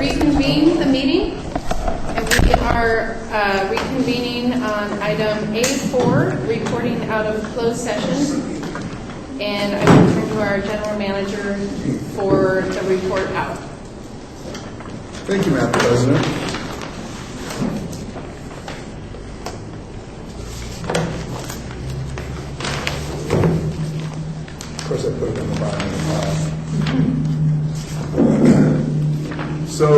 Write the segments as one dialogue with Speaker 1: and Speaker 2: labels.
Speaker 1: reconvene the meeting, and we are reconvening on item A4, reporting out of closed session, and I will turn to our general manager for the report out.
Speaker 2: Thank you, Madam President. Of course, I put it on the bottom of the file. So,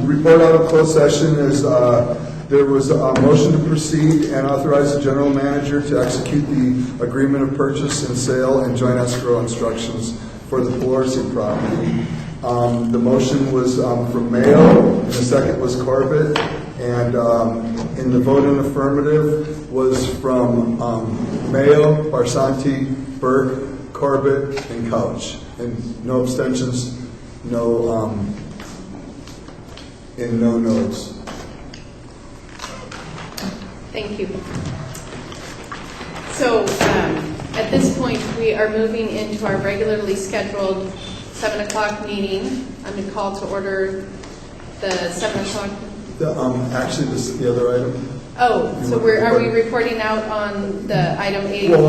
Speaker 2: report out of closed session is there was a motion to proceed and authorize the general manager to execute the agreement of purchase and sale and joint escrow instructions for the Pelosi property. The motion was from Mayo, and the second was Corbett, and in the vote in affirmative was from Mayo, Barsanti, Burke, Corbett, and Couch, and no abstentions, no and no noes.
Speaker 1: Thank you. So at this point, we are moving into our regularly scheduled 7 o'clock meeting. I'm going to call to order the 7 o'clock.
Speaker 2: Actually, this is the other item.
Speaker 1: Oh, so are we reporting out on the item 8?
Speaker 2: Well,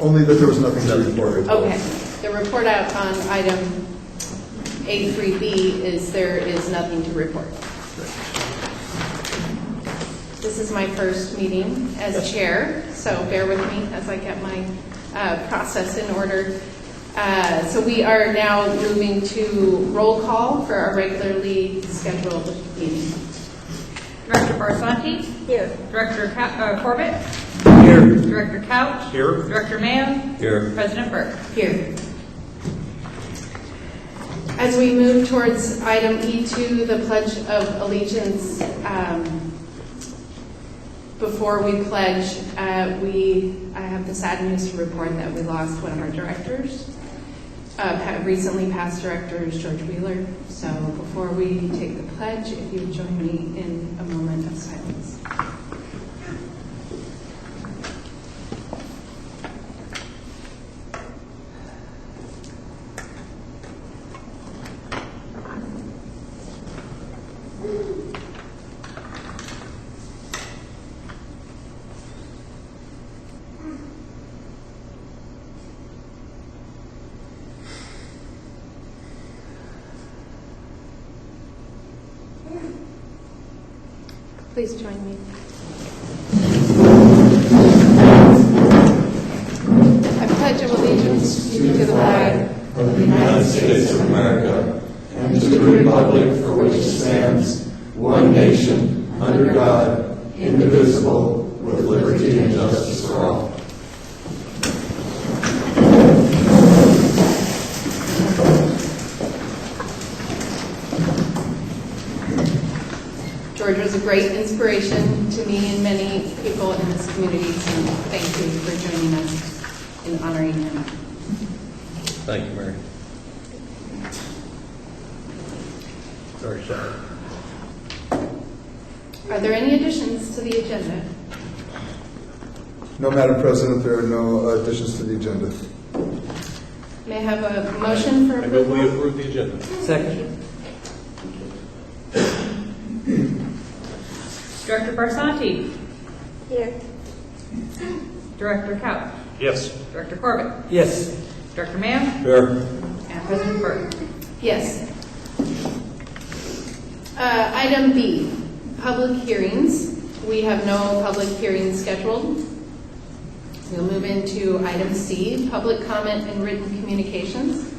Speaker 2: only that there was nothing to report.
Speaker 1: Okay. The report out on item A3B is there is nothing to report. This is my first meeting as chair, so bear with me as I get my process in order. So we are now moving to roll call for our regularly scheduled meeting.
Speaker 3: Director Barsanti?
Speaker 1: Here.
Speaker 3: Director Corbett?
Speaker 2: Here.
Speaker 3: Director Couch?
Speaker 2: Here.
Speaker 3: Director Mann?
Speaker 2: Here.
Speaker 3: President Burke?
Speaker 1: Here. As we move towards item E2, the Pledge of Allegiance, before we pledge, I have the sad news to report that we lost one of our directors, recently passed directors, George Wheeler. So before we take the pledge, if you would join me in a moment of silence. Please join me. I pledge allegiance to the flag
Speaker 4: of the United States of America and to the republic for which it stands, one nation, under God, indivisible, with liberty and justice for all.
Speaker 1: George was a great inspiration to me and many people in this community, so thank you for joining us in honoring him.
Speaker 5: Thank you, Mary. Sorry, Shelley.
Speaker 1: Are there any additions to the agenda?
Speaker 2: No, Madam President, there are no additions to the agenda.
Speaker 1: May I have a motion for
Speaker 5: I move
Speaker 1: approval?
Speaker 5: we approve the agenda.
Speaker 6: Second.
Speaker 3: Director Barsanti?
Speaker 1: Here.
Speaker 3: Director Couch?
Speaker 5: Yes.
Speaker 3: Director Corbett?
Speaker 6: Yes.
Speaker 3: Director Mann?
Speaker 5: Here.
Speaker 3: And President Burke?
Speaker 1: Yes. Item B, public hearings. We have no public hearings scheduled. We'll move into item C, public comment and written communications.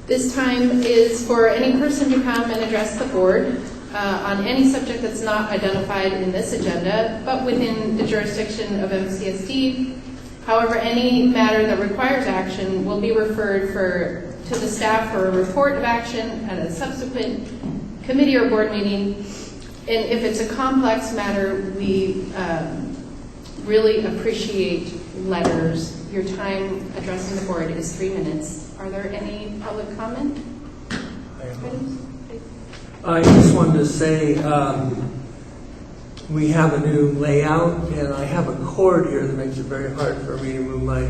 Speaker 1: This time is for any person to come and address the board on any subject that's not identified in this agenda, but within the jurisdiction of MCSD. However, any matter that requires action will be referred to the staff for a report of action at a subsequent committee or board meeting. And if it's a complex matter, we really appreciate letters. Your time addressing the board is 3 minutes. Are there any public comment items?
Speaker 6: I just wanted to say we have a new layout, and I have a cord here that makes it very hard for me to move my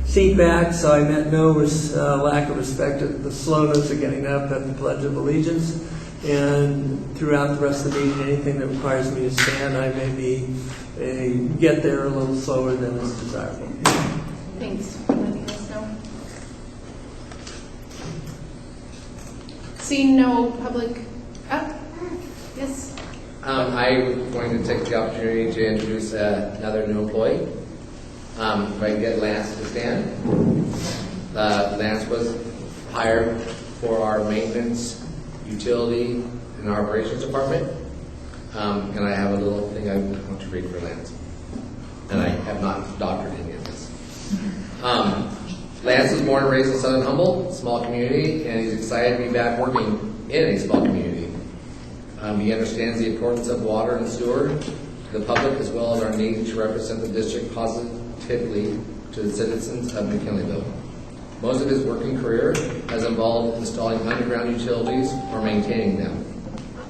Speaker 6: seat back, so I meant no lack of respect at the slowness of getting up at the Pledge of Allegiance. And throughout the rest of the meeting, anything that requires me to stand, I maybe get there a little slower than is desirable.
Speaker 1: Thanks for letting us know. Seeing no public, yes,
Speaker 7: I'm going to take the opportunity to introduce another new employee. If I can get Lance to stand. Lance was hired for our maintenance, utility, and operations department. And I have a little thing I want to read for Lance. And I have not doctored any of this. Lance was born and raised in Southern Humboldt, small community, and he's excited to be back working in a small community. He understands the importance of water and sewer to the public, as well as our need to represent the district positively to the citizens of McKinleyville. Most of his working career has involved installing underground utilities or maintaining them.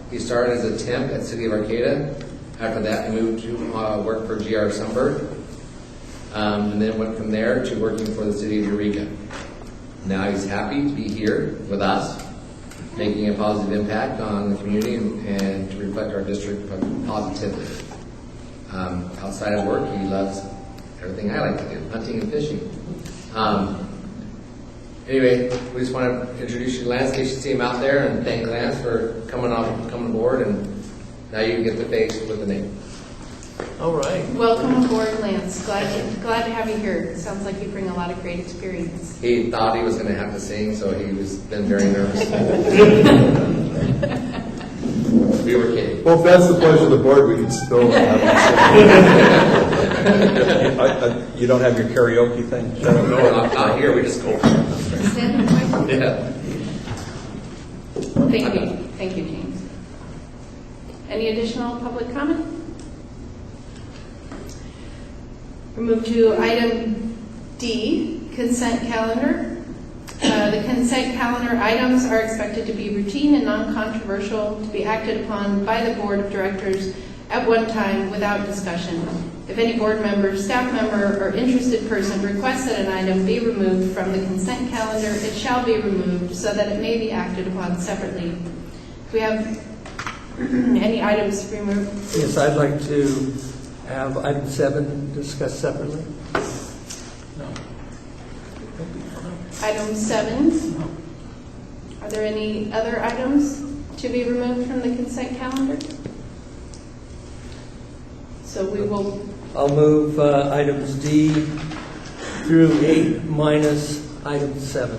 Speaker 7: He started as a temp at City of Arcata. After that, he moved to work for GR Sunbird, and then went from there to working for the City of Eureka. Now he's happy to be here with us, making a positive impact on the community and to reflect our district positively. Outside of work, he loves everything I like to do, hunting and fishing. Anyway, we just want to introduce you to Lance. You should see him out there, and thank Lance for coming aboard, and now you can get the face with the name.
Speaker 6: All right.
Speaker 1: welcome aboard, Lance. Glad to have you here. Sounds like you bring a lot of great experience.
Speaker 7: He thought he was going to have to sing, so he was been very nervous. We were kidding.
Speaker 2: Well, if that's the pleasure of the board, we can still have
Speaker 5: You don't have your karaoke thing?
Speaker 7: No, not here. We just go.
Speaker 1: Stand up, Mike.
Speaker 7: Yeah.
Speaker 1: Thank you, James. Any additional public comment? We move to item D, consent calendar. The consent calendar items are expected to be routine and non-controversial, to be acted upon by the board of directors at one time without discussion. If any board member, staff member, or interested person requests that an item be removed from the consent calendar, it shall be removed so that it may be acted upon separately. Do we have any items to remove?
Speaker 6: Yes, I'd like to have item 7 discussed separately.
Speaker 1: Item 7. Are there any other items to be removed from the consent calendar? So we will,
Speaker 6: I'll move items D through 8 minus item 7.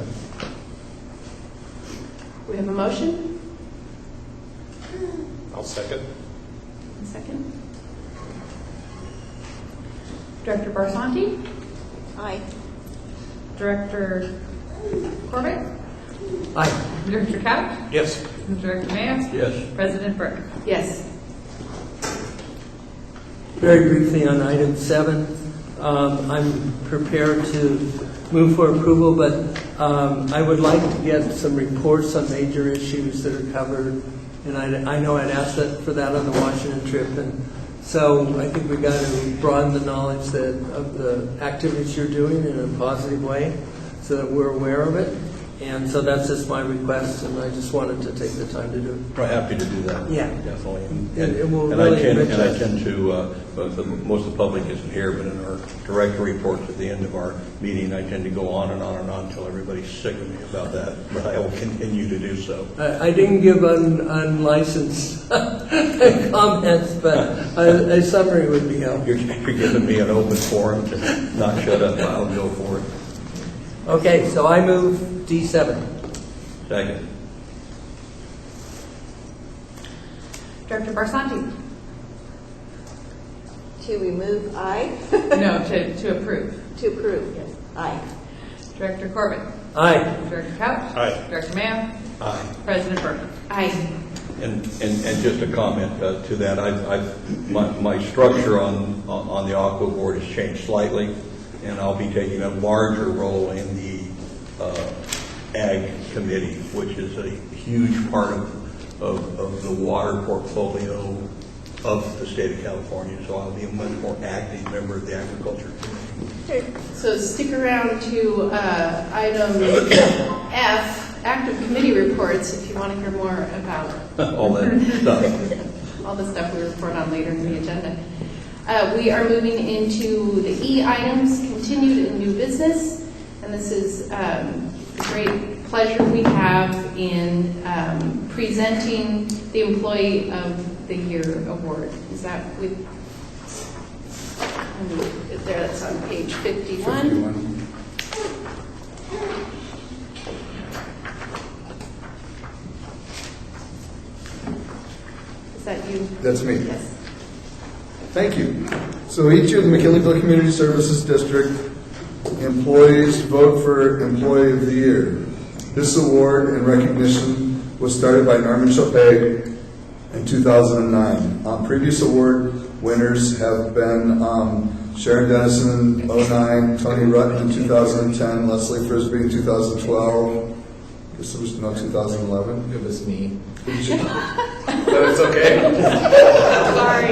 Speaker 1: we have a motion?
Speaker 5: I'll second.
Speaker 1: A second.
Speaker 3: Director Barsanti?
Speaker 1: Aye.
Speaker 3: Director Corbett?
Speaker 6: Aye.
Speaker 3: Director Couch?
Speaker 5: Yes.
Speaker 3: Director Mayo?
Speaker 5: Yes.
Speaker 3: President Burke?
Speaker 1: Yes.
Speaker 6: Very briefly on item 7, I'm prepared to move for approval, but I would like to get some reports on major issues that are covered, and I know I'd asked for that on the Washington trip, and so I think we've got to broaden the knowledge of the activities you're doing in a positive way so that we're aware of it. And so that's just my request, and I just wanted to take the time to do it.
Speaker 5: We're happy to do that.
Speaker 6: Yeah.
Speaker 5: Definitely.
Speaker 6: It will
Speaker 5: And I
Speaker 6: really
Speaker 5: tend
Speaker 6: enrich
Speaker 5: to, most of the public isn't here, but in our director reports at the end of our meeting, I tend to go on and on and on until everybody's sick of me about that, but I will continue to do so.
Speaker 6: I didn't give unlicensed comments, but a summary would be helpful.
Speaker 5: You're giving me an open forum to not shut up. I'll go for it.
Speaker 6: Okay, so I move D7.
Speaker 5: Second.
Speaker 3: Director Barsanti?
Speaker 8: To remove, aye.
Speaker 3: No, to approve.
Speaker 8: To approve, yes, aye.
Speaker 3: Director Corbett?
Speaker 6: Aye.
Speaker 3: Director Couch?
Speaker 5: Aye.
Speaker 3: Director Mayo?
Speaker 5: Aye.
Speaker 3: President Burke?
Speaker 1: Aye.
Speaker 5: And just a comment to that, my structure on the Aqua Board has changed slightly, and I'll be taking a larger role in the Ag Committee, which is a huge part of the water portfolio of the state of California. So I'll be a much more active member of the Agriculture Committee.
Speaker 1: So stick around to item F, active committee reports, if you want to hear more about
Speaker 5: All that stuff.
Speaker 1: all the stuff we report on later in the agenda. We are moving into the E items, continued and new business. And this is the great pleasure we have in presenting the Employee of the Year Award. Is that with, there, that's on page 51. Is that you?
Speaker 2: That's me.
Speaker 1: Yes.
Speaker 2: Thank you. So each year, the McKinleyville Community Services District employees vote for Employee of the Year. This award and recognition was started by Norman Chopay in 2009. Previous award winners have been Sharon Dennison in 2009, Tony Rutten in 2010, Leslie Frisbee in 2012. I guess there was no 2011.
Speaker 7: It was me.
Speaker 2: But
Speaker 7: it's okay.
Speaker 1: Sorry.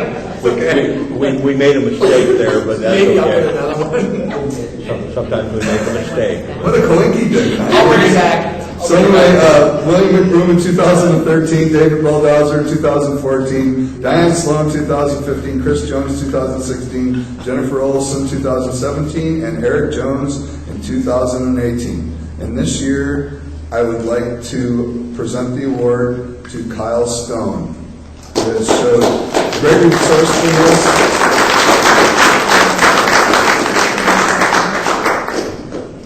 Speaker 5: We made a mistake there, but that's
Speaker 7: Maybe I'll put
Speaker 5: okay.
Speaker 7: another one.
Speaker 5: Sometimes we make a mistake.
Speaker 2: What a coinky
Speaker 7: I'll bring it back.
Speaker 2: So anyway, William McBroom in 2013, David Baldauser in 2014, Diane Sloan 2015, Chris Jones 2016, Jennifer Olson 2017, and Eric Jones in 2018. And this year, I would like to present the award to Kyle Stone. That showed great resourcefulness.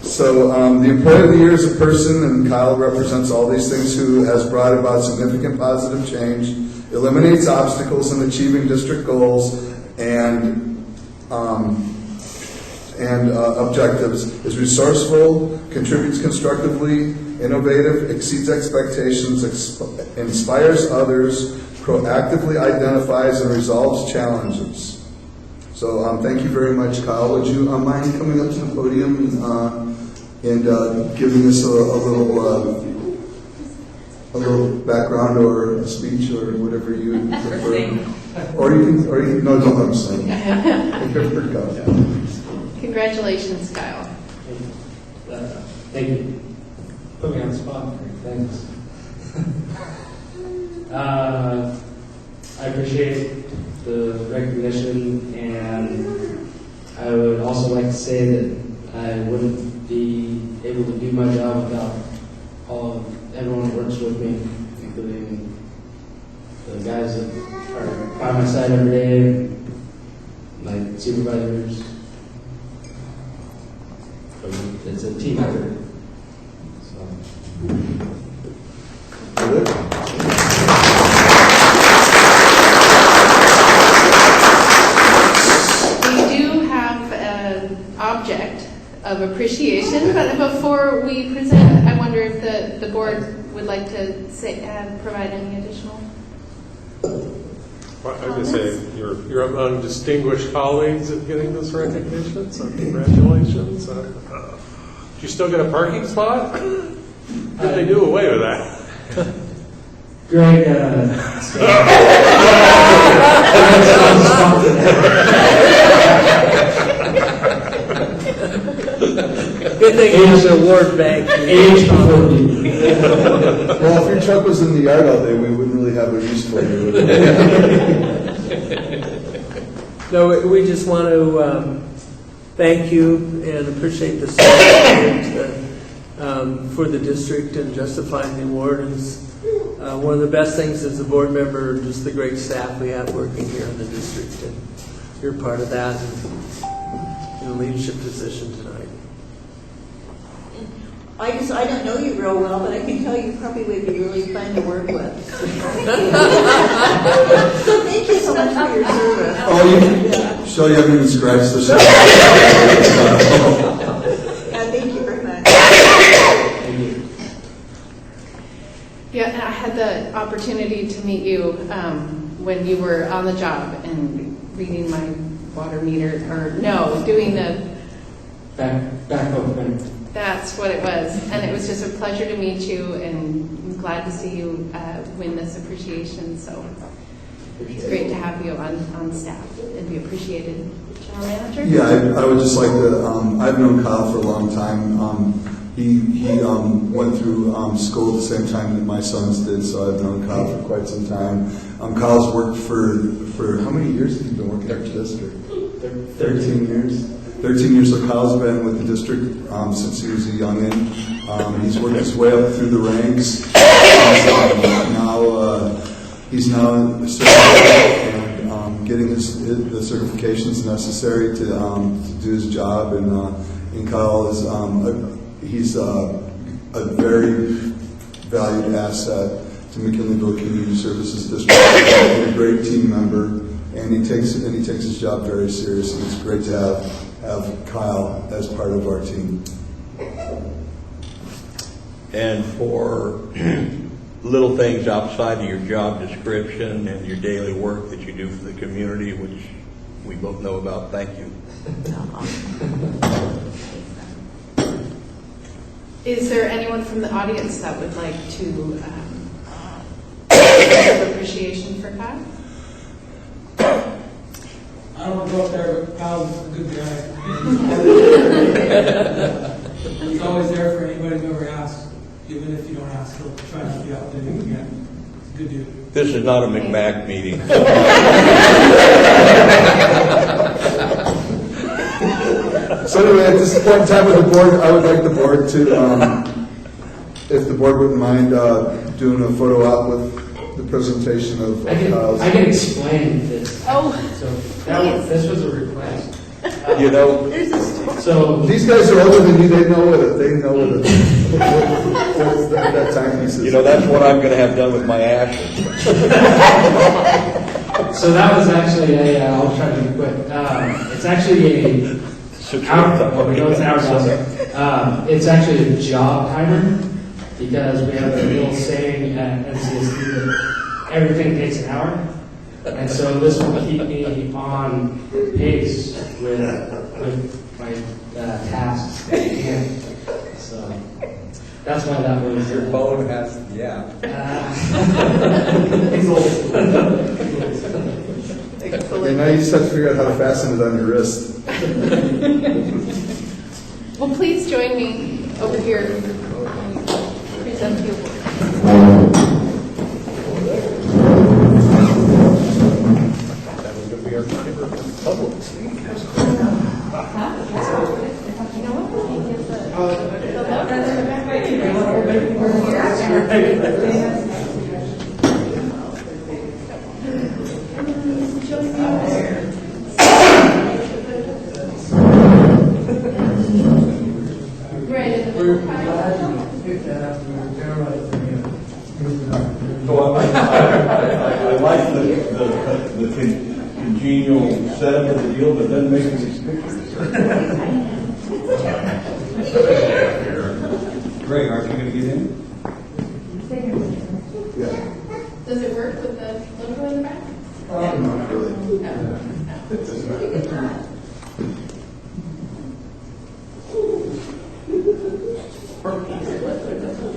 Speaker 2: So the Employee of the Year is a person, and Kyle represents all these things, who has brought about significant positive change, eliminates obstacles in achieving district goals and objectives, is resourceful, contributes constructively, innovative, exceeds expectations, inspires others, proactively identifies and resolves challenges. So thank you very much, Kyle. Would you mind coming up to the podium and giving us a little background or a speech or whatever you prefer? Or you can, no, don't let him sing.
Speaker 1: Congratulations, Kyle.
Speaker 9: Thank you. Put me on the spot. Thanks. I appreciate the recognition, and I would also like to say that I wouldn't be able to do my job without everyone that works with me, including the guys that are by my side every day, my supervisors. It's a team effort.
Speaker 1: We do have an object of appreciation, but before we present, I wonder if the board would like to provide any additional.
Speaker 10: Well, I was going to say, you're among distinguished colleagues in getting this recognition, so congratulations. Do you still get a parking spot? Did they do away with that?
Speaker 9: Greg,
Speaker 6: Good thing you have the award bank.
Speaker 9: age before you.
Speaker 2: Well, if your truck was in the yard all day, we wouldn't really have a use for you.
Speaker 6: No, we just want to thank you and appreciate the support for the district and justifying the award. One of the best things as a board member, just the great staff we have working here in the district, and you're part of that in a leadership position tonight.
Speaker 8: I don't know you real well, but I can tell you probably would be really fun to work with. So thank you so much for your service.
Speaker 2: Oh, Shall you haven't even scratched the show?
Speaker 8: Yeah, thank you very much.
Speaker 1: Yeah, and I had the opportunity to meet you when you were on the job and reading my water meter, doing the.
Speaker 9: Back open.
Speaker 1: That's what it was, and it was just a pleasure to meet you, and I'm glad to see you win this appreciation. So it's great to have you on staff and be appreciated. General Manager?
Speaker 2: Yeah, I would just like to, I've known Kyle for a long time. He went through school at the same time that my sons did, so I've known Kyle for quite some time. Kyle's worked for how many years has he been working at the district? 13 years. 13 years, so Kyle's been with the district since he was a youngin'. He's worked his way up through the ranks. He's now certified and getting the certifications necessary to do his job. And Kyle is he's a very valued asset to McKinleyville Community Services District. He's a great team member, and he takes his job very seriously. It's great to have Kyle as part of our team.
Speaker 5: And for little things outside of your job description and your daily work that you do for the community, which we both know about, thank you.
Speaker 1: Is there anyone from the audience that would like to give appreciation for Kyle?
Speaker 11: I don't want to go up there, but Kyle's a good guy. He's always there for anybody who ever asks. Even if you don't ask, he'll try to help you out there again. He's a good dude.
Speaker 5: This is not a McMack meeting.
Speaker 2: So anyway, at this point in time with the board, I would like the board to, if the board wouldn't mind doing a photo op with the presentation of Kyle's.
Speaker 9: I can explain this.
Speaker 1: Oh,
Speaker 9: So this was a request.
Speaker 5: You know,
Speaker 9: So
Speaker 2: These guys are older than you. They know what that timepiece is.
Speaker 5: you know, that's what I'm going to have done with my ashes.
Speaker 9: So that was actually I'll try to be quick. It's actually it's actually a job timer, because we have a little saying at MCSD that everything takes an hour. And so this will keep me on pace with my tasks at hand. So that's why that was
Speaker 7: Your phone has, yeah.
Speaker 9: He's old.
Speaker 2: Okay, now you just have to figure out how to fasten it on your wrist.
Speaker 1: well, please join me over here. Present the award.
Speaker 5: That was going to be our public.
Speaker 1: You know what? Right in the middle.
Speaker 5: So I like the congenial setup of the deal, but then making these pictures. Great, aren't you going to get in?
Speaker 2: Yeah.
Speaker 1: Does it work with the logo in the back?
Speaker 2: Not really.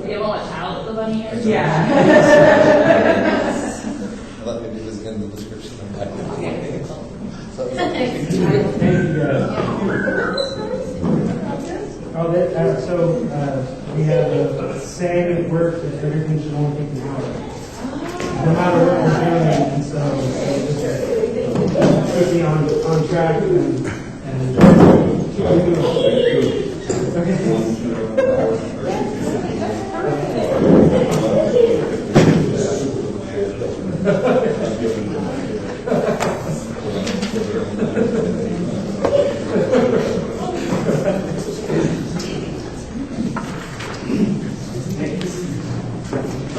Speaker 12: You want to out the bunny ears?
Speaker 3: Yeah.
Speaker 7: Let me do this in the description of that.
Speaker 11: We have a saying at work that everything should only take an hour. No matter what we're doing, and so just keep me on track and keep me going. Okay.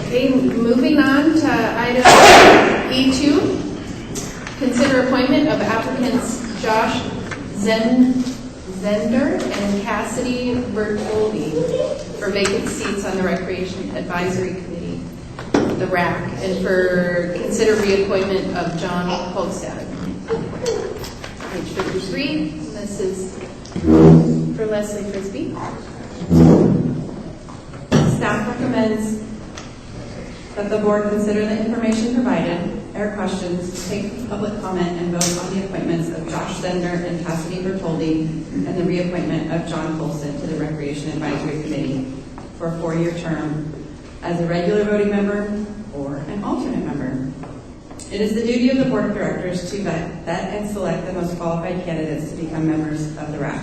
Speaker 1: Okay, moving on to item E2. Consider appointment of applicants Josh Zender and Cassidy Bertoldi for vacant seats on the Recreation Advisory Committee, the RAC, and for consider reappointment of John Holstad. Page 53, this is for Leslie Frisbee.
Speaker 13: Staff recommends that the board consider the information provided air questions, take public comment, and vote on the appointments of Josh Sender and Cassidy Bertoldi and the reappointment of John Colson to the Recreation Advisory Committee for a 4-year term as a regular voting member or an alternate member. It is the duty of the Board of Directors to vet and select the most qualified candidates to become members of the RAC.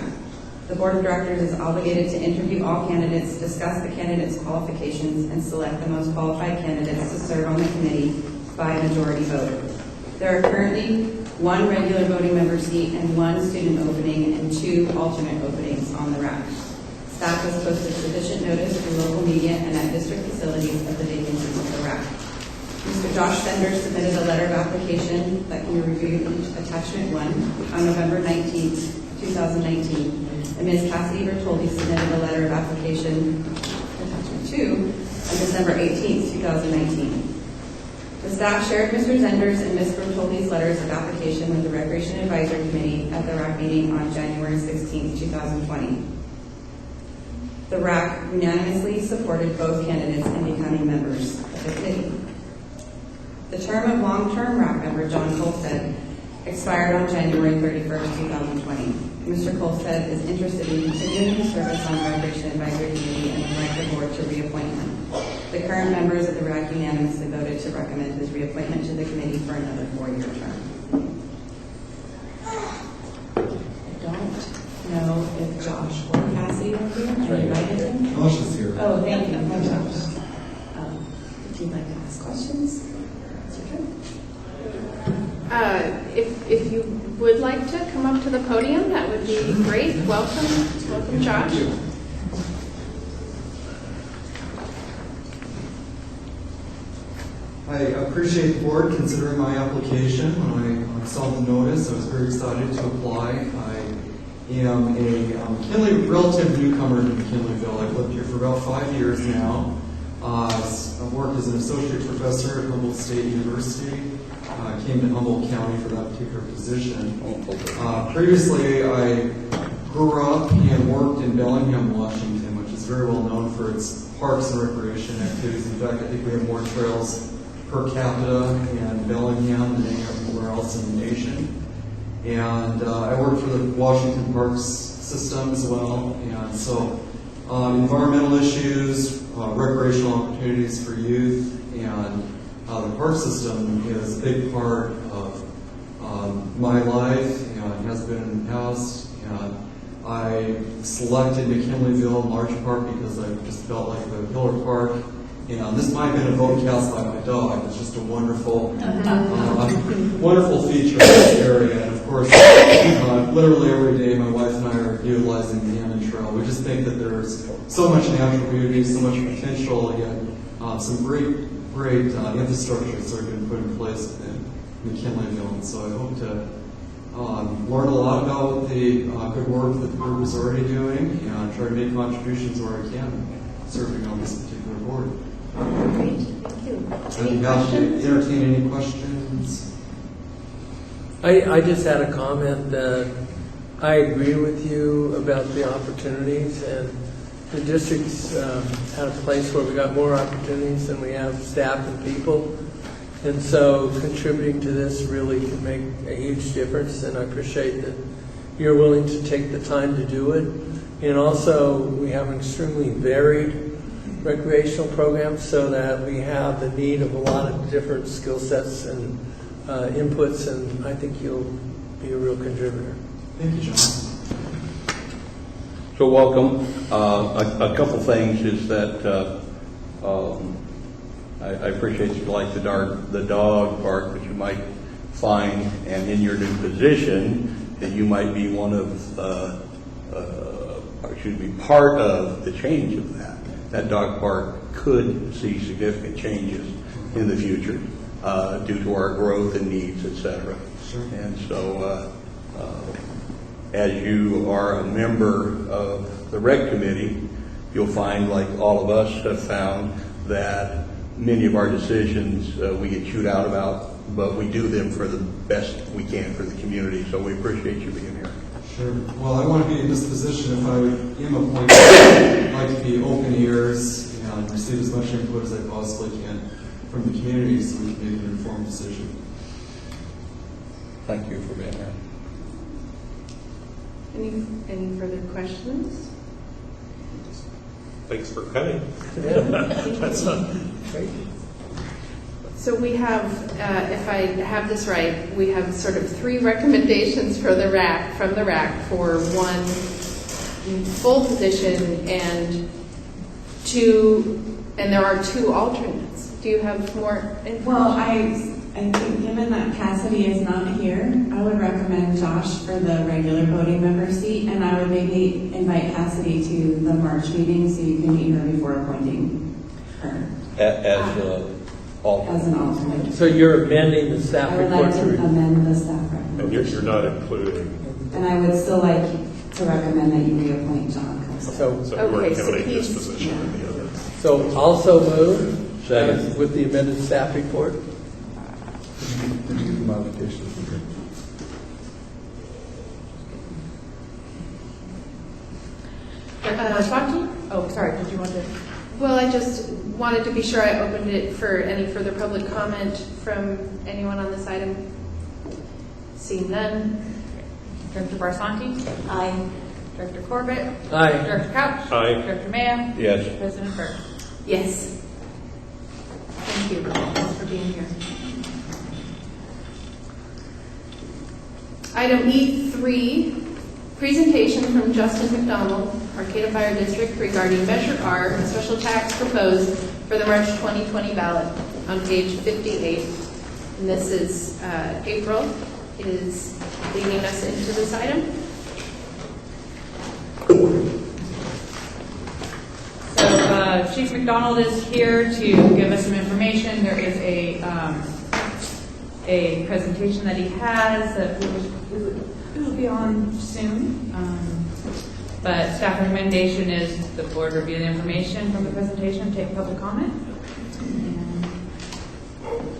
Speaker 13: The Board of Directors is obligated to interview all candidates, discuss the candidates' qualifications, and select the most qualified candidates to serve on the committee by majority vote. There are currently 1 regular voting member seat and 1 student opening and 2 alternate openings on the RAC. Staff has posted sufficient notice through local media and at district facilities of the vacancies of the RAC. Mr. Josh Sender submitted a letter of application that can be reviewed in attachment 1 on November 19th, 2019. And Ms. Cassidy Bertoldi submitted a letter of application, attachment 2, on December 18th, 2019. The staff shared Mr. Zender's and Ms. Bertoldi's letters of application with the Recreation Advisory Committee at the RAC meeting on January 16th, 2020. The RAC unanimously supported both candidates in becoming members of the committee. The term of long-term RAC member John Colstead expired on January 31st, 2020. Mr. Colstead is interested in continuing his service on the Recreation Advisory Committee and would like the board to reappoint him. The current members of the RAC unanimously voted to recommend his reappointment to the committee for another 4-year term. I don't know if Josh or Cassidy are here. I invited him.
Speaker 4: Josh is here.
Speaker 13: Oh, thank you. Hi, Josh. Would you like to ask questions? It's your turn.
Speaker 1: If you would like to come up to the podium, that would be great. Welcome, Josh.
Speaker 14: I appreciate the board considering my application. When I saw the notice, I was very excited to apply. I am a relative newcomer to McKinleyville. I've lived here for about 5 years now. I've worked as an associate professor at Humboldt State University. I came to Humboldt County for that particular position. Previously, I grew up and worked in Bellingham, Washington, which is very well known for its parks and recreation activities. In fact, I think we have more trails per capita in Bellingham than anywhere else in the nation. And I worked for the Washington Parks system as well. And so environmental issues, recreational opportunities for youth, and the park system is a big part of my life and has been in the past. And I selected McKinleyville in large part because I just felt like the Pillar Park. This might have been a vote cast by my dog. It's just a wonderful, wonderful feature of this area. And of course, literally every day, my wife and I are utilizing the Hammond Trail. We just think that there's so much natural beauty, so much potential, yet some great infrastructure that's already been put in place in McKinleyville. And so I hope to learn a lot about the good work that the group is already doing and try to make contributions where I can, serving on this particular board.
Speaker 13: Great, thank you.
Speaker 14: I'd be happy to entertain any questions.
Speaker 6: I just had a comment that I agree with you about the opportunities, and the district's at a place where we got more opportunities than we have staff and people. And so contributing to this really can make a huge difference, and I appreciate that you're willing to take the time to do it. And also, we have an extremely varied recreational program so that we have the need of a lot of different skill sets and inputs, and I think you'll be a real contributor.
Speaker 14: Thank you, John.
Speaker 5: So welcome. A couple things is that I appreciate you like the dog park, but you might find, and in your new position, that you might be one of, part of the change of that. That dog park could see significant changes in the future due to our growth and needs, etc.
Speaker 14: Sure.
Speaker 5: And so, as you are a member of the rec committee, you'll find, like all of us have found, that many of our decisions we get chewed out about, but we do them for the best we can for the community. So we appreciate you being here.
Speaker 14: Sure. Well, I want to be in this position if I am appointed. I'd like to be open ears and receive as much input as I possibly can from the community so we can make an informed decision.
Speaker 5: Thank you for being here.
Speaker 1: Any further questions?
Speaker 10: Thanks for coming.
Speaker 6: That's great.
Speaker 1: So we have, if I have this right, we have sort of 3 recommendations for the RAC, from the RAC for 1 full position and 2, and there are 2 alternates. Do you have more info?
Speaker 13: Well, I think given that Cassidy is not here, I would recommend Josh for the regular voting member seat, and I would maybe invite Cassidy to the March meeting so you can meet her before appointing her
Speaker 5: As alternate.
Speaker 13: as an alternate.
Speaker 6: So you're amending the staff
Speaker 13: I would
Speaker 6: report
Speaker 13: like to amend the staff
Speaker 10: And
Speaker 13: recommendation.
Speaker 10: you're not including,
Speaker 13: And I would still like to recommend that you reappoint John Coulson.
Speaker 6: So,
Speaker 10: so
Speaker 1: Okay,
Speaker 10: we're
Speaker 1: so
Speaker 10: counting his
Speaker 1: he's-
Speaker 10: position in the other.
Speaker 6: so also move
Speaker 5: Second.
Speaker 6: with the amended staff report.
Speaker 2: Did you get the modifications?
Speaker 3: Oh, sorry, did you want to?
Speaker 1: Well, I just wanted to be sure I opened it for any further public comment from anyone on this item. Seeing none.
Speaker 3: Director Barsanti?
Speaker 8: Aye.
Speaker 3: Director Corbett?
Speaker 6: Aye.
Speaker 3: Director Couch?
Speaker 10: Aye.
Speaker 3: Director Mayo?
Speaker 5: Yes.
Speaker 3: President Burke?
Speaker 1: Yes. Thank you. Thanks for being here. Item E3, presentation from Justin McDonald, Arcata Fire District, regarding Measure R, a special tax proposed for the March 2020 ballot, on page 58. And this is April is leading us into this item.
Speaker 3: So Chief McDonald is here to give us some information. There is a presentation that he has that will be on soon. But staff recommendation is the board review the information from the presentation, take public comment. And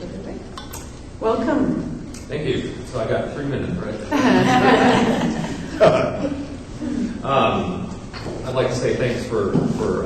Speaker 3: take it away.
Speaker 1: Welcome.
Speaker 15: Thank you. So I got 3 minutes, right? I'd like to say thanks for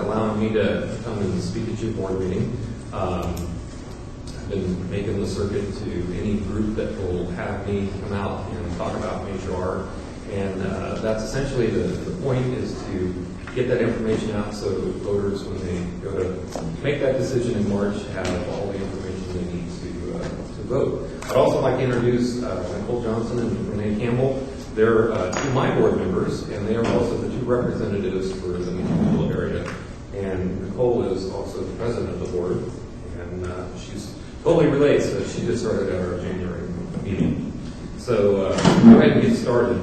Speaker 15: allowing me to come and speak at your board meeting. I've been making the circuit to any group that will have me come out and talk about Major R. And that's essentially the point, is to get that information out so voters, when they go to make that decision in March, have all the information they need to vote. I'd also like to introduce Nicole Johnson and Renee Campbell. They're 2 of my board members, and they are also the 2 representatives for the Meadville area. And Nicole is also the president of the board, and she's totally relates. She just started at our January meeting. So go ahead and get started.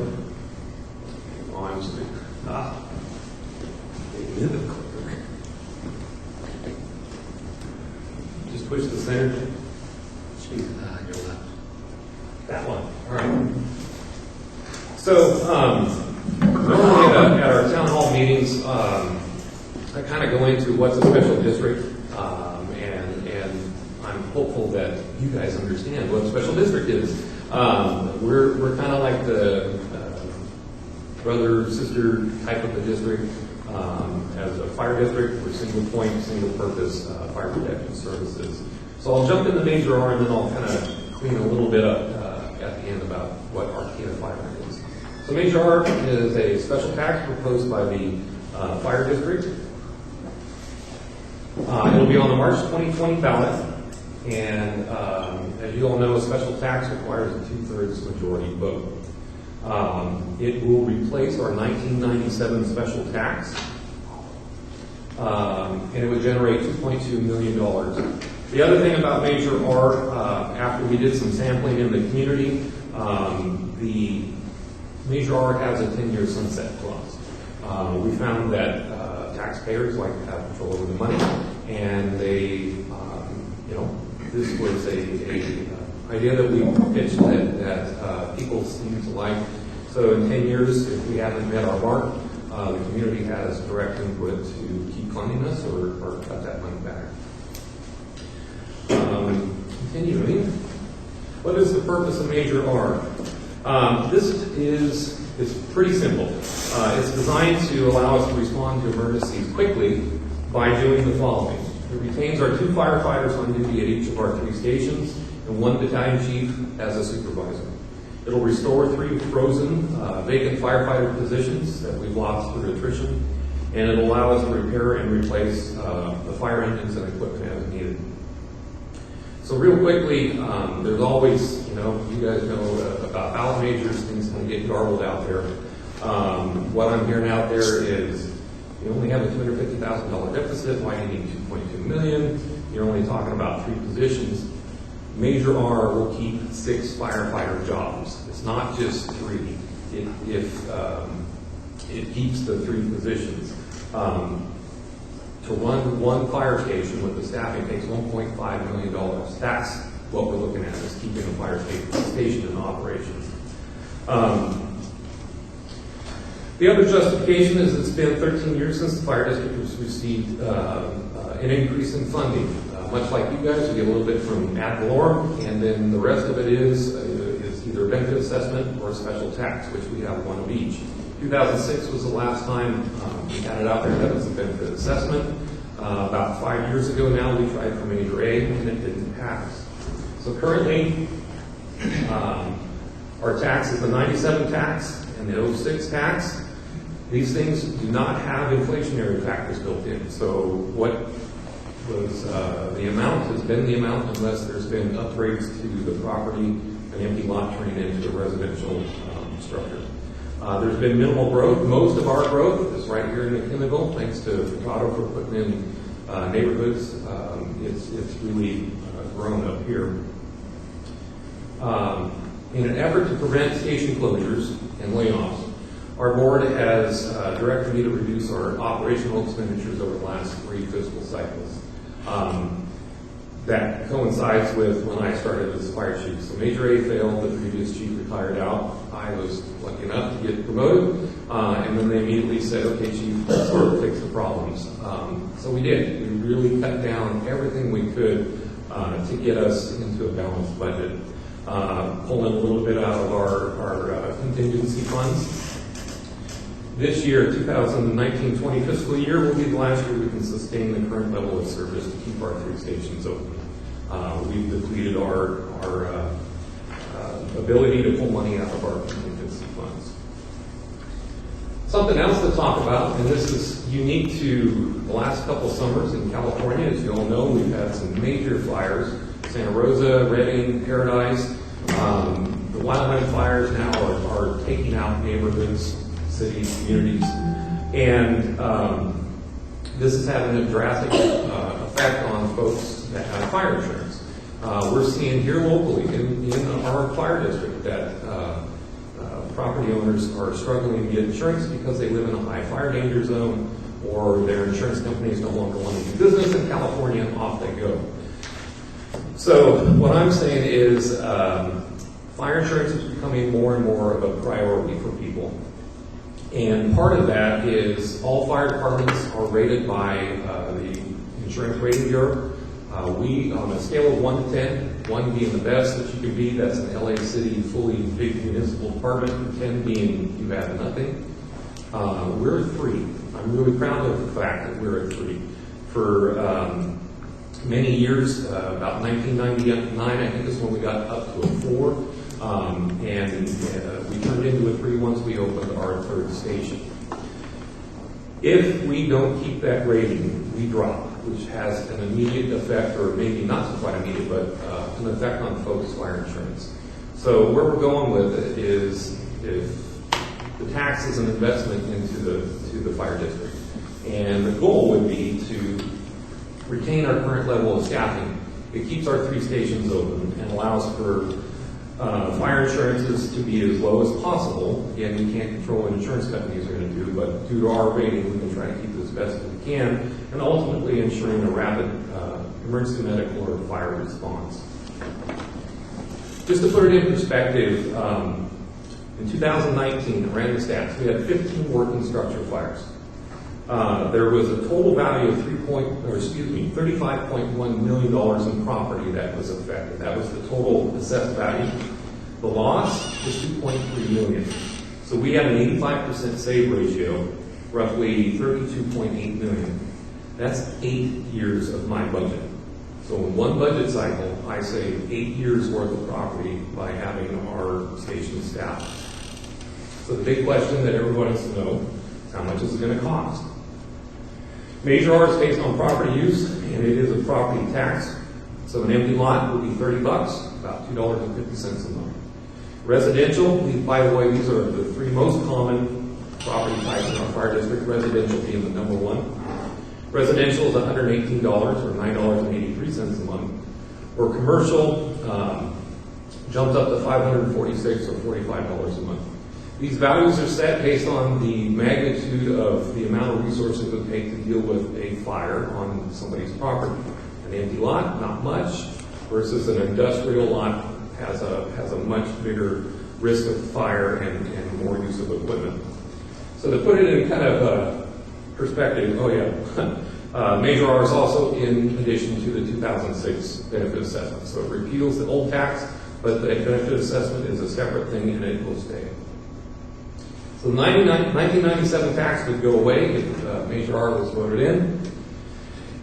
Speaker 15: Just push the center. Your left. That one. All right. So normally at our town hall meetings, I kind of go into what's a special district, and I'm hopeful that you guys understand what a special district is. We're kind of like the brother, sister type of a district. As a fire district, we're single point, single purpose fire protection services. So I'll jump into Major R, and then I'll kind of clean a little bit up at the end about what Arcata Fire is. So Major R is a special tax proposed by the fire district. It'll be on the March 2020 ballot, and as you all know, a special tax requires a 2/3 majority vote. It will replace our 1997 special tax, and it would generate $2.2 million. The other thing about Major R, after we did some sampling in the community, the Major R has a 10-year sunset clause. We found that taxpayers like to have control over the money, and they, this was a idea that we pitched that people seem to like. So in 10 years, if we haven't met our mark, the community has direct input to keep funding us or cut that money back. Continuing, what is the purpose of Major R? It's pretty simple. It's designed to allow us to respond to emergencies quickly by doing the following. It retains our 2 firefighters on duty at each of our 3 stations and 1 battalion chief as a supervisor. It'll restore 3 frozen vacant firefighter positions that we've lost through attrition, and it'll allow us to repair and replace the fire engines and equipment as needed. So real quickly, there's always, you guys know about ballot majors, things can get garbled out there. What I'm hearing out there is you only have a $250,000 deficit. Why do you need $2.2 million? You're only talking about 3 positions. Major R will keep 6 firefighter jobs. It's not just 3. It keeps the 3 positions. To run 1 fire station with the staffing takes $1.5 million. That's what we're looking at, is keeping the fire station in operations. The other justification is it's been 13 years since the fire district has received an increase in funding. Much like you guys, we get a little bit from ad valorem, and then the rest of it is either a benefit assessment or a special tax, which we have 1 of each. 2006 was the last time we had it out there. That was a benefit assessment. About 5 years ago now, we tried for Major A, and it didn't pass. So currently, our tax is the 97 tax and the 06 tax. These things do not have inflationary factors built in. So what was the amount has been the amount unless there's been upgrades to the property, an empty lot turning into a residential structure. There's been minimal growth. Most of our growth is right here in McKinneyville, thanks to Otto for putting in neighborhoods. It's really grown up here. In an effort to prevent station closures and layoffs, our board has directed me to reduce our operational expenditures over the last 3 fiscal cycles. That coincides with when I started as fire chief. So Major A failed, the previous chief retired out. I was lucky enough to get promoted, and then they immediately said, okay, chief, let's sort of fix the problems. So we did. We really cut down everything we could to get us into a balanced budget, pulling a little bit out of our contingency funds. This year, 2019-20 fiscal year, will be the last year we can sustain the current level of service to keep our 3 stations open. We've depleted our ability to pull money out of our contingency funds. Something else to talk about, and this is unique to the last couple summers in California. As you all know, we've had some major fires: Santa Rosa, Redding, Paradise. The wildland fires now are taking out neighborhoods, cities, communities, and this is having a drastic effect on folks that have fire insurance. We're seeing here locally in our fire district that property owners are struggling to get insurance because they live in a high fire danger zone, or their insurance companies no longer want to do business in California, and off they go. So what I'm saying is fire insurance is becoming more and more of a priority for people. And part of that is all fire departments are rated by the Insurance Rating Bureau. We, on a scale of 1 to 10, 1 being the best that you can be, that's an LA City fully big municipal department, 10 being you have nothing. We're a 3. I'm really proud of the fact that we're a 3. For many years, about 1999, I think is when we got up to a 4. And we turned into a 3 once we opened our 3rd station. If we don't keep that rating, we drop, which has an immediate effect, or maybe not so quite immediate, but an effect on folks' fire insurance. So where we're going with it is, if the tax is an investment into the fire district, and the goal would be to retain our current level of staffing. It keeps our 3 stations open and allows for fire insurances to be as low as possible. Again, we can't control what insurance companies are going to do, but due to our rating, we can try to keep it as best as we can, and ultimately ensuring a rapid emergency medical or fire response. Just to put it in perspective, in 2019, I ran the stats, we had 15 working structure fires. There was a total value of $35.1 million in property that was affected. That was the total assessed value. The loss was $2.3 million. So we had an 85% save ratio, roughly $32.8 million. That's 8 years of my budget. So in one budget cycle, I save 8 years worth of property by having our station staffed. So the big question that everyone wants to know is how much is it going to cost? Major R is based on property use, and it is a property tax. So an empty lot would be $30, about $2.50 a month. Residential, by the way, these are the three most common property types in our fire district, residential being the number one. Residential is $118 or $9.83 a month. Or commercial jumps up to $546 or $45 a month. These values are set based on the magnitude of the amount of resources it would take to deal with a fire on somebody's property. An empty lot, not much, versus an industrial lot has a much bigger risk of fire and more use of equipment. So to put it in kind of perspective, Major R is also in addition to the 2006 benefit assessment. So it repeals the old tax, but the benefit assessment is a separate thing and it will stay. So the 1997 tax would go away if Major R was voted in,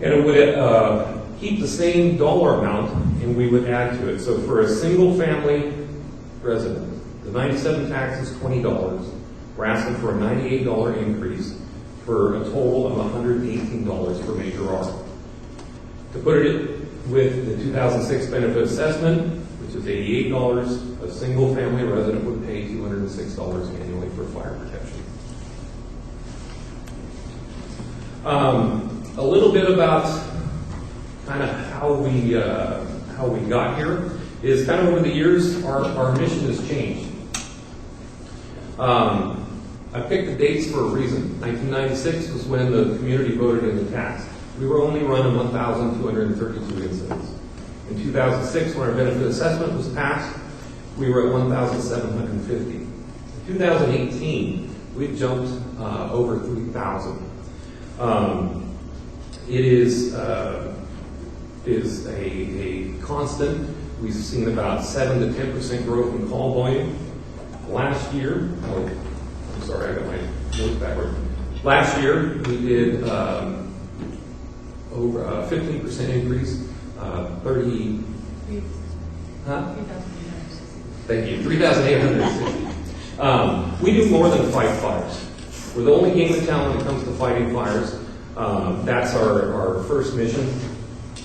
Speaker 15: and it would keep the same dollar amount, and we would add to it. So for a single family resident, the 97 tax is $20. We're asking for a $98 increase for a total of $118 for Major R. To put it with the 2006 benefit assessment, which is $88, a single family resident would pay $206 annually for fire protection. A little bit about kind of how we got here is kind of over the years our mission has changed. I picked the dates for a reason. 1996 was when the community voted in the tax. We were only running 1,232 incidents. In 2006, when our benefit assessment was passed, we were at 1,750. In 2018, we jumped over 3,000. It is a constant. We've seen about 7 to 10% growth in call volume. Last year, I'm sorry, I got my notes backward. Last year, we did over a 15% increase, 30. Huh? Thank you, 3,860. We do more than fight fires. We're the only game in town when it comes to fighting fires. That's our first mission.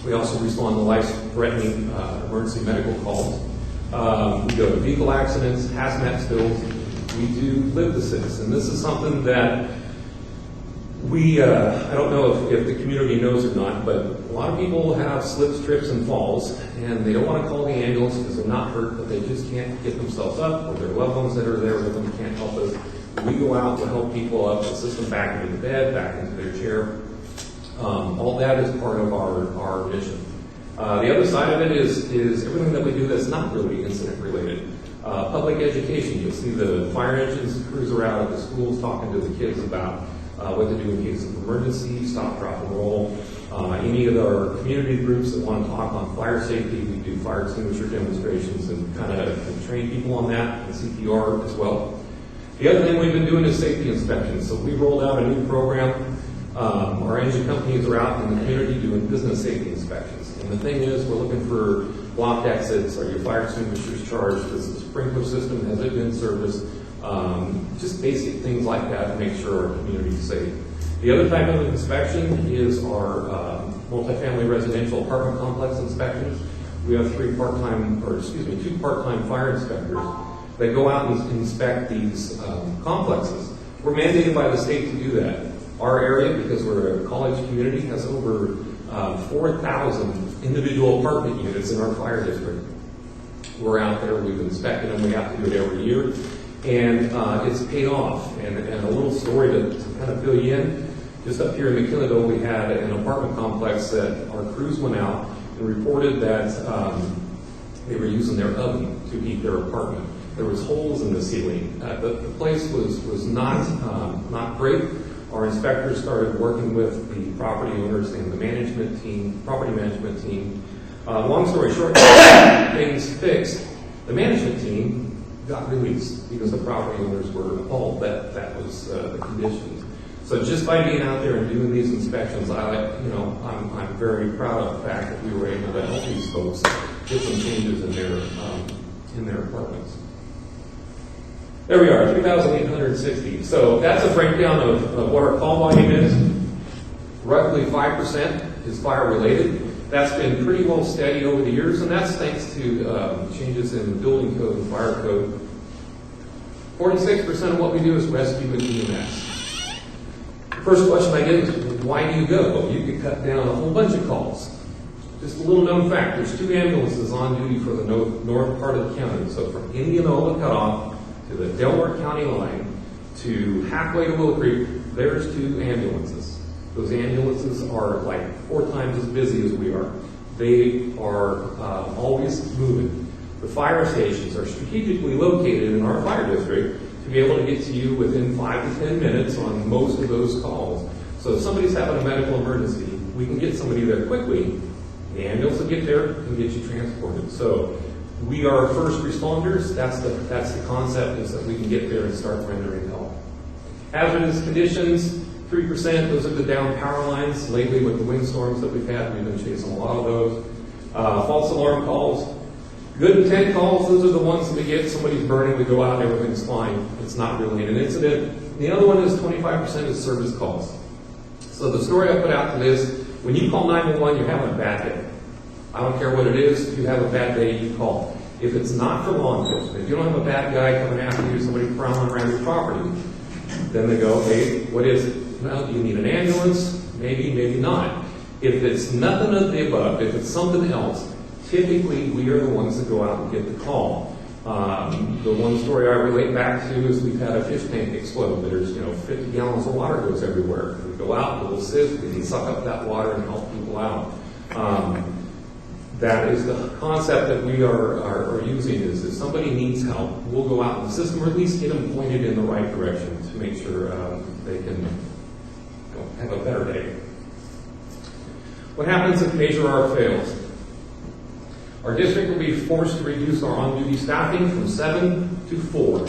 Speaker 15: We also respond to life-threatening emergency medical calls. We go to vehicle accidents, hazmat spills. We do live assist, and this is something that we, I don't know if the community knows or not, but a lot of people have slips, trips, and falls, and they don't want to call the ambulance because they're not hurt, but they just can't get themselves up, or their loved ones that are there with them can't help us. We go out to help people up, assist them back into the bed, back into their chair. All that is part of our mission. The other side of it is everything that we do that's not really incident related. Public education, you'll see the fire engines crews are out at the schools talking to the kids about what to do in case of emergency, stop, drop, and roll. Any of our community groups that want to talk on fire safety, we do fire extinguisher demonstrations and kind of train people on that, and CPR as well. The other thing we've been doing is safety inspections. So we rolled out a new program. Our engine companies are out in the community doing business safety inspections. And the thing is, we're looking for blocked exits. Are your fire extinguishers charged? Is the sprinkler system, has it been serviced? Just basic things like that to make sure our community is safe. The other type of inspection is our multifamily residential apartment complex inspections. We have two part-time fire inspectors that go out and inspect these complexes. We're mandated by the state to do that. Our area, because we're a college community, has over 4,000 individual apartment units in our fire district. We're out there, we've inspected them, we have to do it every year, and it's paid off. And a little story to kind of fill you in, just up here in McKinneyville, we had an apartment complex that our crews went out and reported that they were using their oven to heat their apartment. There was holes in the ceiling. The place was not great. Our inspectors started working with the property owners and the management team, property management team. Long story short, things fixed. The management team got released because the property owners were appalled that was the conditions. So just by being out there and doing these inspections, I'm very proud of the fact that we were able to help these folks get some changes in their apartments. There we are, 3,860. So that's a breakdown of what our call volume is. Roughly 5% is fire related. That's been pretty well steady over the years, and that's thanks to changes in the building code and fire code. 46% of what we do is rescue and EMS. The first question I get is, why do you go? Well, you could cut down a whole bunch of calls. Just a little known fact, there's 2 ambulances on duty for the north part of the county. So from Indianola cutoff to the Delaware County line to halfway to Willow Creek, there's 2 ambulances. Those ambulances are like 4 times as busy as we are. They are always moving. The fire stations are strategically located in our fire district to be able to get to you within 5 to 10 minutes on most of those calls. So if somebody's having a medical emergency, we can get somebody there quickly. The ambulance will get there and get you transported. So we are first responders. That's the concept, is that we can get there and start rendering help. Hazardous conditions, 3%. Those are the down power lines. Lately with the windstorms that we've had, we've been chasing a lot of those. False alarm calls. Good intent calls, those are the ones that we get. Somebody's burning, we go out, everything's fine. It's not really an incident. The other one is 25% is service calls. So the story I put out to this, when you call 911, you're having a bad day. I don't care what it is, if you have a bad day, you call. If it's not for law enforcement, if you don't have a bad guy coming after you, somebody prowling around your property, then they go, hey, what is it? Well, do you need an ambulance? Maybe, maybe not. If it's nothing of the above, if it's something else, typically we are the ones that go out and get the call. The one story I relate back to is we've had a fish tank explode. There's 50 gallons of water goes everywhere. We go out, we'll assist, we can suck up that water and help people out. That is the concept that we are using, is if somebody needs help, we'll go out and assist them, or at least get them pointed in the right direction to make sure they can have a better day. What happens if Measure R fails? Our district will be forced to reduce our on-duty staffing from 7 to 4.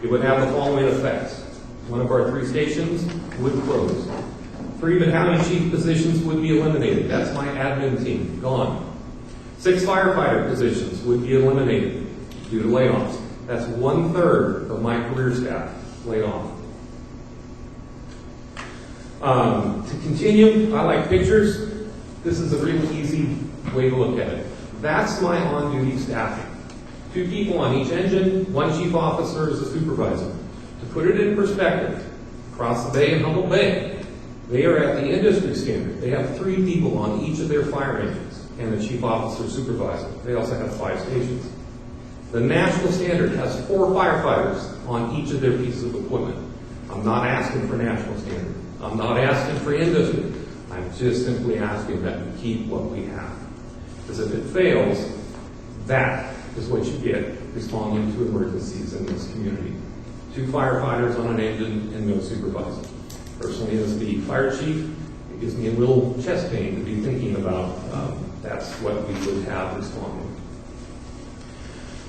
Speaker 15: It would have the following effects. One of our 3 stations would close. 3 battalion chief positions would be eliminated. That's my admin team, gone. 6 firefighter positions would be eliminated due to layoffs. That's 1/3 of my career staff laid off. To continue, I like pictures. This is a really easy way to look at it. That's my on-duty staffing. 2 people on each engine, 1 chief officer is a supervisor. To put it in perspective, across the bay in Humboldt Bay, they are at the industry standard. They have 3 people on each of their fire engines and a chief officer supervisor. They also have 5 stations. The national standard has 4 firefighters on each of their pieces of equipment. I'm not asking for national standard. I'm not asking for industry. I'm just simply asking that we keep what we have. Because if it fails, that is what you get responding to emergencies in this community. 2 firefighters on an engine and no supervisor. Personally, as the fire chief, it gives me a little chest pain to be thinking about that's what we would have responding.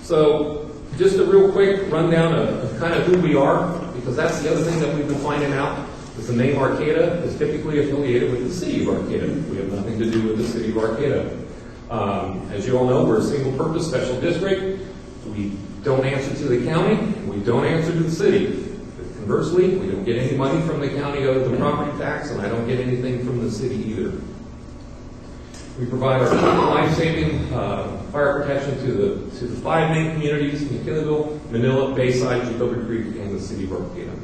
Speaker 15: So just a real quick rundown of kind of who we are, because that's the other thing that we've been finding out, is the name Arcata is typically affiliated with the city of Arcata. We have nothing to do with the city of Arcata. As you all know, we're a single-purpose special district. We don't answer to the county. We don't answer to the city. Conversely, we don't get any money from the county other than property tax, and I don't get anything from the city either. We provide our life-saving fire protection to the 5 main communities: McKinneyville, Manila, Bayside, Jacoby Creek, and the city of Arcata.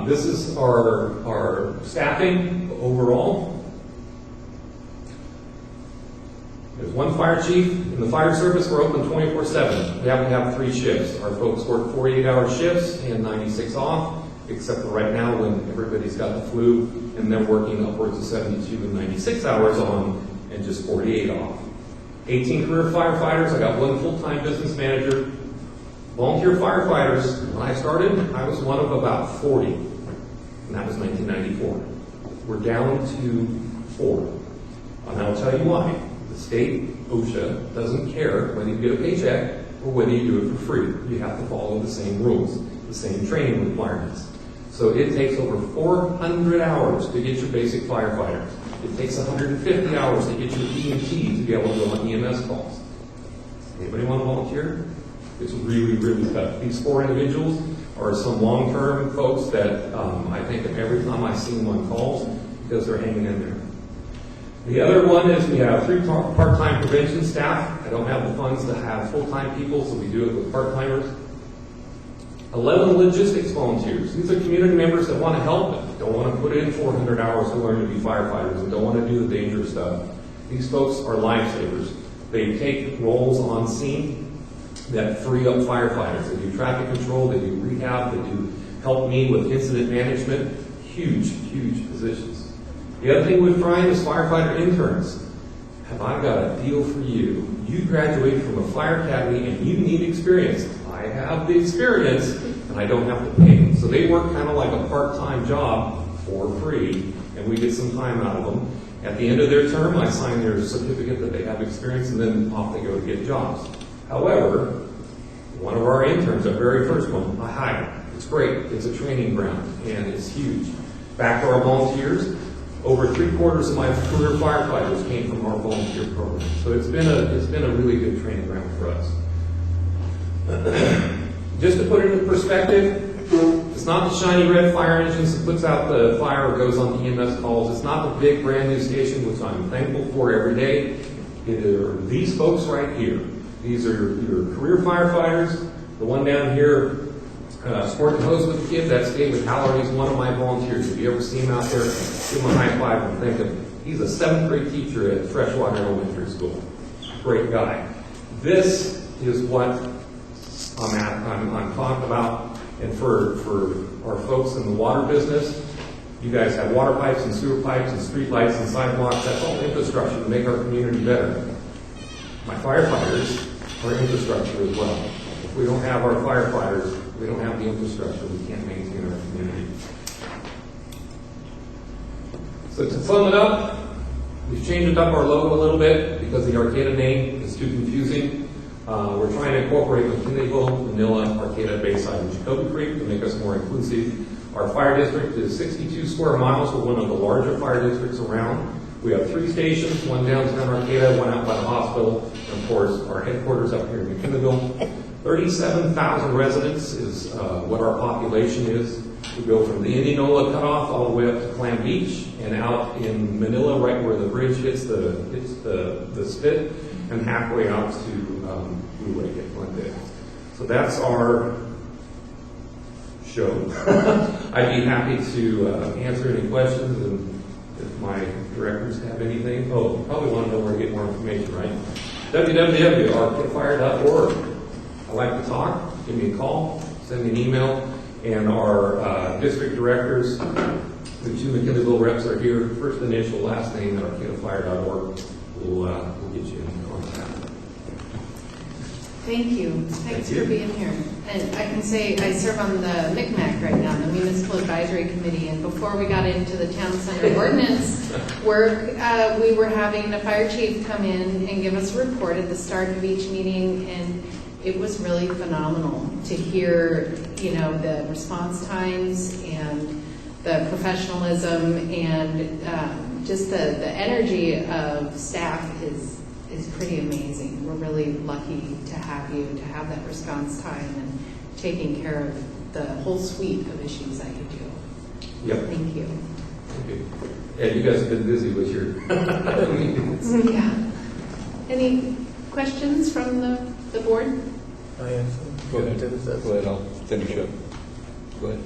Speaker 15: This is our staffing overall. There's 1 fire chief. In the fire service, we're open 24/7. We have to have 3 shifts. Our folks work 48-hour shifts and 96 off, except for right now when everybody's got the flu and they're working upwards of 72 and 96 hours on and just 48 off. 18 career firefighters. I got 1 full-time business manager. Volunteer firefighters. When I started, I was one of about 40, and that was 1994. We're down to 4, and I'll tell you why. The state, OSHA, doesn't care whether you get a paycheck or whether you do it for free. You have to follow the same rules. the same training requirements. So it takes over 400 hours to get your basic firefighter. It takes 150 hours to get your EMT to be able to go on EMS calls. Anybody want to volunteer? It's really, really tough. These 4 individuals are some long-term folks that I think of every time I see them on calls because they're hanging in there. The other one is we have 3 part-time prevention staff. I don't have the funds to have full-time people, so we do it with part-timers. 11 logistics volunteers. These are community members that want to help but don't want to put in 400 hours to learn to be firefighters and don't want to do the dangerous stuff. These folks are lifesavers. They take roles on scene that free up firefighters. They do traffic control, they do rehab, they do help me with incident management. Huge, huge positions. The other thing we find is firefighter interns. Have I got a deal for you? You graduate from a fire academy and you need experience. I have the experience and I don't have to pay them. So they work kind of like a part-time job for free and we get some time out of them. At the end of their term, I sign their certificate that they have experience and then off they go to get jobs. However, one of our interns, our very first one, I hired. It's great. It's a training ground and it's huge. Back to our volunteers. Over 3/4 of my career firefighters came from our volunteer program. So it's been a really good training ground for us. Just to put it into perspective, it's not the shiny red fire engines that puts out the fire or goes on EMS calls. It's not the big brand new station, which I'm thankful for every day. It are these folks right here. These are your career firefighters. The one down here, sporting hose with the kid, that's David Haller. He's one of my volunteers. If you ever see him out there, give him a high five and thank him. He's a 7th grade teacher at Freshwater Elementary School. Great guy. This is what I'm talking about. And for our folks in the water business, you guys have water pipes and sewer pipes and street lights and sidewalks. That's all infrastructure to make our community better. My firefighters are infrastructure as well. If we don't have our firefighters, we don't have the infrastructure, we can't maintain our community. So to sum it up, we've changed up our logo a little bit because the Arcata name is too confusing. We're trying to incorporate McKinleyville, Manila, Arcata, Bayside, and Jacoby Creek to make us more inclusive. Our fire district is 62 square miles. We're one of the larger fire districts around. We have 3 stations, one downtown Arcata, one out by the hospital, and of course our headquarters up here in McKinleyville. 37,000 residents is what our population is. We go from the Indianola cutoff all the way up to Clam Beach and out in Manila, right where the bridge hits the spit, and halfway out to Blue Lake at Glendale. So that's our show. I'd be happy to answer any questions, and if my directors have anything. Oh, you probably want to know where to get more information, right? www.arcatafire.org. I like to talk. Give me a call. Send me an email. And our district directors, the 2 McKinleyville reps are here. First initial, last name at arcatafire.org. We'll get you in contact.
Speaker 1: Thank you. Thanks for being here. And I can say I serve on the MCMAC right now, the Municipal Advisory Committee, and before we got into the town center ordinance work, we were having the fire chief come in and give us a report at the start of each meeting, and it was really phenomenal to hear, the response times and the professionalism and just the energy of staff is pretty amazing. We're really lucky to have you, to have that response time and taking care of the whole suite of issues that you do.
Speaker 15: Yep.
Speaker 1: Thank you.
Speaker 15: Thank you. Yeah, you guys have been busy with your meetings.
Speaker 1: Yeah. Any questions from the board?
Speaker 6: I have some.
Speaker 5: Go ahead, I'll finish up. Go ahead.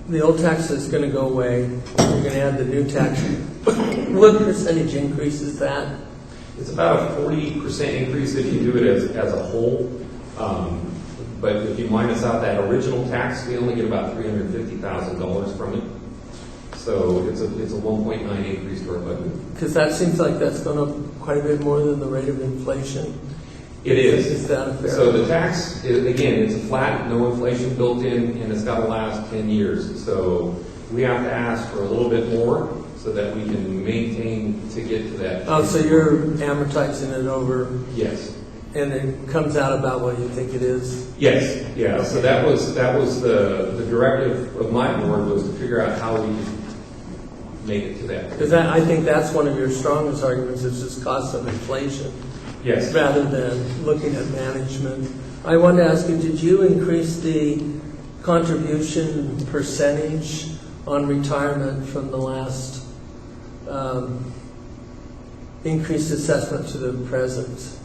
Speaker 6: The old tax is going to go away. You're going to add the new tax. What percentage increase is that?
Speaker 15: It's about a 40% increase if you do it as a whole. But if you minus out that original tax, we only get about $350,000 from it. So it's a 1.9 increase to our budget.
Speaker 6: Because that seems like that's going up quite a bit more than the rate of inflation.
Speaker 15: It is.
Speaker 6: Is that fair?
Speaker 15: So the tax, again, it's flat, no inflation built in, and it's got to last 10 years. So we have to ask for a little bit more so that we can maintain to get to that.
Speaker 6: Oh, so you're amortizing it over?
Speaker 15: Yes.
Speaker 6: And it comes out about what you think it is?
Speaker 15: Yes, yeah, so that was the directive of my board, was to figure out how we could make it to that.
Speaker 6: Because I think that's one of your strongest arguments, is just cost of inflation.
Speaker 15: Yes.
Speaker 6: Rather than looking at management. I wanted to ask you, did you increase the contribution percentage on retirement from the last increased assessment to the present?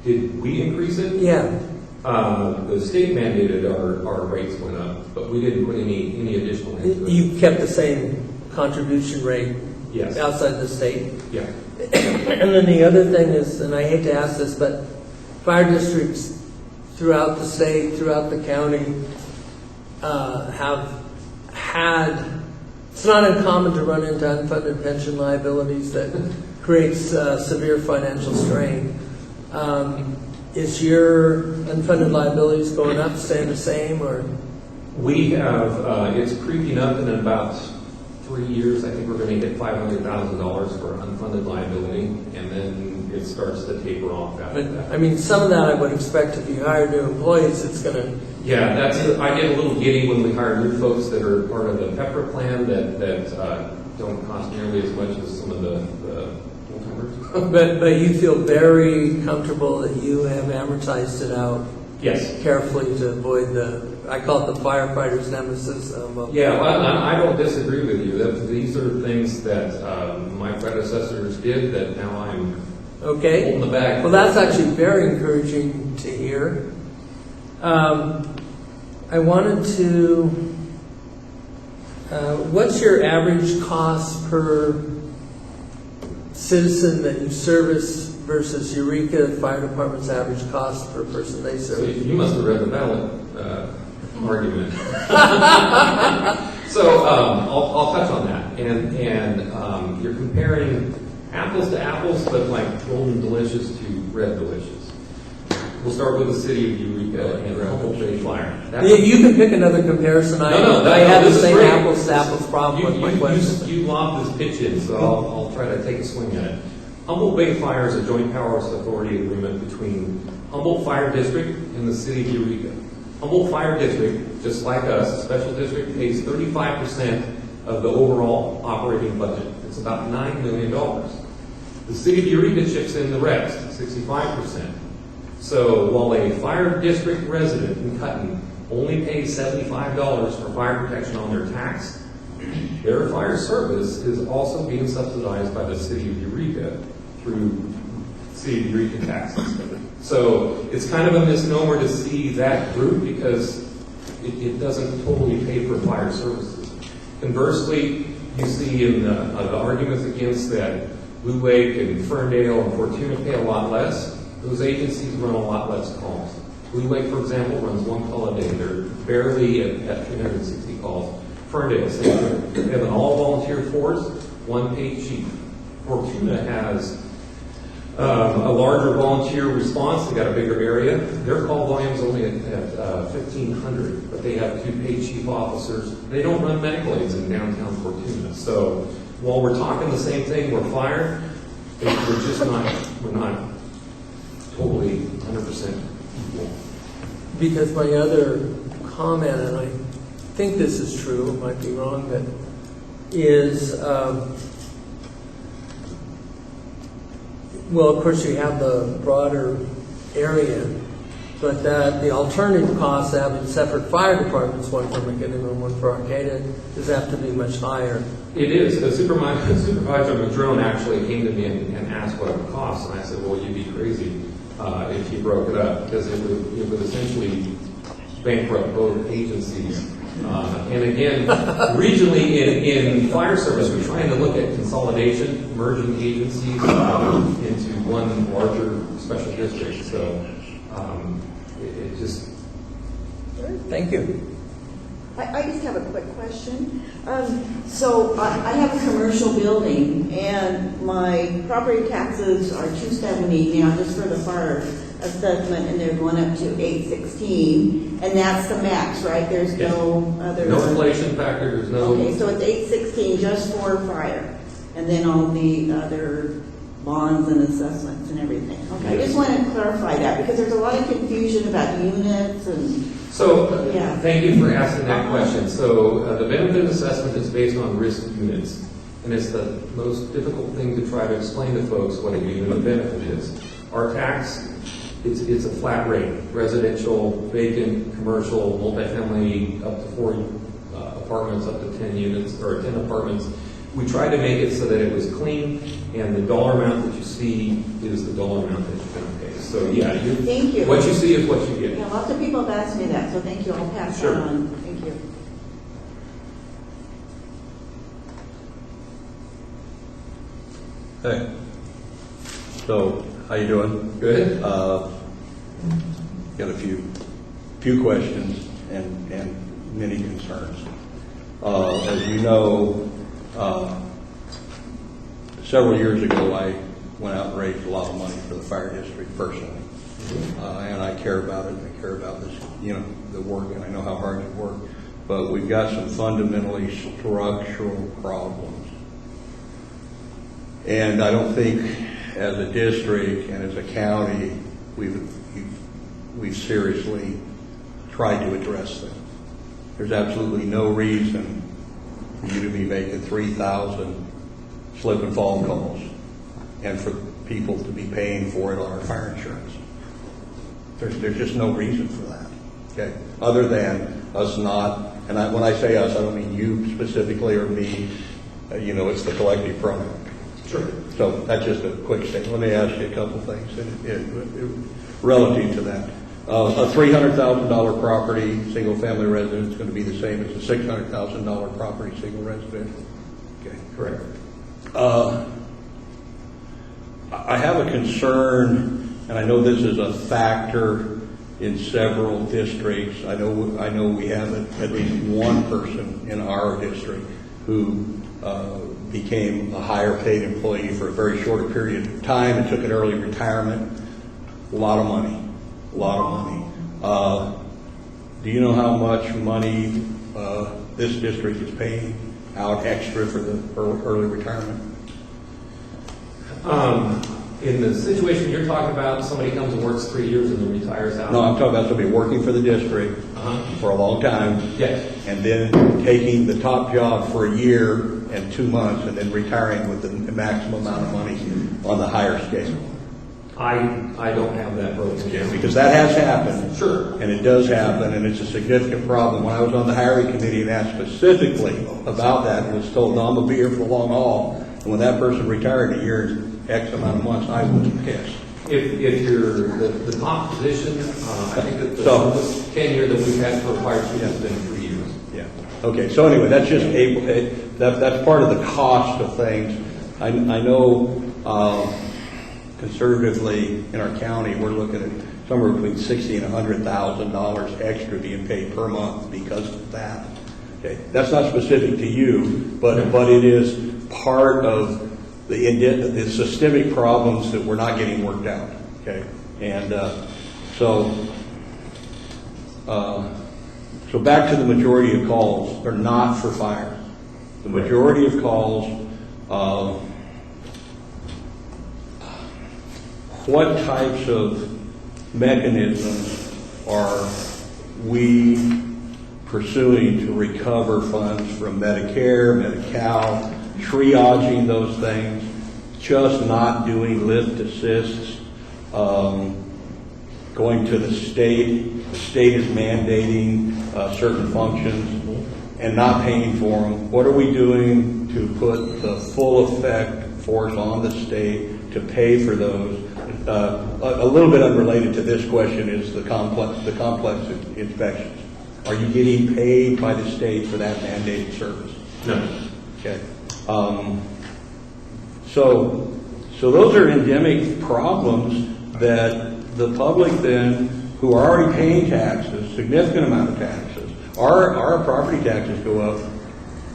Speaker 15: Did we increase it?
Speaker 6: Yeah.
Speaker 15: The state mandated our rates went up, but we didn't put any additional into it.
Speaker 6: You kept the same contribution rate?
Speaker 15: Yes.
Speaker 6: Outside the state?
Speaker 15: Yeah.
Speaker 6: And then the other thing is, and I hate to ask this, but fire districts throughout the state, throughout the county, have had, it's not uncommon to run into unfunded pension liabilities that creates severe financial strain. Is your unfunded liabilities going up, staying the same, or?
Speaker 15: We have, it's creeping up in about 3 years. I think we're going to hit $500,000 for unfunded liability, and then it starts to taper off after that.
Speaker 6: I mean, some of that I would expect if you hire new employees, it's going to.
Speaker 15: Yeah, I get a little giddy when we hire new folks that are part of the PEPRA plan that don't cost nearly as much as some of the full-timers.
Speaker 6: But you feel very comfortable that you have amortized it out.
Speaker 15: Yes.
Speaker 6: Carefully to avoid I call it the firefighter's nemesis.
Speaker 15: Yeah, well, I don't disagree with you. These are things that my predecessors did that now I'm holding the bag.
Speaker 6: Well, that's actually very encouraging to hear. I wanted to, what's your average cost per citizen that you service versus Eureka Fire Department's average cost per person they
Speaker 15: So
Speaker 6: serve?
Speaker 15: you must have read the ballot argument. So I'll touch on that. And you're comparing apples to apples, but like Golden Delicious to Red Delicious. We'll start with the city of Eureka and Humboldt Bay Fire.
Speaker 6: You can pick another comparison. I had the same apples to apples problem with my question.
Speaker 15: You lobbed this pitch in, so I'll try to take a swing at it. Humboldt Bay Fire is a joint powers authority agreement between Humboldt Fire District and the city of Eureka. Humboldt Fire District, just like us, a special district, pays 35% of the overall operating budget. It's about $9 million. The city of Eureka chips in the rest, 65%. So while a fire district resident in Cutton only pays $75 for fire protection on their tax, their fire service is also being subsidized by the city of Eureka through city of Eureka taxes. So it's kind of a misnomer to see that group because it doesn't totally pay for fire services. Conversely, you see in the arguments against that Blue Lake and Ferndale and Fortuna pay a lot less. Those agencies run a lot less calls. Blue Lake, for example, runs 1 call a day. They're barely at 360 calls. Ferndale, same thing. They have an all-volunteer force, 1 paid chief. Fortuna has a larger volunteer response. They got a bigger area. Their call volume is only at 1,500, but they have 2 paid chief officers. They don't run medical aids in downtown Fortuna. So while we're talking the same thing, we're fire. We're just not. We're not totally 100% equal.
Speaker 6: Because my other comment, and I think this is true, it might be wrong, but is, well, of course you have the broader area, but that the alternative cost of having separate fire departments, one for McKinnon and one for Arcata, does have to be much higher.
Speaker 15: It is. The Supervisor Madrone actually came to me and asked what it would cost, and I said, well, you'd be crazy if you broke it up, because it would essentially bankrupt both agencies. And again, regionally in fire service, we're trying to look at consolidation, merging agencies into one larger special district. So it just...
Speaker 6: Thank you.
Speaker 8: I just have a quick question. So I have a commercial building, and my property taxes are $270 now, just for the fire assessment, and they're going up to $816, and that's the max, right? There's no other.
Speaker 15: No inflation factor. There's no.
Speaker 8: Okay, so it's $816 just for fire, and then all the other bonds and assessments and everything. Okay, I just want to clarify that because there's a lot of confusion about units and,
Speaker 15: So,
Speaker 8: Yeah.
Speaker 15: thank you for asking that question. So, the benefit assessment is based on risk units, and it's the most difficult thing to try to explain to folks what a unit of benefit is. Our tax, it's a flat rate, residential, vacant, commercial, multifamily, up to 40 apartments, up to 10 units, or 10 apartments. We tried to make it so that it was clean, and the dollar amount that you see is the dollar amount that you're going to pay. So, yeah,
Speaker 8: Thank you.
Speaker 15: what you see is what you get.
Speaker 8: Yeah, lots of people have asked me that, so thank you. I'll pass
Speaker 15: Sure.
Speaker 8: that on. Thank you.
Speaker 5: Hey. So, how you doing?
Speaker 15: Good.
Speaker 5: Got a few questions and many concerns. As you know, several years ago, I went out and raised a lot of money for the fire district personally. And I care about it. I care about this, the work, and I know how hard you work. But we've got some fundamentally structural problems. And I don't think as a district and as a county, we've seriously tried to address them. There's absolutely no reason for you to be making 3,000 slip and fall calls and for people to be paying for it on our fire insurance. There's just no reason for that, okay? Other than us not, and when I say us, I don't mean you specifically or me, it's the collective program.
Speaker 15: Sure.
Speaker 5: So that's just a quick statement. Let me ask you a couple things relative to that. A $300,000 property, single-family residence, is going to be the same as a $600,000 property, single residential. Okay,
Speaker 15: Correct.
Speaker 5: I have a concern, and I know this is a factor in several districts. I know we have at least one person in our district who became a higher paid employee for a very short period of time and took an early retirement. A lot of money. Do you know how much money this district is paying out extra for the early retirement?
Speaker 15: In the situation you're talking about, somebody comes and works 3 years and then retires out.
Speaker 5: No, I'm talking about somebody working for the district for a long time.
Speaker 15: Yes.
Speaker 5: And then taking the top job for a year and 2 months and then retiring with the maximum amount of money on the higher scale.
Speaker 15: I don't have that broken down.
Speaker 5: Because that has happened.
Speaker 15: Sure.
Speaker 5: And it does happen, and it's a significant problem. When I was on the hiring committee and asked specifically about that, and was told, no, I'm going to be here for the long haul. And when that person retired a year and X amount of months, I was pissed.
Speaker 15: If you're the top position, I think that the longest tenure that we've had for fire chief has been 3 years.
Speaker 5: Yeah. Okay. So anyway, that's just that's part of the cost of things. I know conservatively in our county, we're looking at somewhere between $60,000 and $100,000 extra being paid per month because of that. Okay. That's not specific to you, but it is part of the systemic problems that we're not getting worked out. Okay. And so back to the majority of calls, they're not for fire. The majority of calls, what types of mechanisms are we pursuing to recover funds from Medicare, Medi-Cal, triaging those things, just not doing lift assists, going to the state is mandating certain functions and not paying for them. What are we doing to put the full effect force on the state to pay for those? A little bit unrelated to this question is the complex inspections. Are you getting paid by the state for that mandated service?
Speaker 15: No.
Speaker 5: Okay. So those are endemic problems that the public then, who are already paying taxes, significant amount of taxes, our property taxes go up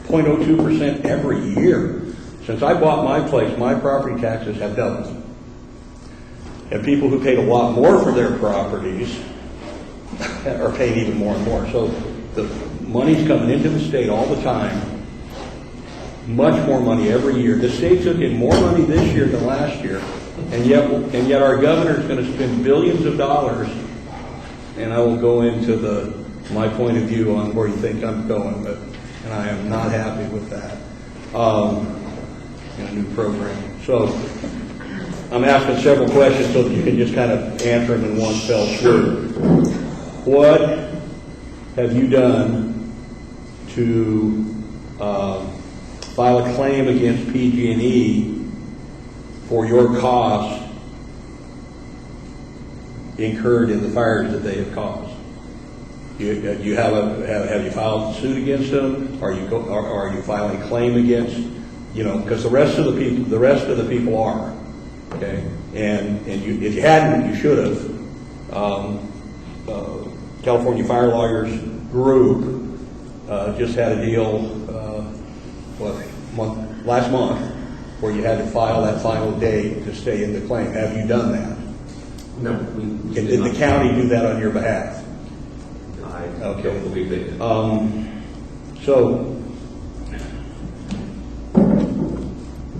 Speaker 5: 0.02% every year. Since I bought my place, my property taxes have doubled. And people who paid a lot more for their properties are paying even more and more. So the money's coming into the state all the time, much more money every year. The state took in more money this year than last year, and yet our governor is going to spend billions of dollars. And I will go into my point of view on where you think I'm going, and I am not happy with that in a new program. So I'm asking several questions so that you can just kind of answer them in one fell swoop. What have you done to file a claim against PG&E for your costs incurred in the fires that they have caused? Have you filed suit against them? Are you filing a claim against? Because the rest of the people are. Okay, and if you hadn't, you should have. California Fire Lawyers Group just had a deal last month where you had to file that final day to stay in the claim. Have you done that?
Speaker 15: No.
Speaker 5: Did the county do that on your behalf?
Speaker 15: I don't believe they did.
Speaker 5: So,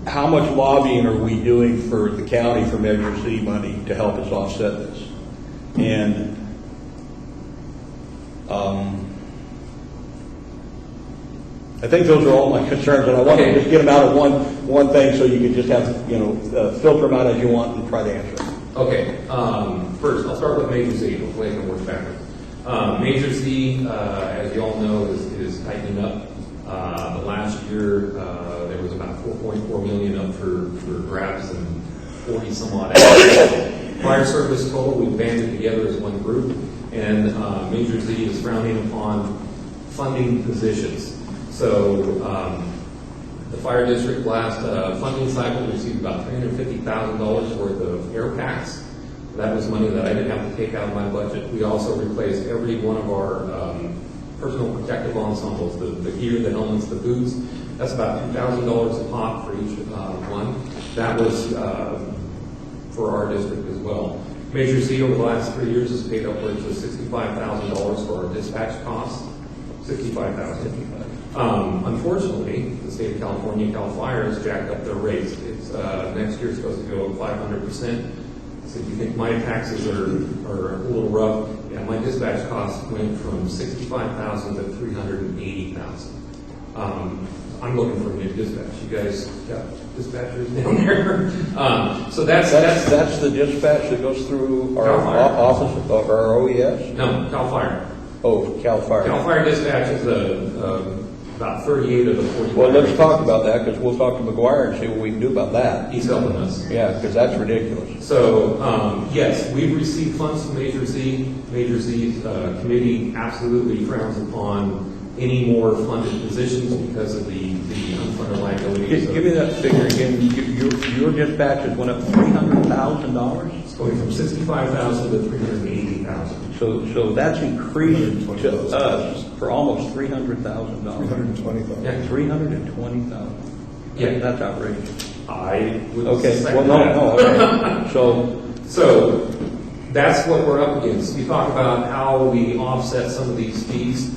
Speaker 5: how much lobbying are we doing for the county for Measure C money to help us offset this? And I think those are all my concerns, and I want to just get them out of one thing so you can just have, filter them out as you want and try to answer them.
Speaker 15: Okay. First, I'll start with Major Z. Hopefully I can work backwards. Major Z, as you all know, is tightening up. The last year, there was about $4.4 million up for grabs and 40 some odd hours. Fire service total, we banded together as one group, and Major Z is frowning upon funding positions. So the fire district last funding cycle received about $350,000 worth of air packs. That was money that I didn't have to take out of my budget. We also replaced every one of our personal protective ensembles, the gear, the helmets, the boots. That's about $2,000 a pop for each one. That was for our district as well. Major Z over the last 3 years has paid upwards of $65,000 for our dispatch costs. $65,000. Unfortunately, the state of California, Cal Fire, has jacked up their rates. It's next year supposed to go up 500%. So if you think my taxes are a little rough, yeah, my dispatch costs went from $65,000 to $380,000. I'm looking for a new dispatch. You guys got dispatchers down there? So that's
Speaker 5: the dispatch that goes through our office or our OES?
Speaker 15: No, Cal Fire.
Speaker 5: Oh, Cal Fire.
Speaker 15: Cal Fire dispatch is about 38 of the 40.
Speaker 5: Well, let's talk about that, because we'll talk to McGuire and see what we can do about that.
Speaker 15: He's helping us.
Speaker 5: Yeah, because that's ridiculous.
Speaker 15: So, yes, we've received funds from Major Z. Major Z's committee absolutely frowns upon any more funded positions because of the unfunded liabilities.
Speaker 5: Give me that figure again. Your dispatches went up $300,000?
Speaker 15: It's going from $65,000 to $380,000.
Speaker 5: So that's increased to us for almost $300,000.
Speaker 2: $320,000.
Speaker 15: Yeah.
Speaker 5: $320,000.
Speaker 15: Yeah.
Speaker 5: That's outrageous.
Speaker 15: I would
Speaker 5: Okay.
Speaker 15: second
Speaker 5: Well,
Speaker 15: that.
Speaker 5: no. Okay.
Speaker 15: So that's what we're up against. We talk about how we offset some of these fees.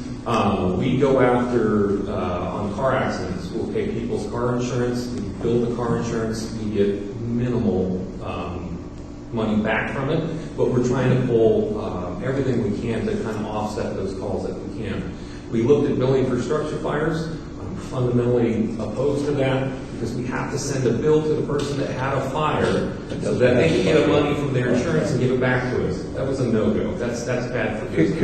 Speaker 15: We go after on car accidents. We'll pay people's car insurance. We build the car insurance. We get minimal money back from it, but we're trying to pull everything we can to kind of offset those calls that we can. We looked at billing for structure fires. I'm fundamentally opposed to that because we have to send a bill to the person that had a fire so that they can get money from their insurance and give it back to us. That was a no-go. That's bad for business.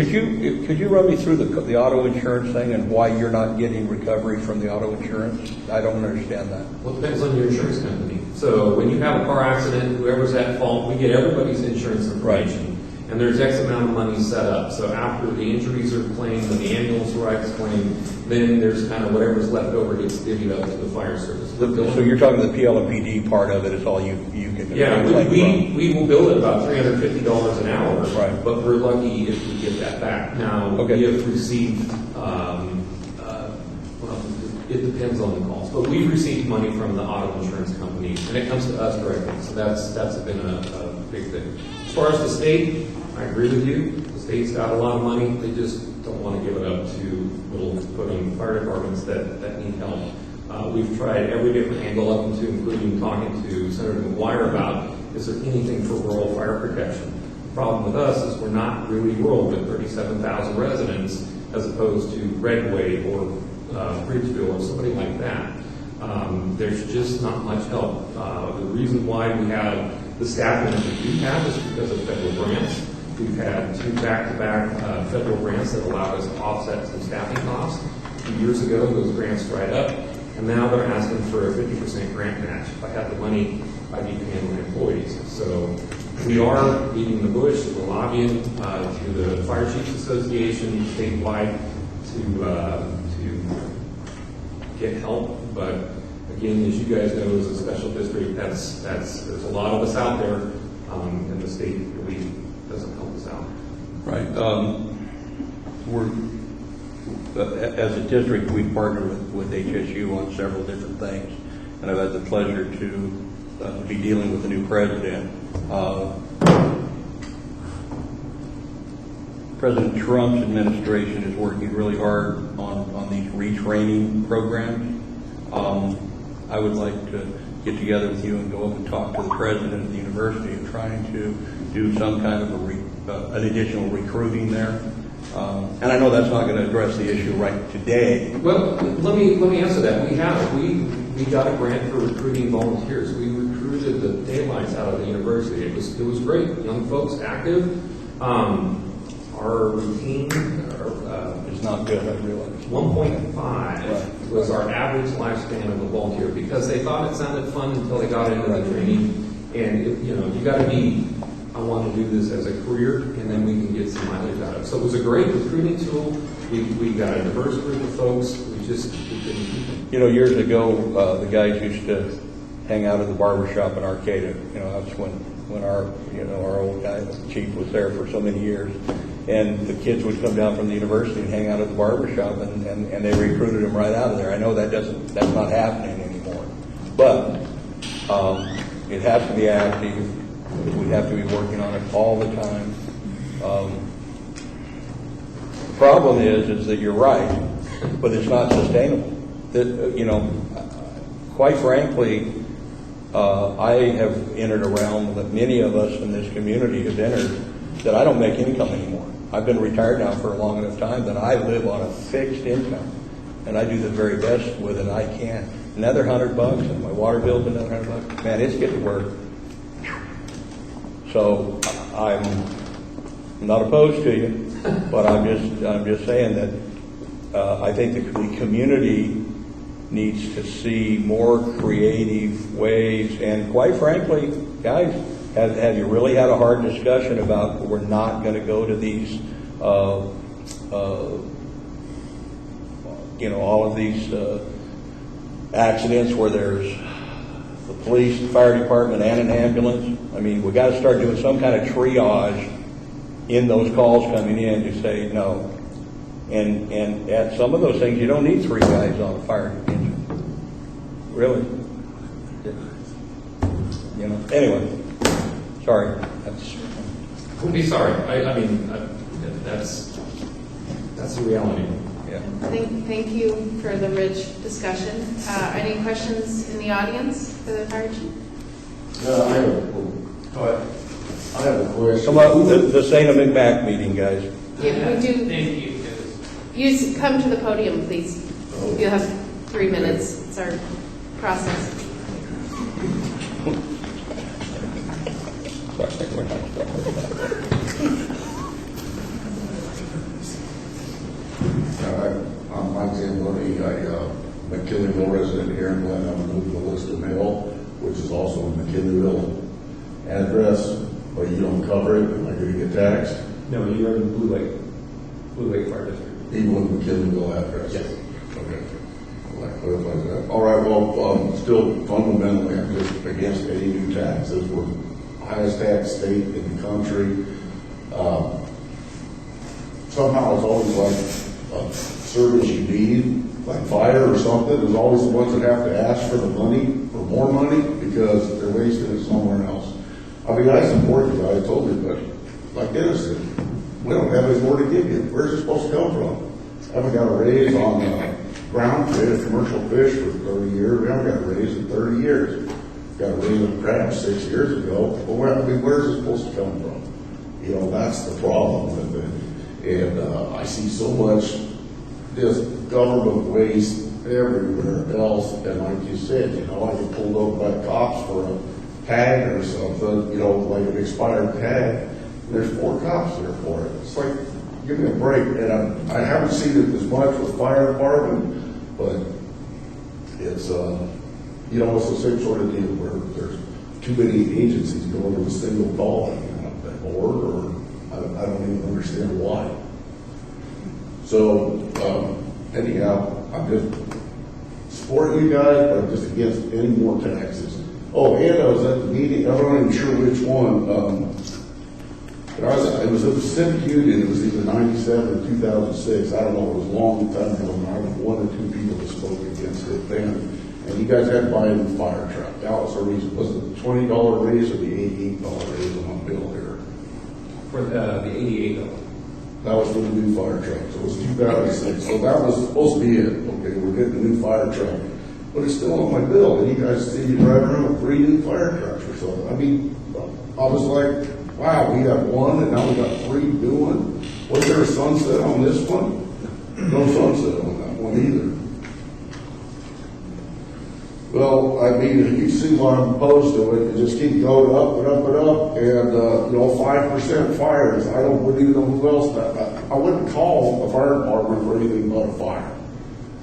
Speaker 5: Could you run me through the auto insurance thing and why you're not getting recovery from the auto insurance? I don't understand that.
Speaker 15: Well, it depends on your insurance company. So when you have a car accident, whoever's at fault, we get everybody's insurance information. And there's X amount of money set up. So after the injuries are claimed and the ambulance rides claimed, then there's kind of whatever's left over gets divvied up to the fire service.
Speaker 5: So you're talking the PL&PD part of it is all you can.
Speaker 15: Yeah, we will bill it about $350 an hour.
Speaker 5: Right.
Speaker 15: But we're lucky if we get that back. Now,
Speaker 5: Okay.
Speaker 15: we have received, well, it depends on the calls, but we've received money from the auto insurance company, and it comes to us directly. So that's been a big thing. As far as the state, I agree with you. The state's got a lot of money. They just don't want to give it up to little fire departments that need help. We've tried every different angle up into including talking to Senator McGuire about, is there anything for rural fire protection? The problem with us is we're not really rural with 37,000 residents as opposed to Redway or Bridgeville or somebody like that. There's just not much help. The reason why we have the staffing that we do have is because of federal grants. We've had 2 back-to-back federal grants that allowed us to offset some staffing costs. A few years ago, those grants dried up, and now they're asking for a 50% grant match. If I had the money, I'd be paying my employees. So we are beating the bush. We're lobbying to the Fire Chiefs Association statewide to get help. But again, as you guys know, as a special district, there's a lot of us out there, and the state really doesn't help us out.
Speaker 5: Right. We're as a district, we partner with HSU on several different things, and I've had the pleasure to be dealing with the new president. President Trump's administration is working really hard on these retraining programs. I would like to get together with you and go up and talk to the president of the university and trying to do some kind of an additional recruiting there. And I know that's not going to address the issue right today.
Speaker 15: Well, let me answer that. We got a grant for recruiting volunteers. We recruited the daylights out of the university. It was great. Young folks, active. Our routine
Speaker 5: it's not good, I realize.
Speaker 15: 1.5 was our average lifespan of a volunteer because they thought it sounded fun until they got into the training. And you got to be, I want to do this as a career, and then we can get some mileage out of it. So it was a great recruiting tool. We got a diverse group of folks. We couldn't keep them.
Speaker 5: Years ago, the guys used to hang out at the barber shop in Arcata. That's when our old guy, the chief, was there for so many years. And the kids would come down from the university and hang out at the barber shop, and they recruited them right out of there. I know that's not happening anymore. But it has to be active. We have to be working on it all the time. The problem is that you're right, but it's not sustainable. Quite frankly, I have entered a realm that many of us in this community have entered that I don't make income anymore. I've been retired now for a long enough time that I live on a fixed income, and I do the very best with it I can. Another $100, and my water bill's another $100. Man, it's getting to work. So I'm not opposed to you, but I'm just saying that I think the community needs to see more creative ways. And quite frankly, guys, have you really had a hard discussion about we're not going to go to these, all of these accidents where there's the police, the fire department, and an ambulance? I mean, we got to start doing some kind of triage in those calls coming in to say no. And at some of those things, you don't need 3 guys on a fire engine. Really. Anyway, sorry.
Speaker 15: Don't be sorry. I mean, that's the reality.
Speaker 5: Yeah.
Speaker 1: Thank you for the rich discussion. Any questions in the audience for the fire chief?
Speaker 4: I have a question.
Speaker 5: Come on, the St. McMac meeting, guys.
Speaker 1: Yeah, we do.
Speaker 9: Thank you.
Speaker 1: You come to the podium, please. You have 3 minutes. It's our process.
Speaker 4: I'm Mike Zamboni. I'm McKinleyville resident here in Glen. I'm moved to Lista Mill, which is also in McKinleyville address, but you don't cover it. Am I going to get taxed?
Speaker 15: No, you're in Blue Lake Fire District.
Speaker 4: Even with McKinleyville address?
Speaker 15: Yes.
Speaker 4: Okay. Well, that clarifies that. All right, well, still fundamentally, I'm just against any new taxes. We're the highest tax state in the country. Somehow it's always like a service you need, like fire or something, is always the ones that have to ask for the money, for more money, because they're wasting it somewhere else. I mean, I support you, I told you, but like Dennis said, we don't have any more to give you. Where's it supposed to come from? Haven't got a raise on
Speaker 16: ground fish, commercial fish for 30 years. We haven't got a raise in 30 years. Got a raise in crab 6 years ago. Well, where's it supposed to come from? You know, that's the problem with it. And I see so much just government waste everywhere else. And like you said, you know, I get pulled over by cops for a tag or something, you know, like an expired tag. And there's 4 cops there for it. It's like, give me a break. And I haven't seen it as much with fire department, but it's, you know, it's the same sort of deal where there's too many agencies going to a single call, board, or I don't even understand why. So, anyhow, I'm just supporting you guys, but I'm just against any more taxes. Oh, and I was at the meeting, I'm not even sure which one. It was at the Civic Union, it was either 97 or 2006, I don't know, it was a long time ago, and I was 1 or 2 people that spoke against it then. And you guys had to buy a new fire truck. That was the reason. Was it the $20 raise or the $88 raise on my bill here?
Speaker 15: For the $88.
Speaker 16: That was for the new fire truck. So it was 2006. So that was supposed to be it. Okay, we're getting a new fire truck. But it's still on my bill. And you guys see me driving around with 3 new fire trucks or something. I mean, I was like, wow, we got 1 and now we got 3 new ones. Was there a sunset on this one? No sunset on that one either. Well, I mean, if you see why I'm opposed to it, it just keeps going up and up and up, and, you know, 5% fires. I wouldn't even know who else I wouldn't call the fire department for anything but a fire.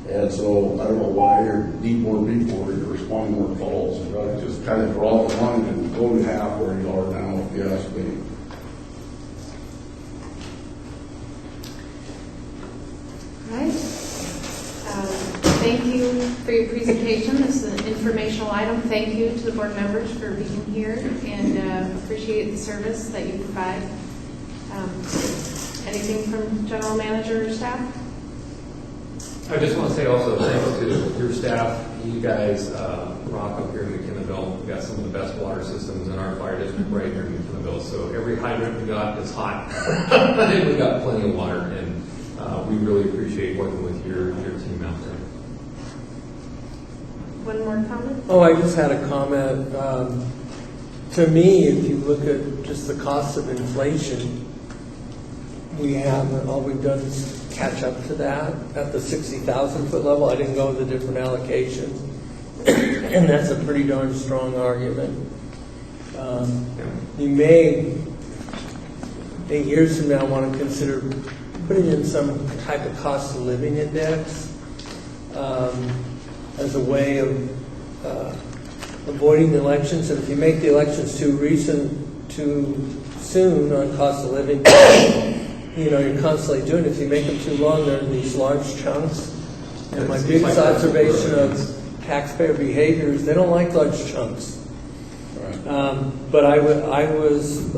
Speaker 16: And so I don't know why you need more people or you're responding more calls. You got to just kind of draw the line and go to half where you are now, if you ask me.
Speaker 1: All right. Thank you for your presentation. This is an informational item. Thank you to the board members for being here, and appreciate the service that you provide. Anything from general manager or staff?
Speaker 15: I just want to say also thanks to your staff. You guys rock up here in McKinnonville. We've got some of the best water systems in our fire district right here in McKinnonville. So every hydrant we got is hot. And we got plenty of water, and we really appreciate working with your team out there.
Speaker 1: One more comment?
Speaker 6: Oh, I just had a comment. To me, if you look at just the cost of inflation, all we've done is catch up to that at the 60,000 foot level. I didn't go with the different allocations. And that's a pretty darn strong argument. You may, 8 years from now, want to consider putting in some type of cost of living index as a way of avoiding the elections. And if you make the elections too soon on cost of living, you know, you're constantly doing it. If you make them too long, they're in these large chunks. And my biggest observation of taxpayer behavior is they don't like large chunks. But I was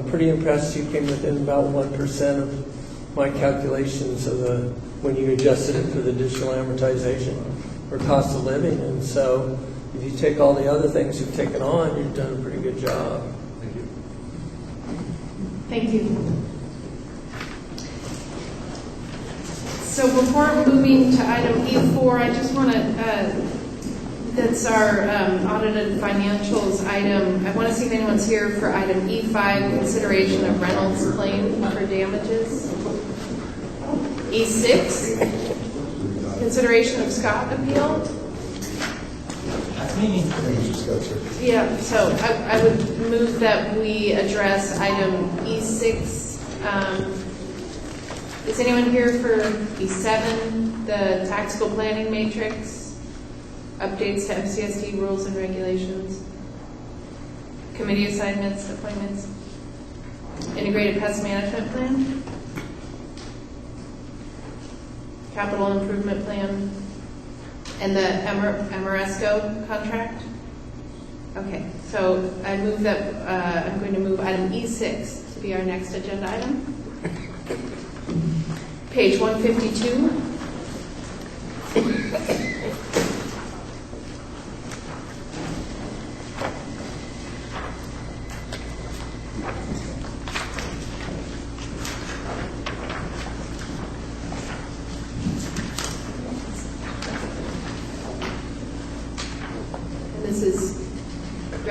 Speaker 6: pretty impressed. You came within about 1% of my calculations of when you adjusted it for the additional amortization or cost of living. And so if you take all the other things you've taken on, you've done a pretty good job.
Speaker 15: Thank you.
Speaker 1: Thank you. So before moving to item E4, I just want to, that's our audited financials item. I want to see if anyone's here for item E5, consideration of Reynolds claim for damages. E6, consideration of Scott appeal.
Speaker 2: That's me.
Speaker 1: Yeah, so I would move that we address item E6. Is anyone here for E7, the tactical planning matrix, updates to MCSD rules and regulations, committee assignments, appointments, integrated pest management plan, capital improvement plan, and the Amoresco contract? Okay, so I move that I'm going to move item E6 to be our next agenda item. Page 152.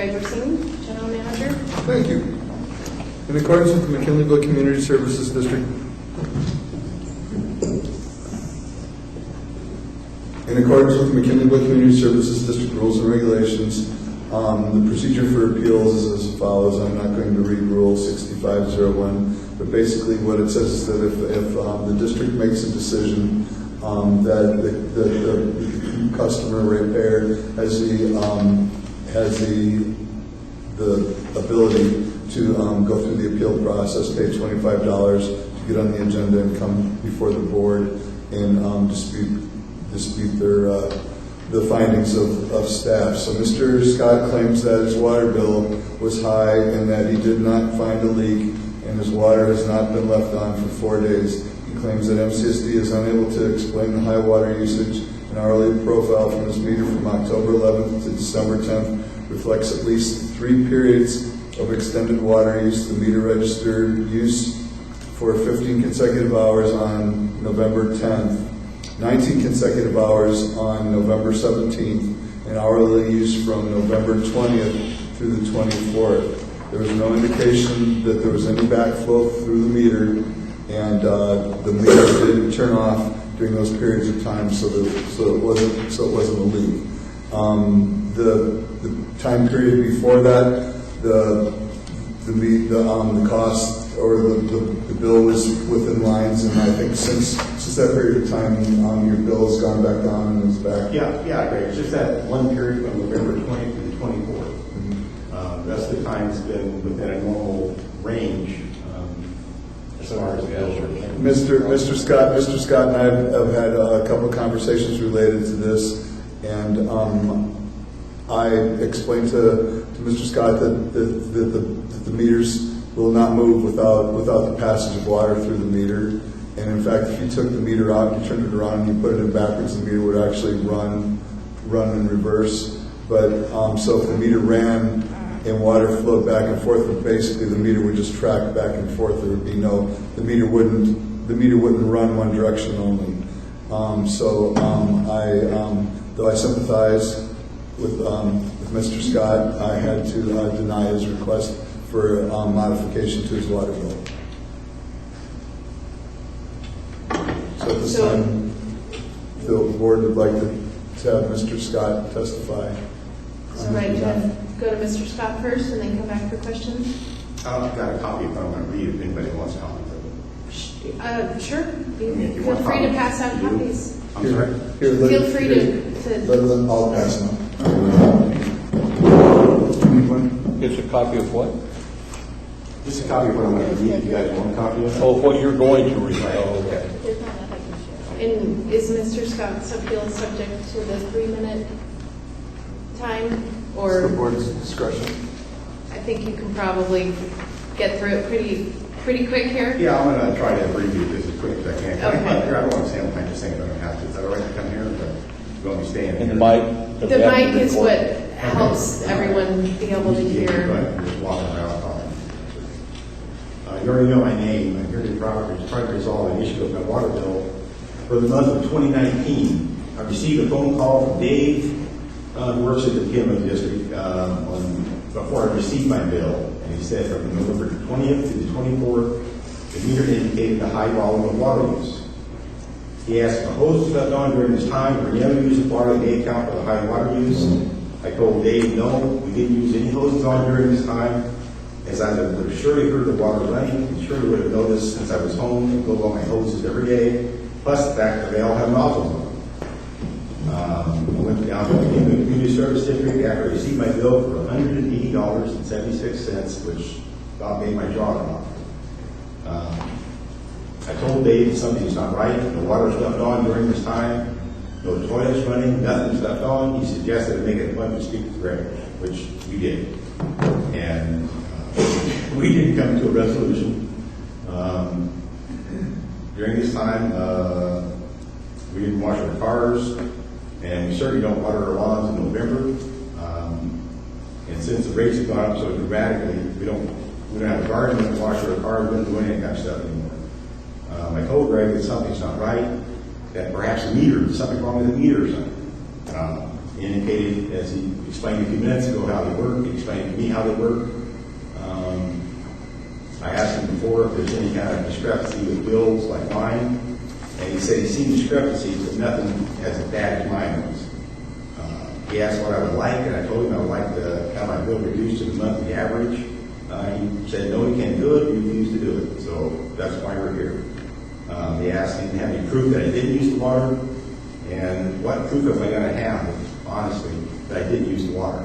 Speaker 1: Greg Racine, General Manager.
Speaker 2: Thank you. In accordance with the McKinleyville Community Services District, rules and regulations, the procedure for appeals is as follows. I'm not going to read Rule 6501, but basically what it says is that if the district makes a decision that the customer ratepayer has the ability to go through the appeal process, pay $25 to get on the agenda and come before the board and dispute the findings of staff. So Mr. Scott claims that his water bill was high and that he did not find a leak and his water has not been left on for 4 days. He claims that MCSD is unable to explain the high water usage and hourly profile from his meter from October 11th to December 10th reflects at least 3 periods of extended water use. The meter registered use for 15 consecutive hours on November 10th, 19 consecutive hours on November 17th, and hourly use from November 20th through the 24th. There was no indication that there was any backflow through the meter, and the meter did turn off during those periods of time, so it wasn't a leak. The time period before that, the cost or the bill was within lines, and I think since that period of time, your bill has gone back down and is back.
Speaker 17: Yeah, great. It's just that one period from November 20th to the 24th. The rest of the time it's been within a normal range as far as the bills are concerned.
Speaker 2: Mr. Scott and I have had a couple of conversations related to this, and I explained to Mr. Scott that the meters will not move without the passage of water through the meter. And in fact, if you took the meter out, you turned it around, and you put it in backwards, the meter would actually run in reverse. But so if the meter ran and water flowed back and forth, but basically the meter would just track back and forth. There would be the meter wouldn't run one direction only. Though I sympathize with Mr. Scott, I had to deny his request for modification to his water bill. So at this time, the board would like to have Mr. Scott testify.
Speaker 1: So right, go to Mr. Scott first and then come back for questions?
Speaker 17: I've got a copy if I want to read it, if anybody wants copies of it.
Speaker 1: Sure.
Speaker 17: if you
Speaker 1: Feel
Speaker 17: want
Speaker 1: free to
Speaker 17: copies.
Speaker 1: pass out copies.
Speaker 17: I'm sorry?
Speaker 1: Feel free to.
Speaker 2: I'll pass them.
Speaker 5: It's a copy of what?
Speaker 17: Just a copy of what I'm going to read. If you guys want a copy of it?
Speaker 5: Oh, what you're going to read. Oh, okay.
Speaker 1: And is Mr. Scott's appeal subject to the 3-minute time, or?
Speaker 2: The board's discretion.
Speaker 1: I think you can probably get through it pretty quick here.
Speaker 17: Yeah, I'm going to try to abbreviate this as quick as I can.
Speaker 1: Okay.
Speaker 17: I don't want to stand behind just saying I don't have to. Is that all right to come here? Or you want me to stay in here?
Speaker 5: And the mic?
Speaker 1: The mic is what helps everyone be able to hear.
Speaker 17: I'm just walking around talking. You already know my name. I'm here to try to resolve an issue with my water bill. For the month of 2019, I received a phone call from Dave, who works at the McKinley District, before I received my bill. And he said from November 20th to the 24th, the meter indicated a high volume of water use. He asked if a hose was left on during this time or any other use of water that may account for the high water use. I told Dave, no, we didn't use any hoses on during this time, as I would have surely heard the water running and surely would have noticed since I was home and go on my hoses every day, plus the fact that they all have nozzles on them. I went down to the Community Service District after I received my bill for $180.76, which about made my jaw drop. I told Dave something's not right. The water's left on during this time. No toilet's running. Nothing's left on. He suggested I make an appointment to speak with Greg, which we did. And we didn't come to a resolution. During this time, we didn't wash our cars, and we certainly don't water our lawns in November. And since the rates have gone up so dramatically, we don't have a garden, we don't wash our cars, we don't do any of that stuff anymore. I told Greg that something's not right, that perhaps the meter, there's something wrong with the meter or something. indicated, as he explained a few minutes ago, how they work. He explained to me how they work. I asked him before if there's any kind of discrepancy with bills like mine, and he said he's seen discrepancies, but nothing as bad as mine was. He asked what I would like, and I told him I would like to have my bill reduced to the monthly average. He said, no, he can't do it, he refused to do it, so that's why we're here. He asked me to have any proof that I didn't use the water, and what proof am I going to have, honestly, that I didn't use the water?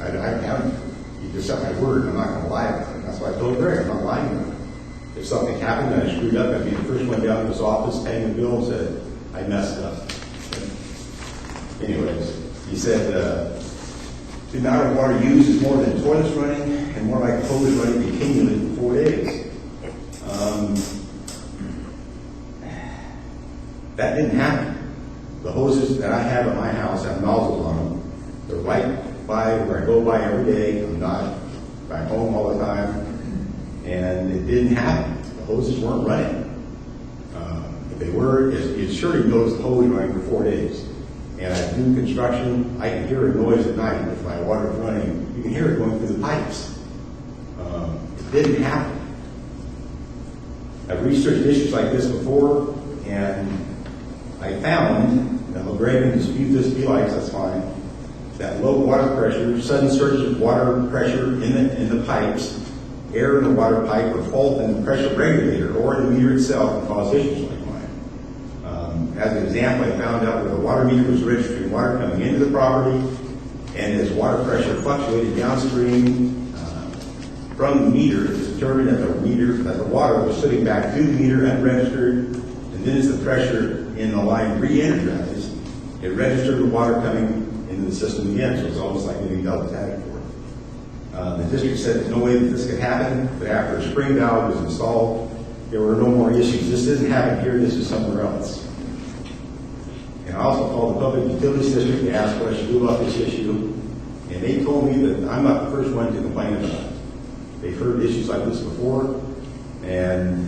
Speaker 17: I haven't. You just set my word, I'm not going to lie about it. That's why I told Greg, I'm not lying about it. If something happened and I screwed up, I'd be the first one down to his office paying the bill and said, I messed up. Anyways, he said, the amount of water used is more than toilets running and more like hose running continually for 4 days. That didn't happen. The hoses that I have at my house have nozzles on them. They're right by where I go by every day. I'm not back home all the time. And it didn't happen. The hoses weren't running. If they were, you surely noticed the hose running for 4 days. And I do construction, I can hear a noise at night if my water's running. You can hear it going through the pipes. It didn't happen. I've researched issues like this before, and I found, now Greg can dispute this if he likes, that's fine, that low water pressure, sudden surges of water pressure in the pipes, air in the water pipe, or fault in the pressure regulator or in the meter itself can cause issues like mine. As an example, I found out where the water meter was registering water coming into the property, and as water pressure fluctuated downstream from the meter, it was determined that the water was sitting back to the meter unregistered, and then as the pressure in the line re-energized, it registered the water coming into the system again, so it's almost like getting double tagged for it. The district said there's no way that this could happen, but after a spring valve was installed, there were no more issues. This didn't happen here, this is somewhere else. And I also called the Public Utilities District to ask what I should do about this issue, and they told me that I'm not the first one to complain about it. They've heard issues like this before, and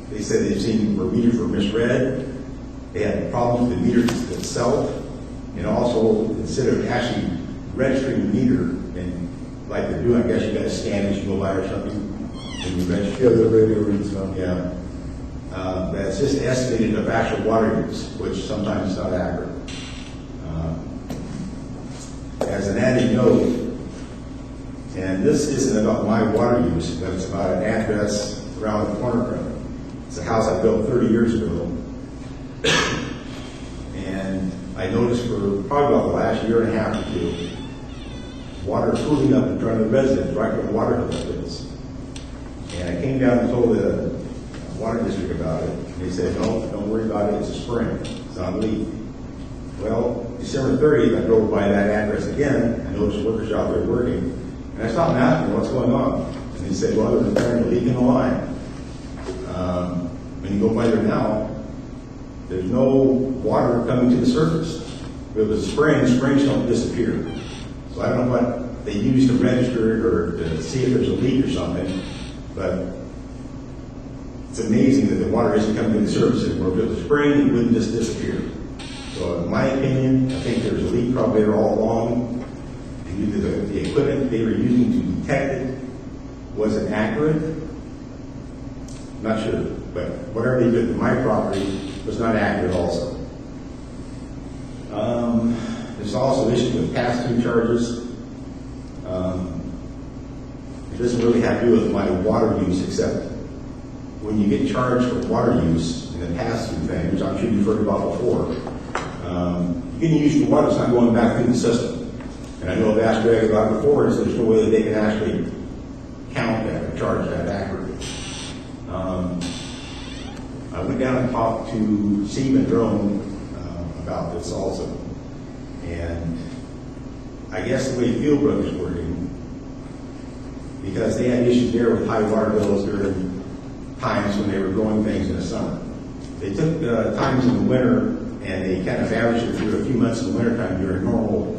Speaker 17: they said they've seen where meters were misread. They had problems with the meter itself, and also instead of actually registering the meter, and like they're doing, I guess you got to scan as you go by or something, and you register.
Speaker 2: Yeah, the radio reads now.
Speaker 17: Yeah. That's just estimated of actual water use, which sometimes is not accurate. As an added note, and this isn't about my water use, but it's about an address around the corner from it. It's a house I built 30 years ago. And I noticed for probably about the last year and a half or two, water cooling up in front of the residents, right where the water hookup is. And I came down and told the water district about it. And they said, no, don't worry about it, it's a spring, it's not a leak. Well, December 30th, I drove by that address again, I noticed workers out there working, and I stopped and asked them what's going on. And they said, well, they're repairing a leak in the line. When you go by there now, there's no water coming to the surface. If it was a spring, springs don't disappear. So I don't know what they use to register it or to see if there's a leak or something, but it's amazing that the water isn't coming to the surface anymore. If it was a spring, it wouldn't just disappear. So in my opinion, I think there's a leak probably there all along. And either the equipment they were using to detect it wasn't accurate. I'm not sure, but whatever they did to my property was not accurate also. There's also issues with pass-through charges. It doesn't really have to do with my water use, except when you get charged for water use in the pass-through thing, which I'm sure you've heard about before, you can use your water, it's not going back through the system. And I know I've asked Greg about it before, and so there's no way that they can actually count that or charge that accurately. I went down and talked to Steve and Drone about this also. And I guess the way Fieldbrook is working, because they had issues there with high water bills during times when they were growing things in the summer. They took times in the winter and they kind of averaged it through a few months in the wintertime during normal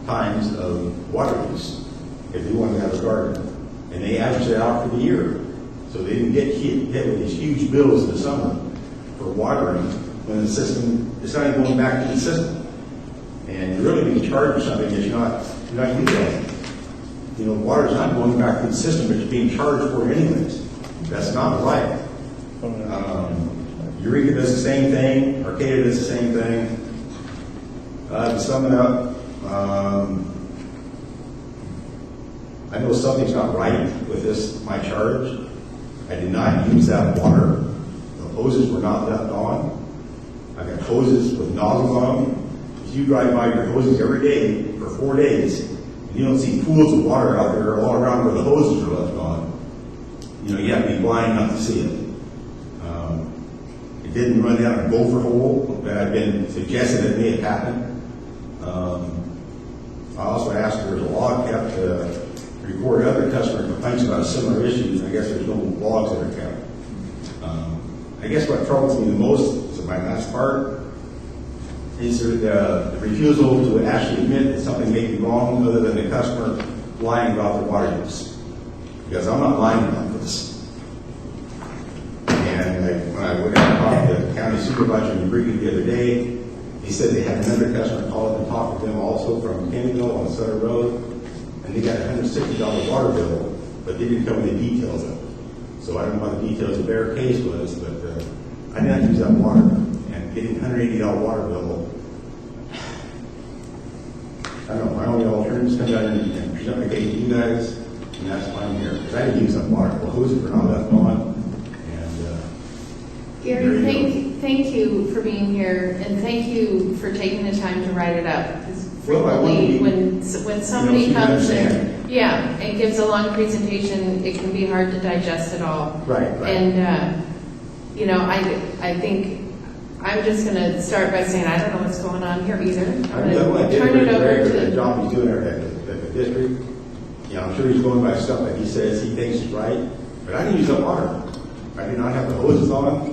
Speaker 17: times of water use if they wanted to have a garden. And they averaged it out for the year. So they didn't get hit with these huge bills in the summer for watering when the system, it's not even going back to the system. And you're really being charged for something that you're not using. You know, water's not going back to the system, but it's being charged for it anyways. That's not right. Eureka does the same thing, Arcata does the same thing. To sum it up, I know something's not right with this, my charge. I did not use that water. The hoses were not left on. I got hoses with nozzles on them. If you drive by your hoses every day for 4 days, and you don't see pools of water out there all around where the hoses are left on, you know, you have to be blind not to see it. It didn't run down a gopher hole that I've been suggested it may have happened. I also asked if there's a log kept to record other customer complaints about similar issues. I guess there's no logs that are kept. I guess what troubles me the most, so my last part, is the refusal to actually admit that something may be wrong other than the customer lying about their water use. Because I'm not lying about this. And when I went out and talked to the county supervisor in Eureka the other day, he said they had another customer call up and talk with them also from Kennyville on Sutter Road, and they got a $160 water bill, but they didn't tell me the details of it. So I don't know what the details of their case was, but I did not use that water. And getting $180 water bill, I don't know, my only alternative is come down and present my case to you guys, and that's why I'm here. Because I didn't use that water. The hoses were not left on.
Speaker 1: Gary, thank you for being here, and thank you for taking the time to write it up. Because frequently, when somebody comes in, and gives a long presentation, it can be hard to digest it all.
Speaker 17: Right.
Speaker 1: And you know, I think I'm just going to start by saying I don't know what's going on here either. I'm going to turn it over to
Speaker 17: the job he's doing at the district. You know, I'm sure he's going by stuff that he says he thinks is right, but I didn't use that water. I did not have the hoses on.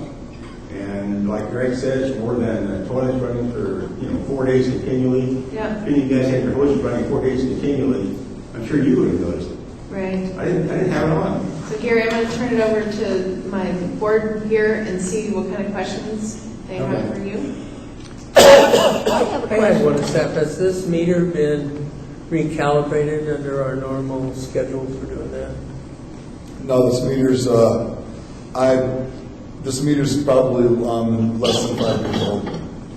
Speaker 17: And like Greg says, more than toilets running for 4 days continually.
Speaker 1: Yeah.
Speaker 17: If you guys had your hoses running 4 days continually, I'm sure you would have noticed it.
Speaker 1: Right.
Speaker 17: I didn't have it on.
Speaker 1: So Gary, I'm going to turn it over to my board here and see what kind of questions they have for you.
Speaker 6: I have one, Steph. Has this meter been recalibrated under our normal schedule for doing that?
Speaker 2: No, this meter's probably less than 5 years old.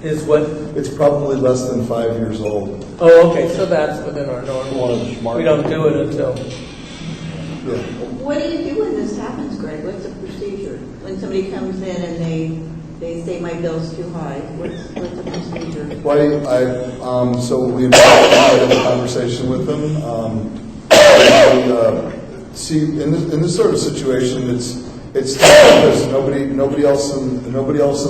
Speaker 6: Is what?
Speaker 2: It's probably less than 5 years old.
Speaker 6: Oh, okay, so that's within our normal.
Speaker 5: One of the smart.
Speaker 6: We don't do it until.
Speaker 2: Yeah.
Speaker 8: What do you do when this happens, Greg? What's the procedure? When somebody comes in and they say my bill's too high, what's the procedure?
Speaker 2: Well, so we had a conversation with them. See, in this sort of situation, it's tough because nobody else in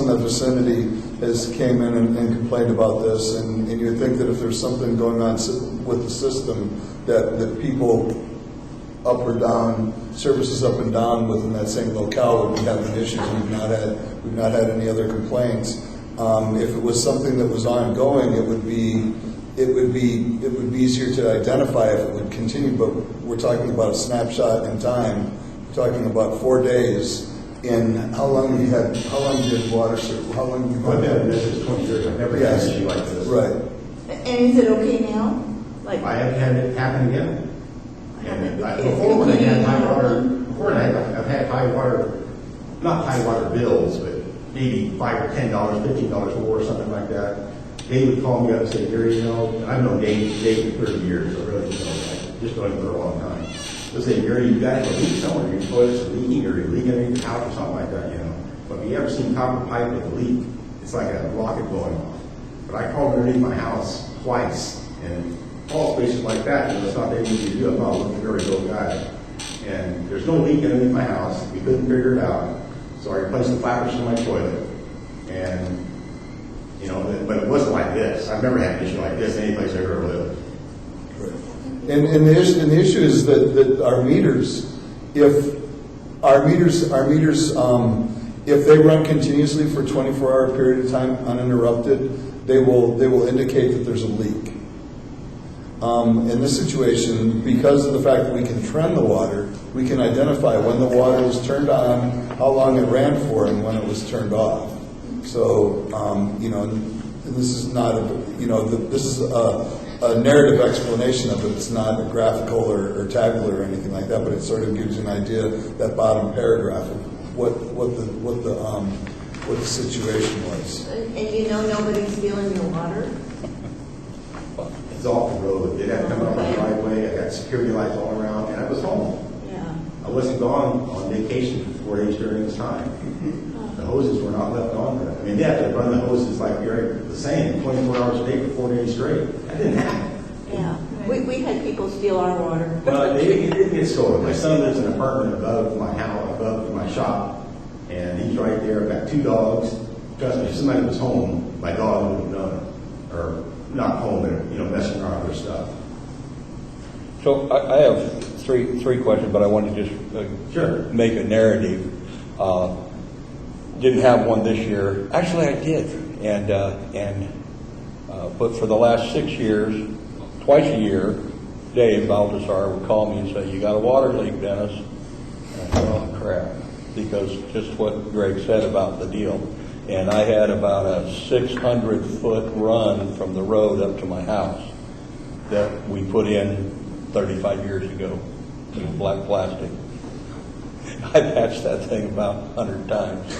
Speaker 2: the vicinity has came in and complained about this, and you would think that if there's something going on with the system that people up or down, services up and down within that same locale would be having issues. We've not had any other complaints. If it was something that was ongoing, it would be easier to identify if it would continue. But we're talking about a snapshot in time. We're talking about 4 days. And how long have you had water? How long have you
Speaker 17: I've been in business 20 years. I've never had an issue like this.
Speaker 2: Right.
Speaker 8: And is it okay now?
Speaker 17: I haven't had it happen again. And before when I had high water, I've had high water, not high water bills, but maybe $5 or $10, $15 more or something like that. They would call me up and say, Gary, I've known Dave for 30 years, so really, I just known him for a long time. They'll say, Gary, you got a leak somewhere, your toilet's leaking, or you're leaking in your house or something like that, But if you ever seen copper pipe with a leak, it's like a rocket going off. But I called underneath my house twice, and all spaces like that, it's not that easy to do. I'm not a very good guy. And there's no leak underneath my house. We couldn't figure it out. So I replaced the flappers in my toilet. And, but it wasn't like this. I've never had an issue like this any place I've ever lived.
Speaker 2: And the issue is that our meters, if they run continuously for a 24-hour period of time uninterrupted, they will indicate that there's a leak. In this situation, because of the fact that we can trend the water, we can identify when the water was turned on, how long it ran for, and when it was turned off. So, and this is not, this is a narrative explanation of it. It's not a graphical or tabular or anything like that, but it sort of gives you an idea, that bottom paragraph, of what the situation was.
Speaker 8: And nobody's stealing your water?
Speaker 17: It's off the road. It had to come up my driveway. I got security lights all around, and I was home.
Speaker 8: Yeah.
Speaker 17: I wasn't gone on vacation for 4 days during this time. The hoses were not left on there. I mean, they had to run the hoses like you're the same, 24 hours a day for 4 days straight. That didn't happen.
Speaker 8: Yeah. We had people steal our water.
Speaker 17: Well, it didn't get stolen. My son lives in an apartment above my house, above my shop, and he's right there. I've got 2 dogs. Trust me, if somebody was home, my dog would have known it. Or not home, but messing around with their stuff.
Speaker 5: So I have three questions, but I want to just
Speaker 17: Sure.
Speaker 5: make a narrative. Didn't have one this year. Actually, I did, but for the last 6 years, twice a year, Dave Baltasar would call me and say, "You got a water leak, Dennis." And I said, "Oh crap," because just what Greg said about the deal. And I had about a 600-foot run from the road up to my house that we put in 35 years ago. It was black plastic. I patched that thing about 100 times.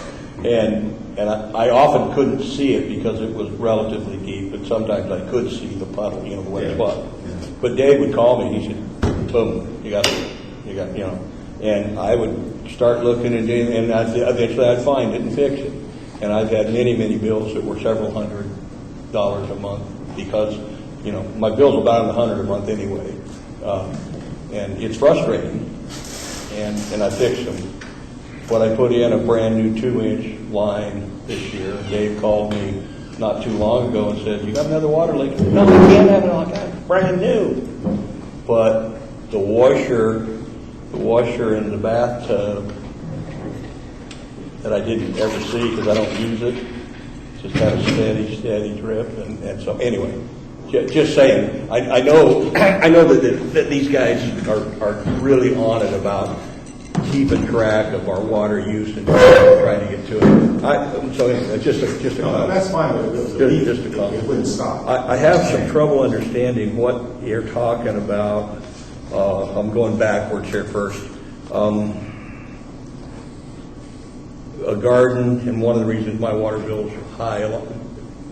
Speaker 5: And I often couldn't see it because it was relatively deep, but sometimes I could see the puddle, the wet spot. But Dave would call me, he said, "Boom, you got, and I would start looking and eventually I'd find it and fix it. And I've had many bills that were several $100s a month because, my bill's about $100 a month anyway. And it's frustrating, and I fixed them. But I put in a brand new 2-inch line this year. Dave called me not too long ago and said, "You got another water leak?" "No, we can't have it on time. Brand new." But the washer in the bathtub that I didn't ever see because I don't use it, just had a steady drip, and so anyway, just saying, I know that these guys are really on it about keeping track of our water use and trying to get to it. So anyway, just a comment.
Speaker 17: That's fine.
Speaker 5: Just a comment.
Speaker 17: It wouldn't stop.
Speaker 5: I have some trouble understanding what you're talking about. I'm going backwards here first. A garden, and one of the reasons my water bill is high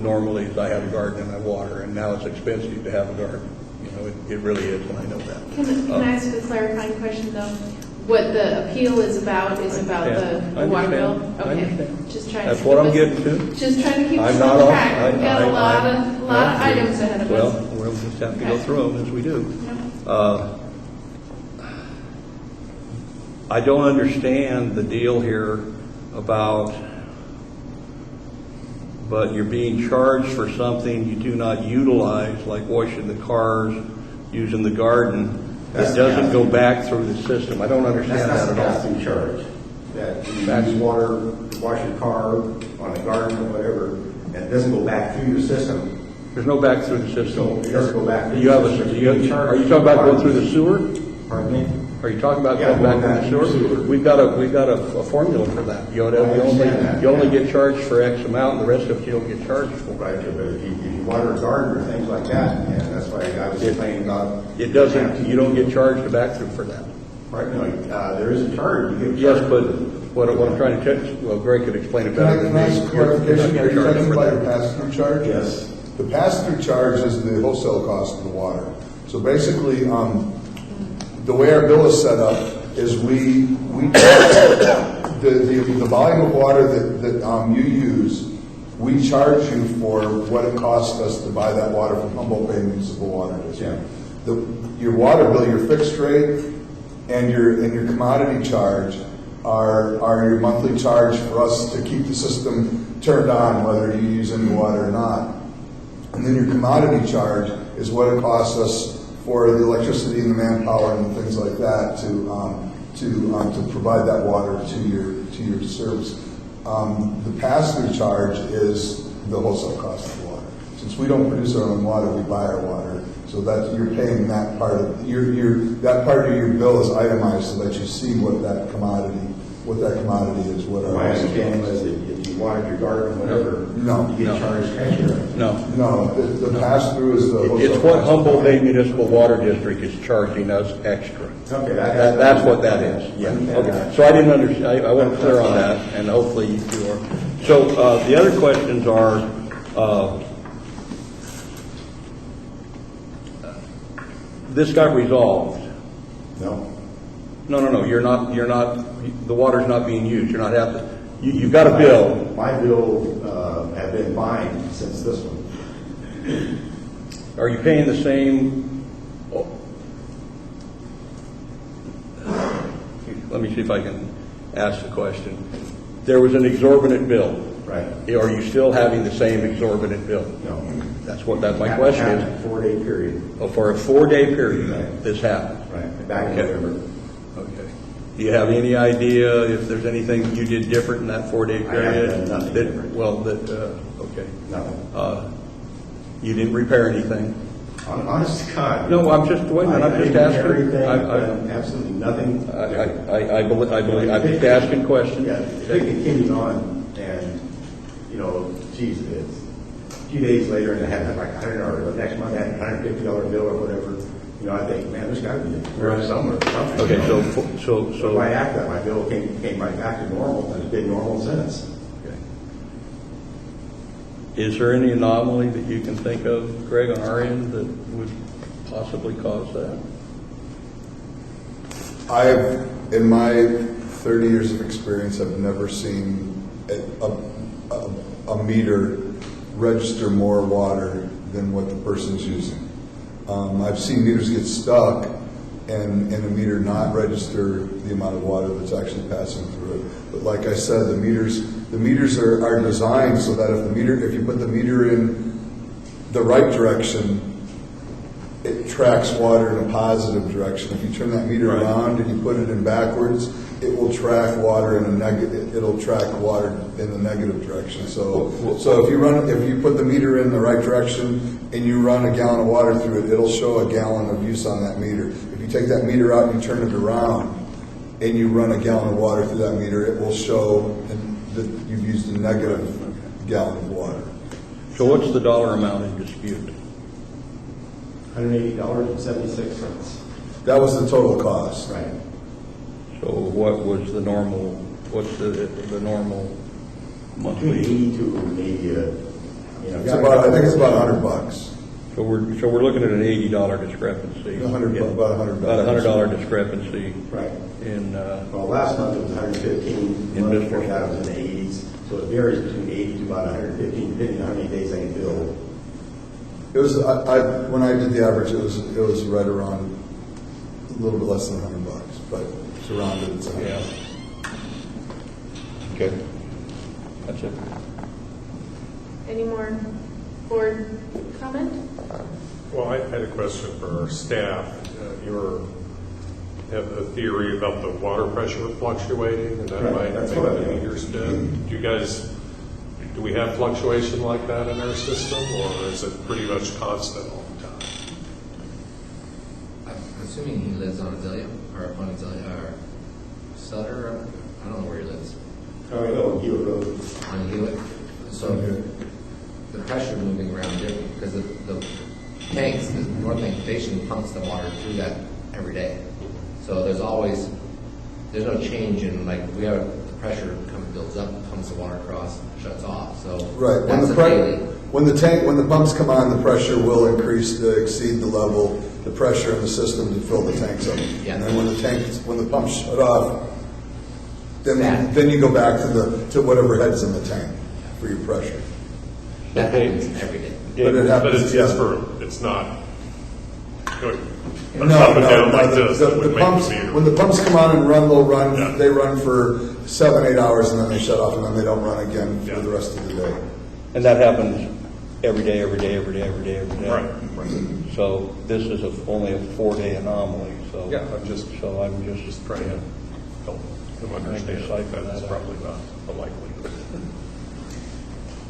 Speaker 5: normally is I have a garden and I water, and now it's expensive to have a garden. It really is, and I know that.
Speaker 1: Can I ask a clarifying question, though? What the appeal is about the water bill?
Speaker 5: I understand.
Speaker 1: Just trying
Speaker 5: That's
Speaker 1: to
Speaker 5: what
Speaker 1: keep
Speaker 5: I'm
Speaker 1: us-
Speaker 5: getting to.
Speaker 1: Just trying to keep us
Speaker 5: I'm not
Speaker 1: on track.
Speaker 5: off.
Speaker 1: We've got a lot of items ahead of us.
Speaker 5: Well, we'll just have to go through them as we do. I don't understand the deal here about, but you're being charged for something you do not utilize, like washing the cars, using the garden. That doesn't go back through the system. I don't understand that at all.
Speaker 17: That's not the charge. That you use water to wash your car, on a garden or whatever, and it doesn't go back through your system.
Speaker 5: There's no back through the system.
Speaker 17: It doesn't go back through
Speaker 5: You have
Speaker 17: the system.
Speaker 5: are you talking about going through the sewer?
Speaker 17: Pardon me?
Speaker 5: Are you talking about
Speaker 17: Yeah,
Speaker 5: going back
Speaker 17: going
Speaker 5: through the sewer? We've got a formula for that. You only get charged for X amount, and the rest of it you don't get charged for.
Speaker 17: Right, but if you water a garden or things like that, and that's why I was complaining about.
Speaker 5: It doesn't. You don't get charged a back through for that.
Speaker 17: Right, no, there is a charge. You get
Speaker 5: Yes,
Speaker 17: charged.
Speaker 5: but what I'm trying to tell, well, Greg could explain it better than
Speaker 2: Can I
Speaker 5: me.
Speaker 2: ask clarification? Are you
Speaker 5: You're
Speaker 2: talking
Speaker 5: charged for
Speaker 2: about your
Speaker 5: that.
Speaker 2: pass-through charge?
Speaker 17: Yes.
Speaker 2: The pass-through charge is the wholesale cost of the water. So basically, the way our bill is set up is we the volume of water that you use, we charge you for what it costs us to buy that water from Humboldt Bay Municipal Water District. Your water bill, your fixed rate, and your commodity charge are your monthly charge for us to keep the system turned on, whether you use any water or not. And then your commodity charge is what it costs us for the electricity and the manpower and things like that to provide that water to your service. The pass-through charge is the wholesale cost of the water. Since we don't produce our own water, we buy our water. So that you're paying that part of that part of your bill is itemized so that you see what that commodity what that commodity is, what
Speaker 17: My
Speaker 2: our.
Speaker 17: understanding was that if you watered your garden, whatever,
Speaker 2: No.
Speaker 17: you get charged extra.
Speaker 5: No.
Speaker 2: No, the pass-through is the.
Speaker 5: It's what Humboldt Bay Municipal Water District is charging us extra.
Speaker 17: Okay,
Speaker 5: That's what that is, yeah. Okay. So I didn't understand, I wasn't clear on that, and hopefully you are. So the other questions are, this got resolved.
Speaker 17: No.
Speaker 5: No, you're not, the water's not being used, you're not having, you've got a bill.
Speaker 17: My bill have been mine since this one.
Speaker 5: Are you paying the same? Let me see if I can ask the question. There was an exorbitant bill.
Speaker 17: Right.
Speaker 5: Are you still having the same exorbitant bill?
Speaker 17: No.
Speaker 5: That's my question is.
Speaker 17: Happened 4-day period.
Speaker 5: Oh, for a 4-day period,
Speaker 17: Right.
Speaker 5: this happened?
Speaker 17: Right, back in
Speaker 5: Okay.
Speaker 17: November.
Speaker 5: Okay. Do you have any idea if there's anything you did different in that 4-day period?
Speaker 17: I haven't done nothing different.
Speaker 5: Okay.
Speaker 17: Nothing.
Speaker 5: You didn't repair anything?
Speaker 17: Honest to God.
Speaker 5: No, I'm just, wait a minute, I'm just asking.
Speaker 17: Everything, absolutely nothing.
Speaker 5: I believe, I'm just asking questions.
Speaker 17: Yeah, it continues on, and, geez, it's a few days later, and I had like $100, the next month I had a $150 bill or whatever. I think, man, there's got to be a somewhere, something.
Speaker 5: Okay, so
Speaker 17: by after that, my bill came right back to normal, and it's been normal since.
Speaker 5: Okay. Is there any anomaly that you can think of, Greg, on our end that would possibly cause that?
Speaker 2: In my 30 years of experience, I've never seen a meter register more water than what the person's using. I've seen meters get stuck and a meter not register the amount of water that's actually passing through it. But like I said, the meters are designed so that if you put the meter in the right direction, it tracks water in a positive direction. If you turn that meter around and you put it in backwards, it will track water in a negative. It'll track water in the negative direction. So if you put the meter in the right direction and you run a gallon of water through it, it'll show a gallon of use on that meter. If you take that meter out and you turn it around and you run a gallon of water through that meter, it will show that you've used a negative gallon of water.
Speaker 5: So what's the dollar amount in dispute?
Speaker 17: $180.76.
Speaker 2: That was the total cost.
Speaker 17: Right.
Speaker 5: So what was the normal? What's the normal monthly?
Speaker 17: Between 80 to maybe
Speaker 2: I think it's about $100.
Speaker 5: So we're looking at an $80 discrepancy.
Speaker 2: About $100.
Speaker 5: About $100 discrepancy.
Speaker 17: Right.
Speaker 5: In
Speaker 17: well, last month it was 115. The month before that was in the 80s. So it varies between 80 to about 115, depending on how many days I can bill.
Speaker 2: It was when I did the average, it was right around a little bit less than $100, but it's around it. It's
Speaker 5: yeah. Okay. That's it.
Speaker 1: Any more board comment?
Speaker 10: Well, I had a question for our staff. You have a theory about the water pressure fluctuating, and that might make the meters dead. Do we have fluctuation like that in our system, or is it pretty much constant all the time?
Speaker 7: I'm assuming he lives on Azalea, or on Azalea, or Sutter, I don't know where he lives.
Speaker 17: Oh, no, Hewitt Road.
Speaker 7: On Hewitt. So the pressure moving around different, because the tanks, the North Bank Station pumps the water through that every day. So there's no change in, like, we have the pressure builds up, pumps the water across, shuts off. So
Speaker 2: right.
Speaker 7: That's
Speaker 2: When the pumps come on, the pressure will increase to exceed the pressure in the system to fill the tanks up.
Speaker 7: Yeah.
Speaker 2: And then when the pumps shut off, then you go back to whatever heads in the tank for your pressure.
Speaker 7: That happens every day.
Speaker 2: But it happens.
Speaker 10: It's not going
Speaker 2: No,
Speaker 10: up and down like this.
Speaker 2: The pumps, when the pumps come on and run, they'll run.
Speaker 10: Yeah.
Speaker 2: They run for 7-8 hours and then they shut off and then they don't run again for the rest of the day.
Speaker 5: And that happens every day.
Speaker 10: Right.
Speaker 5: So this is only a 4-day anomaly. So
Speaker 10: Yeah, I'm just
Speaker 5: yeah.
Speaker 10: trying to help them understand that's probably not a likelihood.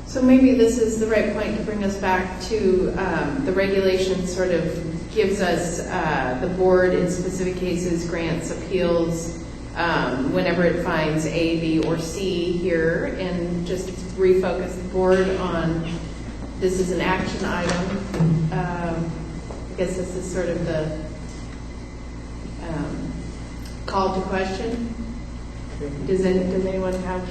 Speaker 1: So maybe this is the right point to bring us back to the regulation sort of gives us the board in specific cases grants appeals whenever it finds A, B, or C here, and just refocus the board on this is an action item. I guess this is sort of the call to question. Does anyone have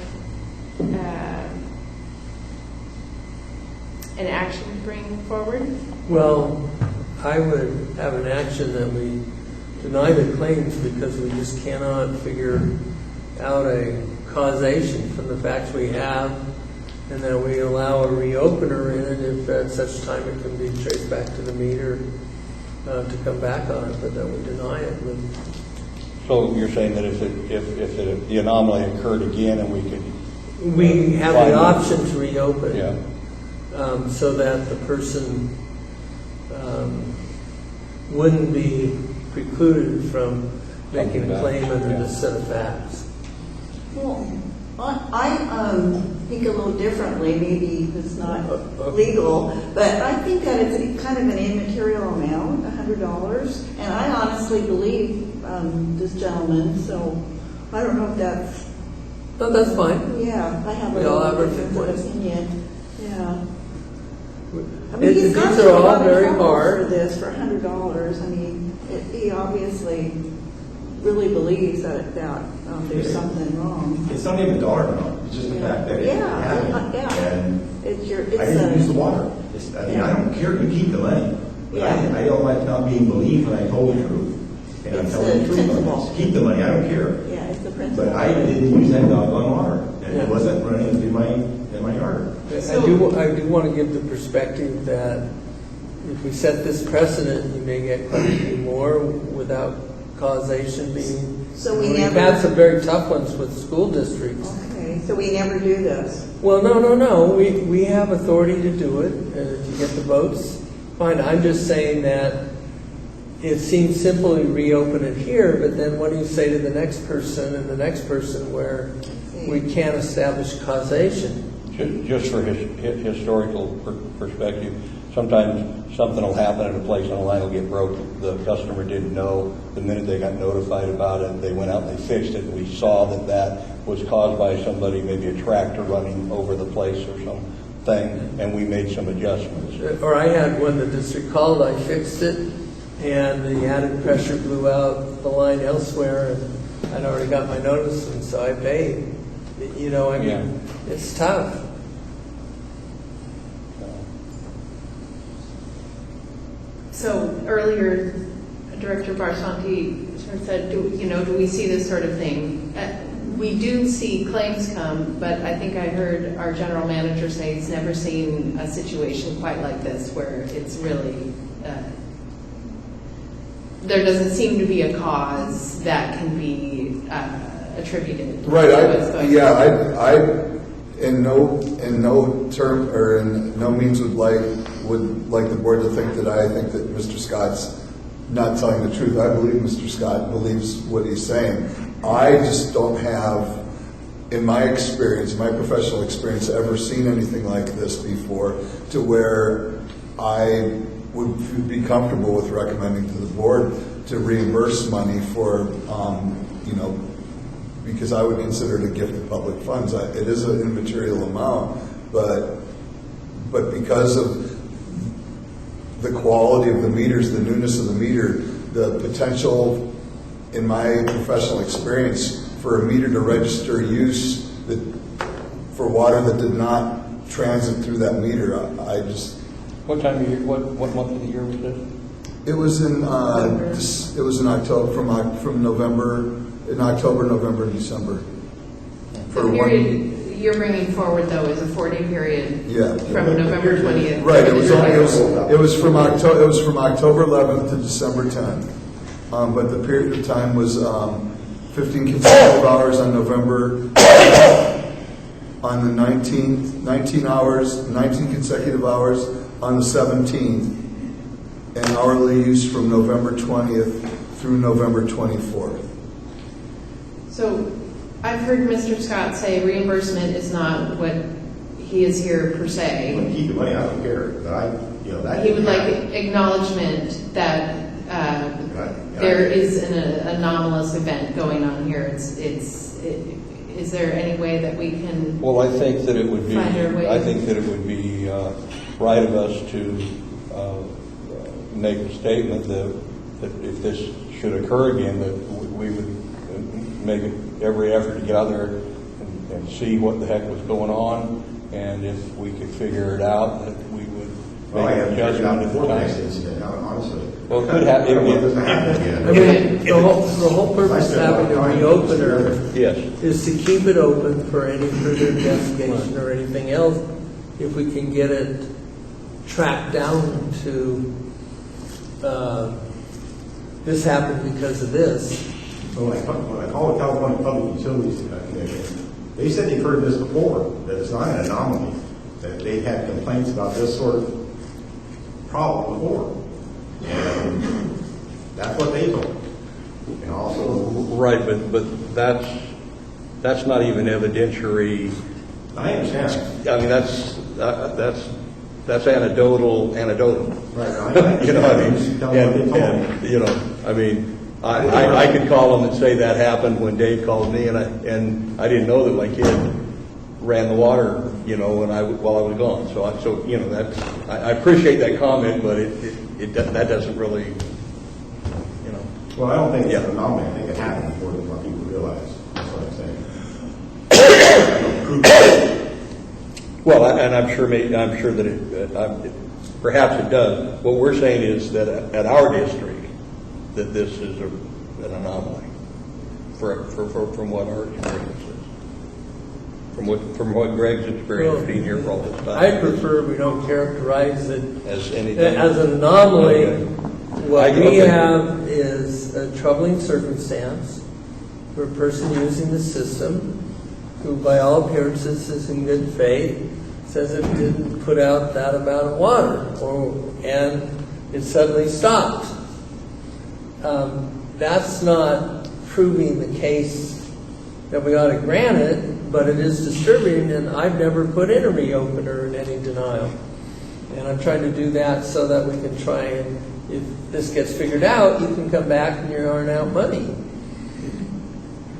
Speaker 1: an action to bring forward?
Speaker 6: Well, I would have an action that we deny the claims because we just cannot figure out a causation from the facts we have, and that we allow a reopener in it if at such time it can be traced back to the meter to come back on it, but that we deny it.
Speaker 5: So you're saying that if the anomaly occurred again and
Speaker 6: we have
Speaker 5: find
Speaker 6: the
Speaker 5: it-
Speaker 6: option to reopen.
Speaker 5: Yeah.
Speaker 6: So that the person wouldn't be precluded from making a claim under this set of facts.
Speaker 8: Well, I think a little differently. Maybe it's not legal, but I think that it's kind of an immaterial amount, $100. And I honestly believe this gentleman, so I don't know if that's...
Speaker 6: No, that's fine.
Speaker 8: Yeah, I have
Speaker 6: We all have our
Speaker 8: different
Speaker 6: viewpoints.
Speaker 8: opinion. Yeah. I
Speaker 6: These
Speaker 8: he's gone
Speaker 6: are
Speaker 8: through a
Speaker 6: all
Speaker 8: lot of
Speaker 6: very
Speaker 8: trouble
Speaker 6: hard.
Speaker 8: for this for $100. I mean, he obviously really believes that there's something wrong.
Speaker 17: It's not even a dollar amount, it's just the fact that it happened. And
Speaker 8: It's
Speaker 17: I didn't use the water. I mean, I don't care if you keep the money. But I don't like not being believed when I told the truth. And I'm
Speaker 8: It's
Speaker 17: telling
Speaker 8: the
Speaker 17: the truth on
Speaker 8: principle.
Speaker 17: this. Keep the money, I don't care.
Speaker 8: Yeah, it's the principle.
Speaker 17: But I didn't use that doggone water. And it wasn't running in my yard.
Speaker 6: I do want to give the perspective that if we set this precedent, you may get quite a few more without causation being.
Speaker 8: So we've
Speaker 6: had some very tough ones with school districts.
Speaker 8: Okay, so we never do this.
Speaker 6: Well, no. We have authority to do it, and if you get the votes, fine. I'm just saying that it seems simple to reopen it here, but then what do you say to the next person and the next person where we can't establish causation?
Speaker 5: Just for his historical perspective, sometimes something will happen at a place and a line will get broke. The customer didn't know. The minute they got notified about it, they went out and they fixed it. We saw that was caused by somebody, maybe a tractor running over the place or something, and we made some adjustments.
Speaker 6: Or I had one the district called, I fixed it, and the added pressure blew out the line elsewhere, and I'd already got my notice, and so I paid. It's tough.
Speaker 1: So earlier, Director Barsanti sort of said, do we see this sort of thing? We do see claims come, but I think I heard our general manager say he's never seen a situation quite like this where it's really, there doesn't seem to be a cause that can be attributed.
Speaker 2: Right,
Speaker 1: to what's going on.
Speaker 2: I in no term or in no means would like the board to think that I think that Mr. Scott's not telling the truth. I believe Mr. Scott believes what he's saying. I just don't have, in my experience, my professional experience, ever seen anything like this before to where I would be comfortable with recommending to the board to reimburse money for, because I would consider it a gift of public funds. It is an immaterial amount, but because of the quality of the meters, the newness of the meter, the potential, in my professional experience, for a meter to register use for water that did not transit through that meter, I just...
Speaker 5: What time of year, what month of the year was this?
Speaker 2: It was in October, from November, in October, November, and December.
Speaker 1: The period you're bringing forward, though, is a 4-day period from November 20th.
Speaker 2: Right. It was from October 11th to December 10th, but the period of time was 15 consecutive hours on November. On the 19th, 19 consecutive hours on the 17th, and hourly use from November 20th through November 24th.
Speaker 1: So I've heard Mr. Scott say reimbursement is not what he is here per se.
Speaker 17: You keep the money, I don't care.
Speaker 1: He would like acknowledgement that there is an anomalous event going on here. Is there any way that we can?
Speaker 5: Well, I think that it would be,
Speaker 1: Find our way.
Speaker 5: I think that it would be right of us to make a statement that if this should occur again, that we would make every effort to get out there and see what the heck was going on, and if we could figure it out, that we would
Speaker 17: Well, I
Speaker 5: make
Speaker 17: haven't
Speaker 5: a
Speaker 17: figured out
Speaker 5: judgment at
Speaker 17: before
Speaker 5: the
Speaker 17: the next
Speaker 5: time.
Speaker 17: incident, honestly.
Speaker 5: Well, it could happen.
Speaker 17: I don't know if this happened again.
Speaker 6: I mean, the whole purpose of having a reopener
Speaker 5: Yes.
Speaker 6: is to keep it open for any further investigation or anything else, if we can get it tracked down to, this happened because of this.
Speaker 17: When I called the California Public Utilities Commission, they said they've heard this before, that it's not an anomaly, that they've had complaints about this sort of problem before. And that's what they told me. And also,
Speaker 5: Right, but that's not even evidentiary.
Speaker 17: I understand.
Speaker 5: I mean, that's anecdotal.
Speaker 17: Right.
Speaker 5: You know what I mean?
Speaker 17: Just tell me what they told me.
Speaker 5: And, you know, I mean, I could call them and say that happened when Dave called me, and I didn't know that my kid ran the water, you know, while I was gone. So you know, I appreciate that comment, but that doesn't really, you know.
Speaker 17: Well, I don't think it's an anomaly. I think it happened before than what people realize. That's what I'm saying.
Speaker 5: Well, and I'm sure that it perhaps it does. What we're saying is that at our district, that this is an anomaly from what our experience is, from what Greg's experience being here for all this time.
Speaker 6: I prefer we don't characterize it
Speaker 5: As anything.
Speaker 6: as an anomaly.
Speaker 5: Okay.
Speaker 6: What we
Speaker 5: Okay.
Speaker 6: have is a troubling circumstance for a person using the system who by all appearances is in good faith, says it didn't put out that amount of water, and it suddenly stopped. That's not proving the case that we ought to grant it, but it is disturbing, and I've never put in a reopener in any denial. And I'm trying to do that so that we can try and, if this gets figured out, you can come back and you're earning out money.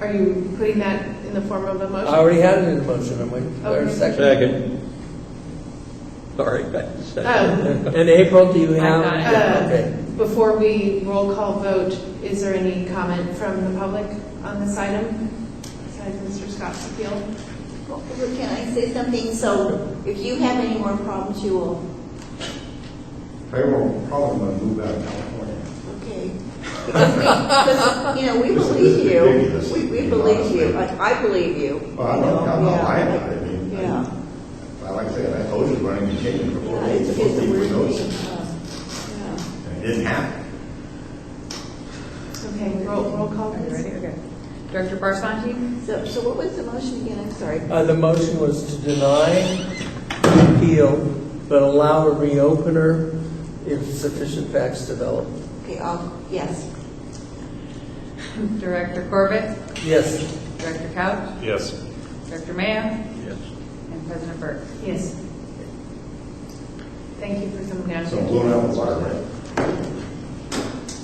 Speaker 1: Are you putting that in the form of a motion?
Speaker 6: I already had it in motion. I'm waiting for a
Speaker 1: Okay.
Speaker 6: second.
Speaker 5: Second. Sorry.
Speaker 6: And April, do you have?
Speaker 3: got it.
Speaker 6: Yeah, okay.
Speaker 1: Before we roll call vote, is there any comment from the public on this item besides Mr. Scott's appeal?
Speaker 8: Well, can I say something? So if you have any more problems, you will,
Speaker 17: I will probably want to move out of California.
Speaker 8: okay. Because, you know, we believe you. We believe you. I believe you.
Speaker 17: Well, I'm not lying about it. I mean,
Speaker 8: Yeah.
Speaker 17: like I said, I told you running and changing before.
Speaker 8: Yeah, it's
Speaker 17: before
Speaker 8: a
Speaker 17: people
Speaker 8: weird
Speaker 17: noticed.
Speaker 8: thing.
Speaker 17: And it didn't happen.
Speaker 1: Okay, roll call,
Speaker 3: Are you
Speaker 1: please.
Speaker 3: ready? Okay. Director Barsanti?
Speaker 8: So what was the motion again? I'm sorry.
Speaker 6: The motion was to deny the appeal, but allow a reopener if sufficient facts develop.
Speaker 8: Okay, yes.
Speaker 3: Director Corbett?
Speaker 6: Yes.
Speaker 3: Director Couch?
Speaker 10: Yes.
Speaker 3: Director Mayo?
Speaker 5: Yes.
Speaker 3: And President Burke?
Speaker 1: Yes. Thank you for coming down.
Speaker 17: So I'm blowing out the water, right?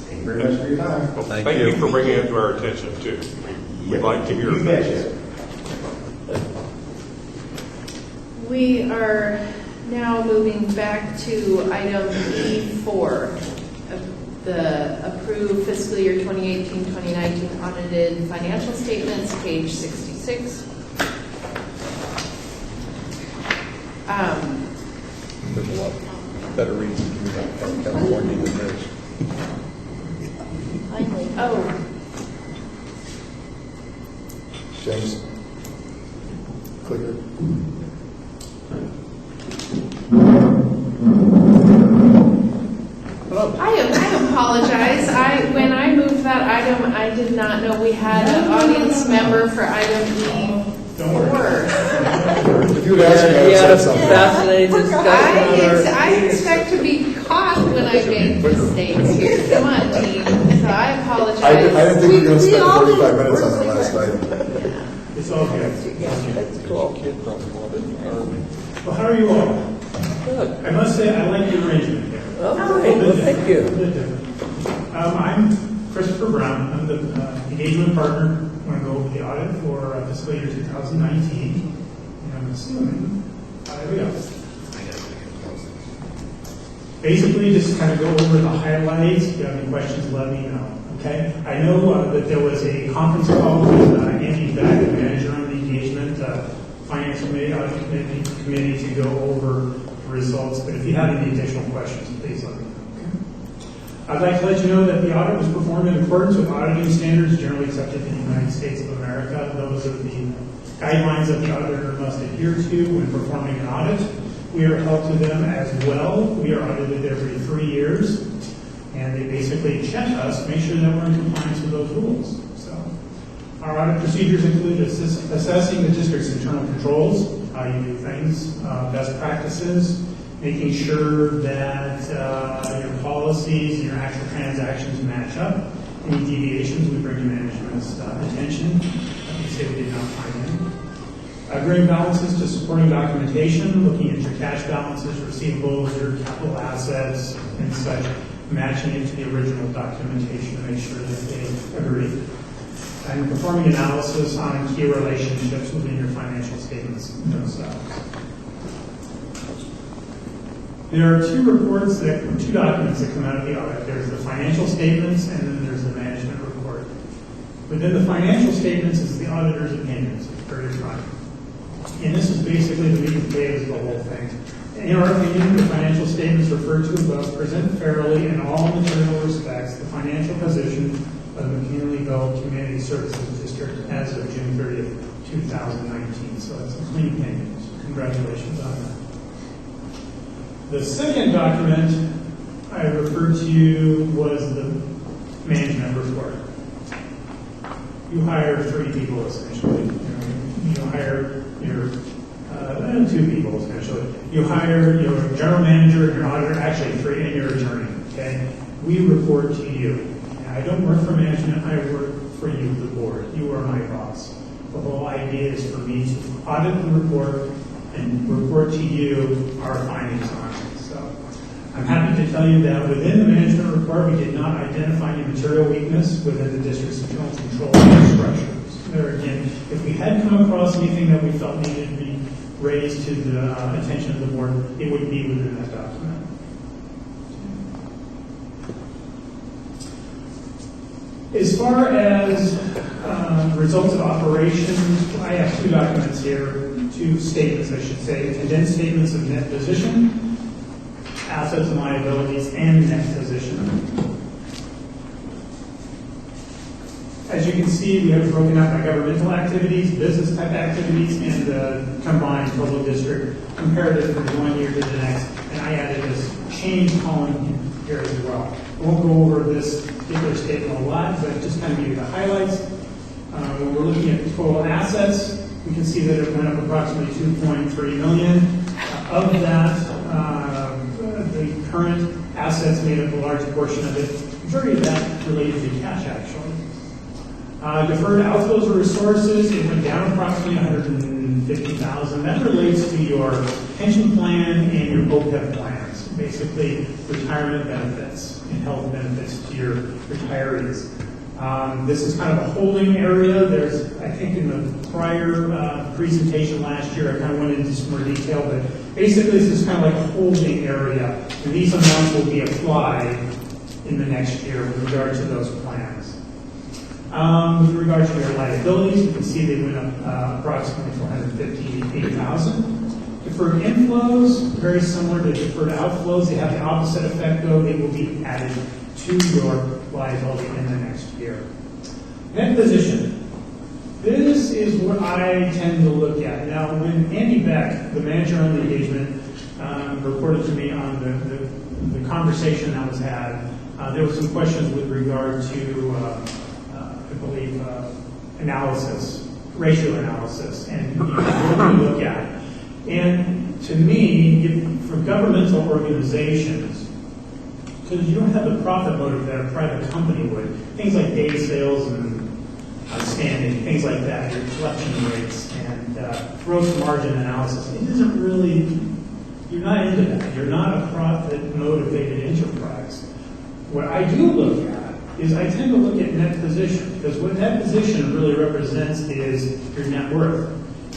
Speaker 17: Thank you very much for your time.
Speaker 10: Well,
Speaker 5: Thank
Speaker 10: thank
Speaker 5: you.
Speaker 10: you for bringing it to our attention, too. We'd like to hear
Speaker 17: You
Speaker 10: from
Speaker 17: betcha.
Speaker 10: you.
Speaker 1: We are now moving back to item E4, the approved fiscal year 2018-2019 audited financial statements, page 66.
Speaker 5: There's a lot better reason to move out of California than this.
Speaker 1: Oh,
Speaker 2: James, clicker.
Speaker 1: I apologize. When I moved that item, I did not know we had an audience member for item E4.
Speaker 2: If you would ask me, I would have said something.
Speaker 6: Fascinating discussion.
Speaker 1: I expect to be caught when I make mistakes here. Come on, team. So I apologize.
Speaker 2: I didn't think we were going to spend 45 minutes on the last item.
Speaker 11: It's all good.
Speaker 6: That's cool.
Speaker 5: Kid probably wanted to
Speaker 11: Well, how are you all?
Speaker 6: Good.
Speaker 11: I must say, I like the arrangement here.
Speaker 6: All right, well, thank you.
Speaker 11: I'm Chris Christopher Brown. I'm the engagement partner. I'm going to go over the audit for fiscal year 2019. And I'm assuming, there we go. Basically, just kind of go over the highlights. If you have any questions, let me know. Okay? I know that there was a conference call with Andy Beck, the manager on the engagement, finance committee, audit committee to go over the results. But if you have any additional questions, please let me know. Okay? I'd like to let you know that the audit was performed in accordance with auditing standards generally accepted in the United States of America. Those are the guidelines that the auditor must adhere to when performing an audit. We are held to them as well. We are audited every 3 years, and they basically check us, make sure that we're in compliance with those rules. So, our audit procedures include assessing the district's internal controls, how you do things, best practices, making sure that your policies and your actual transactions match up. Any deviations we bring to management's attention. Let me say we did not find any. Agreeing balances to supporting documentation, looking at your cash balances, receivables, your capital assets, and such, matching it to the original documentation to make sure that they agree. And performing analysis on key relationships within your financial statements themselves. There are two documents that come out of the audit. There's the financial statements, and then there's the management report. Within the financial statements is the auditor's opinions, very front. And this is basically the meat and potatoes of the whole thing. In our opinion, the financial statements referred to above present fairly in all material respects the financial position of the McKinleyville Community Services District as of June 30th, 2019. So that's a clean opinion. So congratulations on that. The second document I referred to was the management report. You hire 3 people essentially. You hire your 2 people essentially. You hire your general manager, your auditor, actually 3, and your attorney. Okay, we report to you. I don't work for management. I work for you, the board. You are my boss. The whole idea is for me to audit the report and report to you our findings on it. So I'm happy to tell you that within the management report, we did not identify any material weakness within the district's internal control structures. There again, if we had come across anything that we felt needed to be raised to the attention of the board, it would be within that document. As far as results of operations, I have 2 documents here, 2 statements, I should say, condensed statements of net position, assets and liabilities, and net position. As you can see, we have broken out by governmental activities, business type activities, and combined total district comparative from 1 year to the next. And I added this change column here as well. I won't go over this particular statement a lot, but just kind of give you the highlights. When we're looking at total assets, we can see that it went up approximately $2.3 million. Of that, the current assets made up a large portion of it. The majority of that related to cash, actually. Deferred outflows or resources, it went down approximately $150,000. That relates to your pension plan and your OPEB plans, basically retirement benefits and health benefits to your retirees. This is kind of a holding area. There's, I think in the prior presentation last year, I kind of went into some more detail, but basically this is kind of like a holding area, and these amounts will be applied in the next year with regard to those plans. With regard to your liabilities, you can see they went up approximately $458,000. Deferred inflows, very similar to deferred outflows. They have the opposite effect, though. They will be added to your liability in the next year. Net position. This is what I tend to look at. Now, when Andy Beck, the manager on the engagement, reported to me on the conversation that was had, there were some questions with regard to I believe, analysis, ratio analysis, and what we look at. And to me, for governmental organizations, because you don't have the profit motive that a private company would, things like day sales and outstanding, things like that, your collection rates and gross margin analysis, it isn't really, you're not into that. You're not a profit-motivated enterprise. What I do look at is I tend to look at net position, because what net position really represents is your net worth.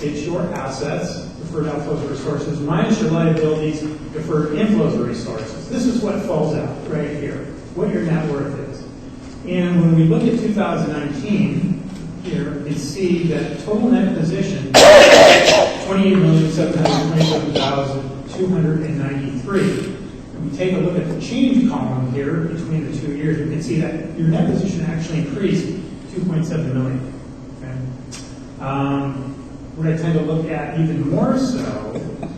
Speaker 11: It's your assets, deferred outflows of resources, minus your liabilities, deferred inflows of resources. This is what falls out right here, what your net worth is. And when we look at 2019, here, you see that total net position, 28,727,293. We take a look at the change column here between the 2 years, you can see that your net position actually increased 2.7 million. Okay? What I tend to look at even more so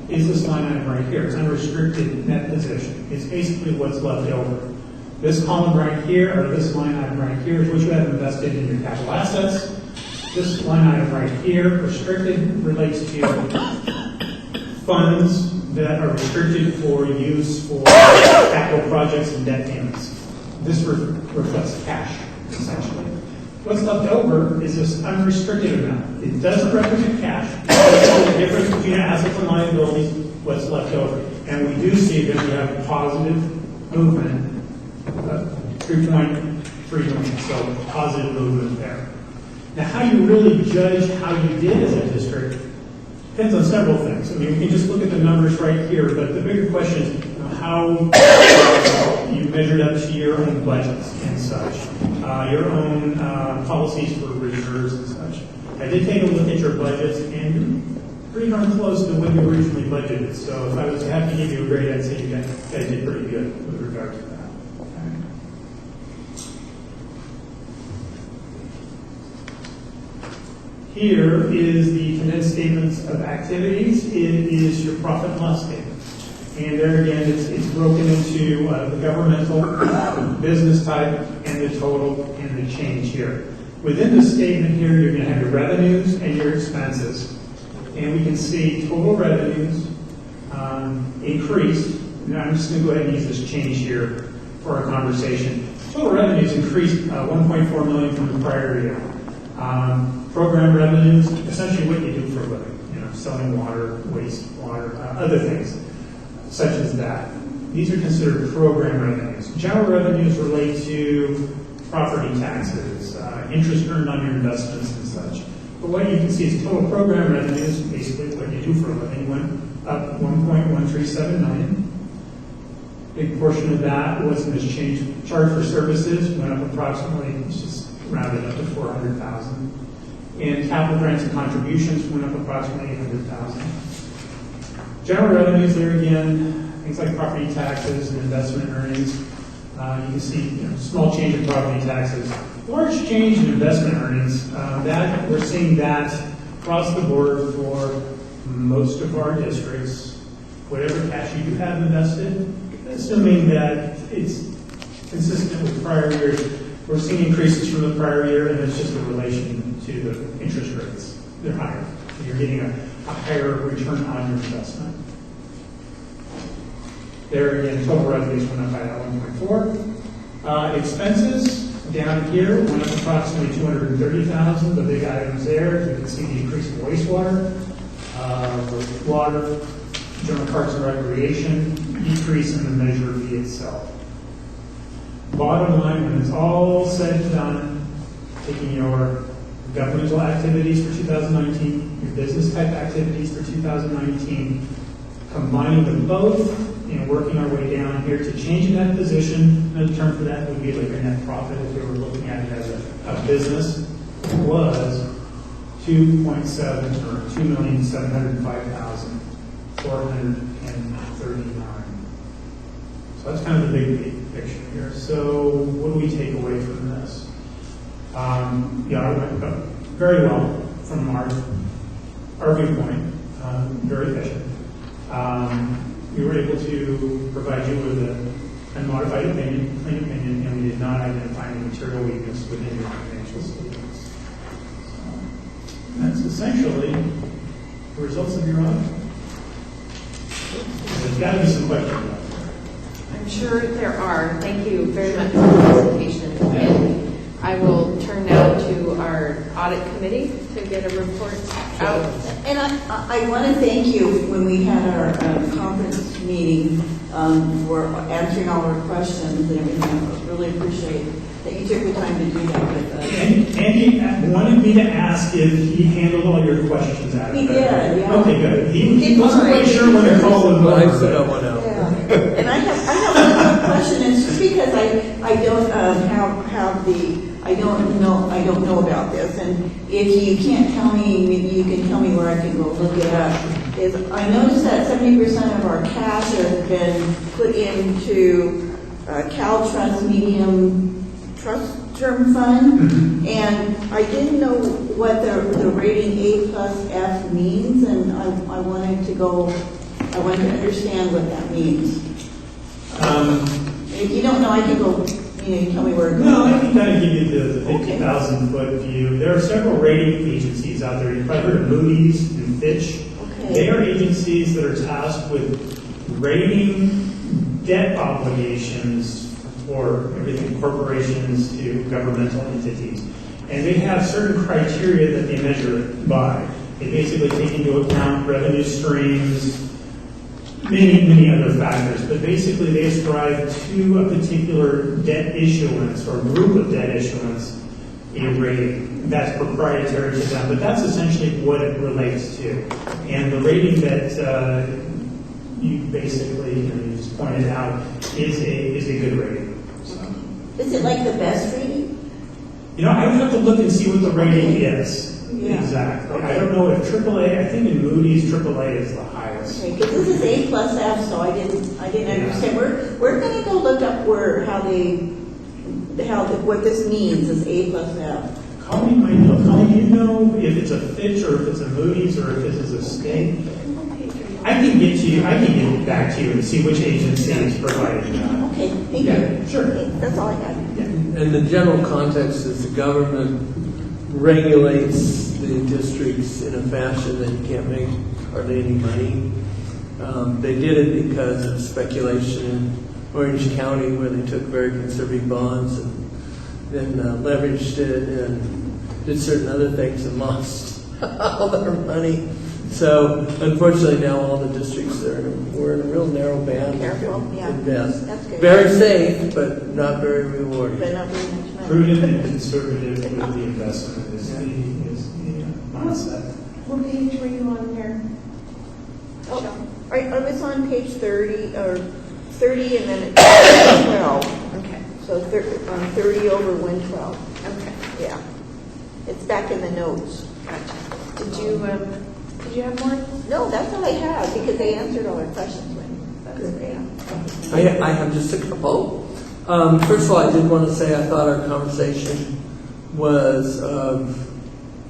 Speaker 11: is this line item right here. It's unrestricted net position. It's basically what's left over. This column right here, or this line item right here, is what you have invested in your capital assets. This line item right here, restricted, relates to funds that are restricted for use for capital projects and debt payments. This reflects cash, essentially. What's left over is this unrestricted amount. It doesn't represent cash. It's the difference between assets and liabilities, what's left over. And we do see that we have a positive movement, 3.3 million, so positive movement there. Now, how you really judge how you did as a district depends on several things. I mean, we can just look at the numbers right here, but the bigger question is how you measured up to your own budgets and such, your own policies for reserves and such. I did take a look at your budgets, and you're pretty darn close to what you originally budgeted. So if I was to have to give you a grade, I'd say you guys did pretty good with regard to that. Here is the condensed statements of activities. It is your profit and loss statement. And there again, it's broken into the governmental, business type, and the total, and the change here. Within the statement here, you're going to have your revenues and your expenses. And we can see total revenues increased. Now I'm just going to go ahead and use this change here for our conversation. Total revenues increased 1.4 million from the prior year. Program revenues, essentially what you do for a living, selling water, wastewater, other things such as that. These are considered program revenues. General revenues relate to property taxes, interest earned on your investments and such. But what you can see is total program revenues, basically what you do for a living, went up 1.137 million. Big portion of that was in this change. Charge for services went up approximately, just rounded up to 400,000. And capital grants and contributions went up approximately 800,000. General revenues there again, things like property taxes and investment earnings. You can see small change in property taxes, large change in investment earnings. That we're seeing that across the board for most of our districts. Whatever cash you do have invested, assuming that it's consistent with prior years, we're seeing increases from the prior year, and it's just a relation to the interest rates. They're higher. So you're getting a higher return on your investment. There again, total revenues went up by 1.4. Expenses down here went up approximately 230,000. The big items there, you can see the increase in wastewater, water, general parks and recreation, decrease in the Measure B itself. Bottom line, when it's all said and done, taking your governmental activities for 2019, your business type activities for 2019, combining them both and working our way down here to changing that position. Another term for that would be like your net profit if we were looking at it as a business, was 2.7 or 2,705,439. So that's kind of the big picture here. So what do we take away from this? It went very well from our viewpoint, very efficient. We were able to provide you with an unmodified opinion, clean opinion, and we did not identify any material weakness within your financial statements. That's essentially the results of your audit. There's got to be some questions out there.
Speaker 1: I'm sure there are. Thank you very much for the presentation. And I will turn now to our audit committee to get a report out.
Speaker 8: And I want to thank you when we had our conference meeting for answering all our questions and everything. I really appreciate that you took the time to do that with us.
Speaker 11: And Andy wanted me to ask if he handled all your questions out.
Speaker 8: He did, yeah.
Speaker 11: Okay, good. He wasn't quite sure when to call them.
Speaker 6: I said I went out.
Speaker 8: Yeah. And I have one more question. It's just because I don't I don't know about this. And if you can't tell me, maybe you can tell me where I can go look it up. I noticed that 70% of our cash has been put into CalTrust Medium Trust Term Fund, and I didn't know what the rating A+F means, and I wanted to understand what that means. If you don't know, I can go. You tell me where it goes.
Speaker 11: No, I can kind of give you the 50,000 foot view. There are several rating agencies out there. You've probably heard of Moody's and Fitch.
Speaker 8: Okay.
Speaker 11: They are agencies that are tasked with rating debt obligations for everything corporations to governmental entities. And they have certain criteria that they measure it by. They basically take into account revenue streams, many other factors, but basically they ascribe to a particular debt issuance or group of debt issuance a rating. That's proprietary to them, but that's essentially what it relates to. And the rating that you basically you just pointed out is a good rating. So,
Speaker 8: is it like the best rating?
Speaker 11: I would have to look and see what the rating is.
Speaker 8: Yeah.
Speaker 11: Exactly. I don't know if AAA, I think in Moody's AAA is the highest.
Speaker 8: Okay, because this is A+F, so I didn't understand. We're going to go look up what this means is A+F.
Speaker 11: Colleen might know. Colleen, do you know if it's a Fitch or if it's a Moody's or if it is a state? I can get back to you and see which agency is providing that.
Speaker 8: Okay, thank you.
Speaker 11: Sure.
Speaker 8: Okay, that's all I got.
Speaker 6: And the general context is the government regulates the districts in a fashion that you can't make hardly any money. They did it because of speculation in Orange County where they took very conservative bonds and then leveraged it and did certain other things and lost all their money. So unfortunately now all the districts we're in a real narrow band.
Speaker 8: Careful, yeah.
Speaker 6: Invest.
Speaker 8: That's good.
Speaker 6: Very safe, but not very rewarding.
Speaker 8: But not very much money.
Speaker 11: Prudent and conservative with the investment is the mindset.
Speaker 8: What page were you on there? Oh, I was on page 30, or 30 and then it's 12.
Speaker 1: Okay.
Speaker 8: So 30 over 112.
Speaker 1: Okay.
Speaker 8: Yeah. It's back in the notes.
Speaker 1: Gotcha. Did you have more?
Speaker 8: No, that's all I have because they answered all our questions.
Speaker 6: I have just a couple. First of all, I did want to say I thought our conversation was of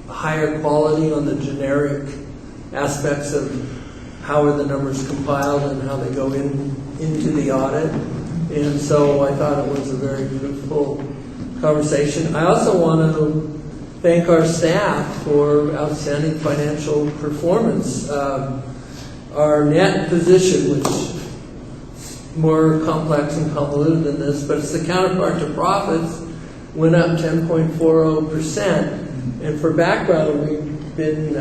Speaker 6: higher quality on the generic aspects of how are the numbers compiled and how they go into the audit. And so I thought it was a very fruitful conversation. I also want to thank our staff for outstanding financial performance. Our net position, which is more complex and convoluted than this, but it's the counterpart to profits, went up 10.40%. And for background, we've been,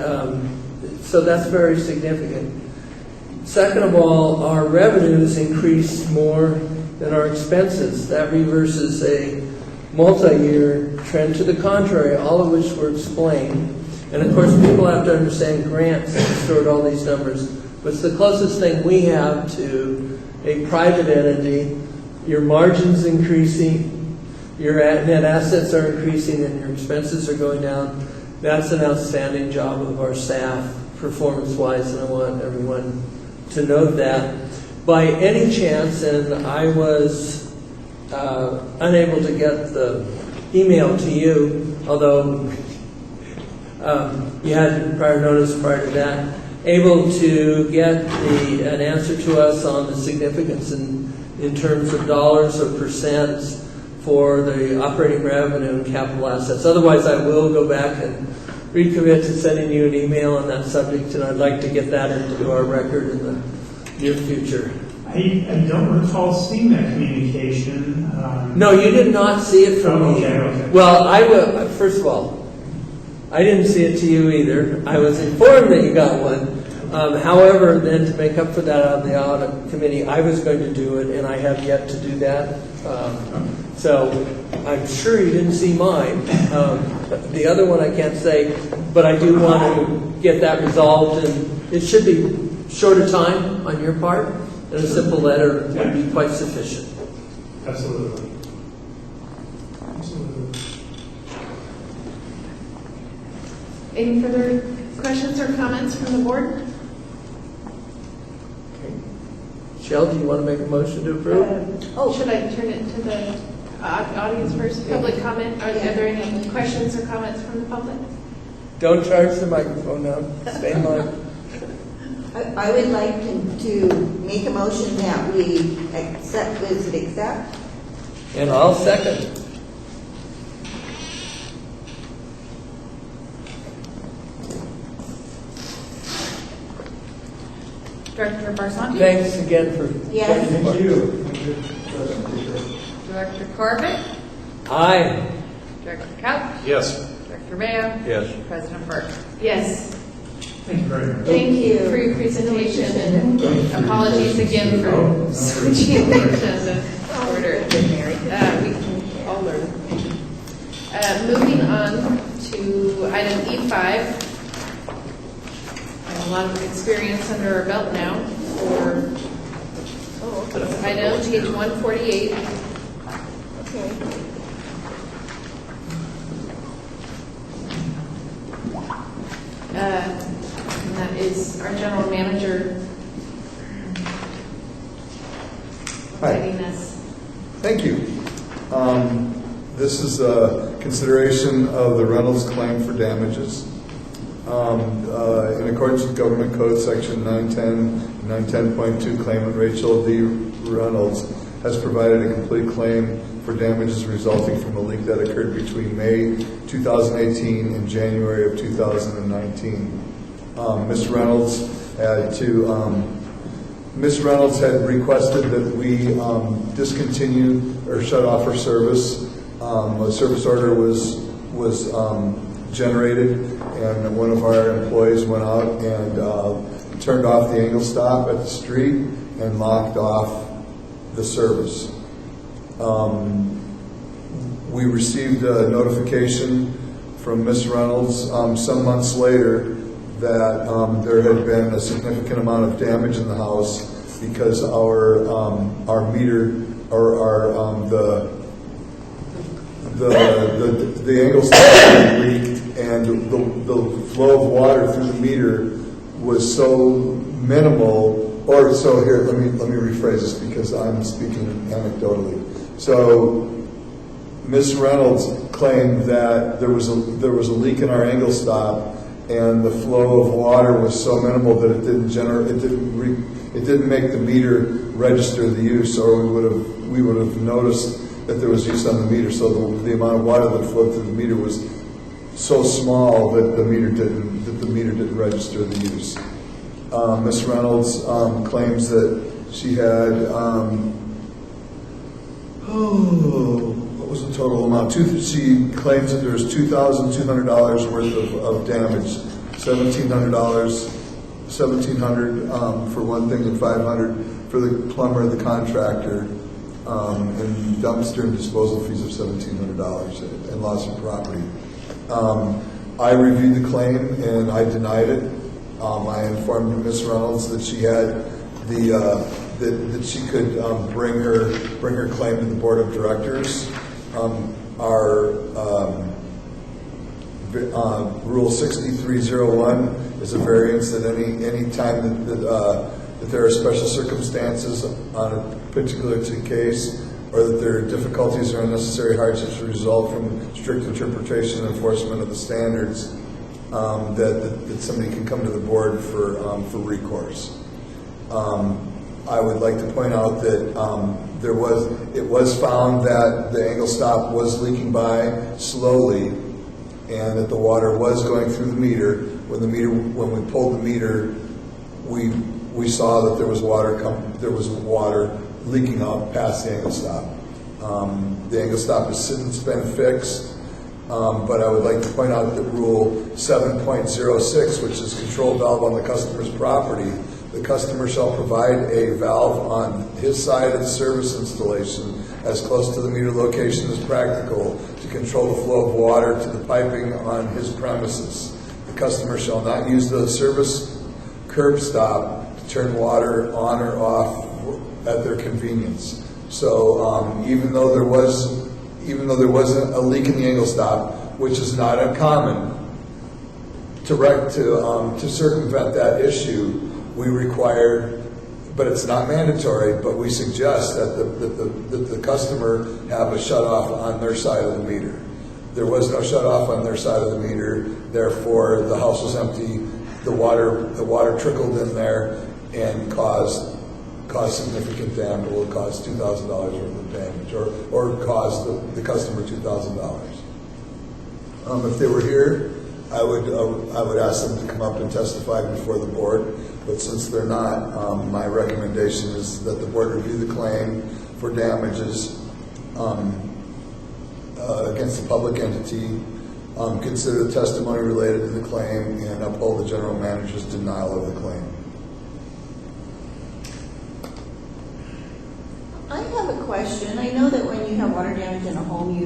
Speaker 6: so that's very significant. Second of all, our revenues increased more than our expenses. That reverses a multi-year trend to the contrary, all of which were explained. And of course, people have to understand grants stored all these numbers. But it's the closest thing we have to a private entity. Your margin's increasing, your net assets are increasing, and your expenses are going down. That's an outstanding job of our staff, performance-wise, and I want everyone to note that. By any chance, and I was unable to get the email to you, although you had prior notice prior to that, able to get an answer to us on the significance in terms of dollars or percents for the operating revenue and capital assets. Otherwise, I will go back and recommit to sending you an email on that subject, and I'd like to get that into our record in the near future.
Speaker 11: I I don't recall seeing that communication.
Speaker 6: No, you did not see it from me.
Speaker 11: Okay.
Speaker 6: Well, I will, first of all, I didn't see it to you either. I was informed that you got one. However, then to make up for that on the audit committee, I was going to do it, and I have yet to do that. So I'm sure you didn't see mine. The other one I can't say, but I do want to get that resolved, and it should be shorter time on your part, and a simple letter would be quite sufficient.
Speaker 11: Absolutely. Absolutely.
Speaker 1: Any further questions or comments from the board?
Speaker 6: Shell, do you want to make a motion to approve?
Speaker 1: Should I turn it to the audience first? Public comment? Are there any questions or comments from the public?
Speaker 6: Don't charge the microphone now. Stay in line.
Speaker 8: I would like to make a motion that we accept, accept?
Speaker 6: And I'll second.
Speaker 3: Director Barsanti?
Speaker 6: Thanks again for...
Speaker 8: Yes.
Speaker 17: Thank you.
Speaker 3: Director Corbett?
Speaker 6: Aye.
Speaker 3: Director Couch?
Speaker 10: Yes.
Speaker 3: Director Mayo?
Speaker 5: Yes.
Speaker 3: President Burke?
Speaker 1: Yes.
Speaker 11: Thank you very much.
Speaker 1: Thank you for your presentation, and apologies again for switching the agenda order. We can all learn. Moving on to item E5. A lot of experience under our belt now for item page 148.
Speaker 8: Okay.
Speaker 1: And that is our general manager guiding us.
Speaker 2: Thank you. This is a consideration of the Reynolds claim for damages. In accordance with Government Code Section 910.2, claimant Rachel D. Reynolds has provided a complete claim for damages resulting from a leak that occurred between May 2018 and January of 2019. Ms. Reynolds had requested that we discontinue or shut off her service. A service order was generated, and one of our employees went out and turned off the angle stop at the street and locked off the service. We received a notification from Ms. Reynolds some months later that there had been a significant amount of damage in the house because our meter or the angle stop leaked, and the flow of water through the meter was so minimal. Or so here, let me rephrase this because I'm speaking anecdotally. So Ms. Reynolds claimed that there was a leak in our angle stop, and the flow of water was so minimal that it didn't make the meter register the use, or we would have noticed that there was use on the meter. So the amount of water that flowed through the meter was so small that the meter didn't register the use. Ms. Reynolds claims that she had what was the total amount? She claims that there's $2,200 worth of damage, $1,700 for one thing, and $500 for the plumber, the contractor, and dumpster and disposal fees of $1,700 and loss of property. I reviewed the claim and I denied it. I informed Ms. Reynolds that she had that she could bring her claim to the board of directors. Our Rule 6301 is a variance that any time that there are special circumstances on a particular case, or that there are difficulties or unnecessary hardships result from strict interpretation and enforcement of the standards, that somebody can come to the board for recourse. I would like to point out that it was found that the angle stop was leaking by slowly, and that the water was going through the meter. When we pulled the meter, we we saw that there was water leaking out past the angle stop. The angle stop has since been fixed, but I would like to point out that Rule 7.06, which is control valve on the customer's property, the customer shall provide a valve on his side of the service installation as close to the meter location as practical to control the flow of water to the piping on his premises. The customer shall not use the service curb stop to turn water on or off at their convenience. So even though there was a leak in the angle stop, which is not uncommon, to circumvent that issue, we required, but it's not mandatory, but we suggest that the customer have a shut-off on their side of the meter. There was no shut-off on their side of the meter, therefore the house was empty, the water trickled in there and caused significant damage. Will cause $2,000 worth of damage, or cause the customer $2,000. If they were here, I would ask them to come up and testify before the board. But since they're not, my recommendation is that the board review the claim for damages against the public entity, consider the testimony related to the claim, and uphold the general manager's denial of the claim.
Speaker 8: I have a question. I know that when you have water damage in a home,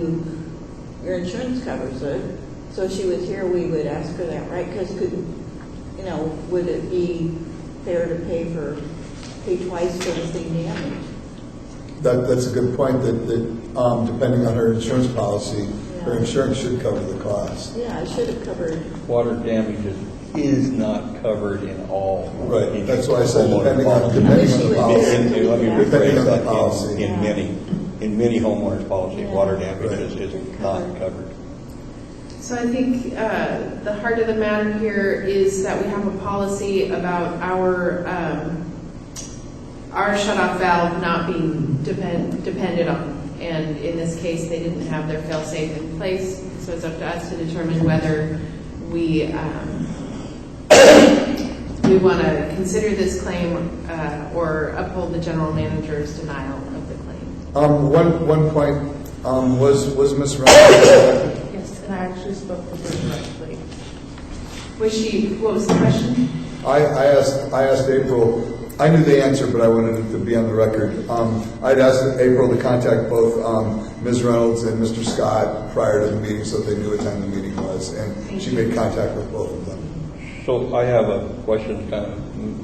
Speaker 8: your insurance covers it. So if she was here, we would ask her that, right? Because would it be fair to pay twice for the same damage?
Speaker 2: That's a good point. That depending on her insurance policy, her insurance should cover the cost.
Speaker 8: Yeah, it should have covered.
Speaker 5: Water damages is not covered in all.
Speaker 2: Right. That's why I said depending on the policy.
Speaker 5: Let me rephrase that.
Speaker 2: Policy.
Speaker 5: In many homeowners policies, water damages is not covered.
Speaker 1: So I think the heart of the matter here is that we have a policy about our shut-off valve not being depended on. And in this case, they didn't have their fail-safe in place, so it's up to us to determine whether we want to consider this claim or uphold the general manager's denial of the claim.
Speaker 2: One point was Ms. Reynolds.
Speaker 12: Yes, and I actually spoke with her directly.
Speaker 1: What was the question?
Speaker 2: I asked April. I knew the answer, but I wanted it to be on the record. I'd asked April to contact both Ms. Reynolds and Mr. Scott prior to the meeting so they knew what time the meeting was, and she made contact with both of them.
Speaker 5: So I have a question kind of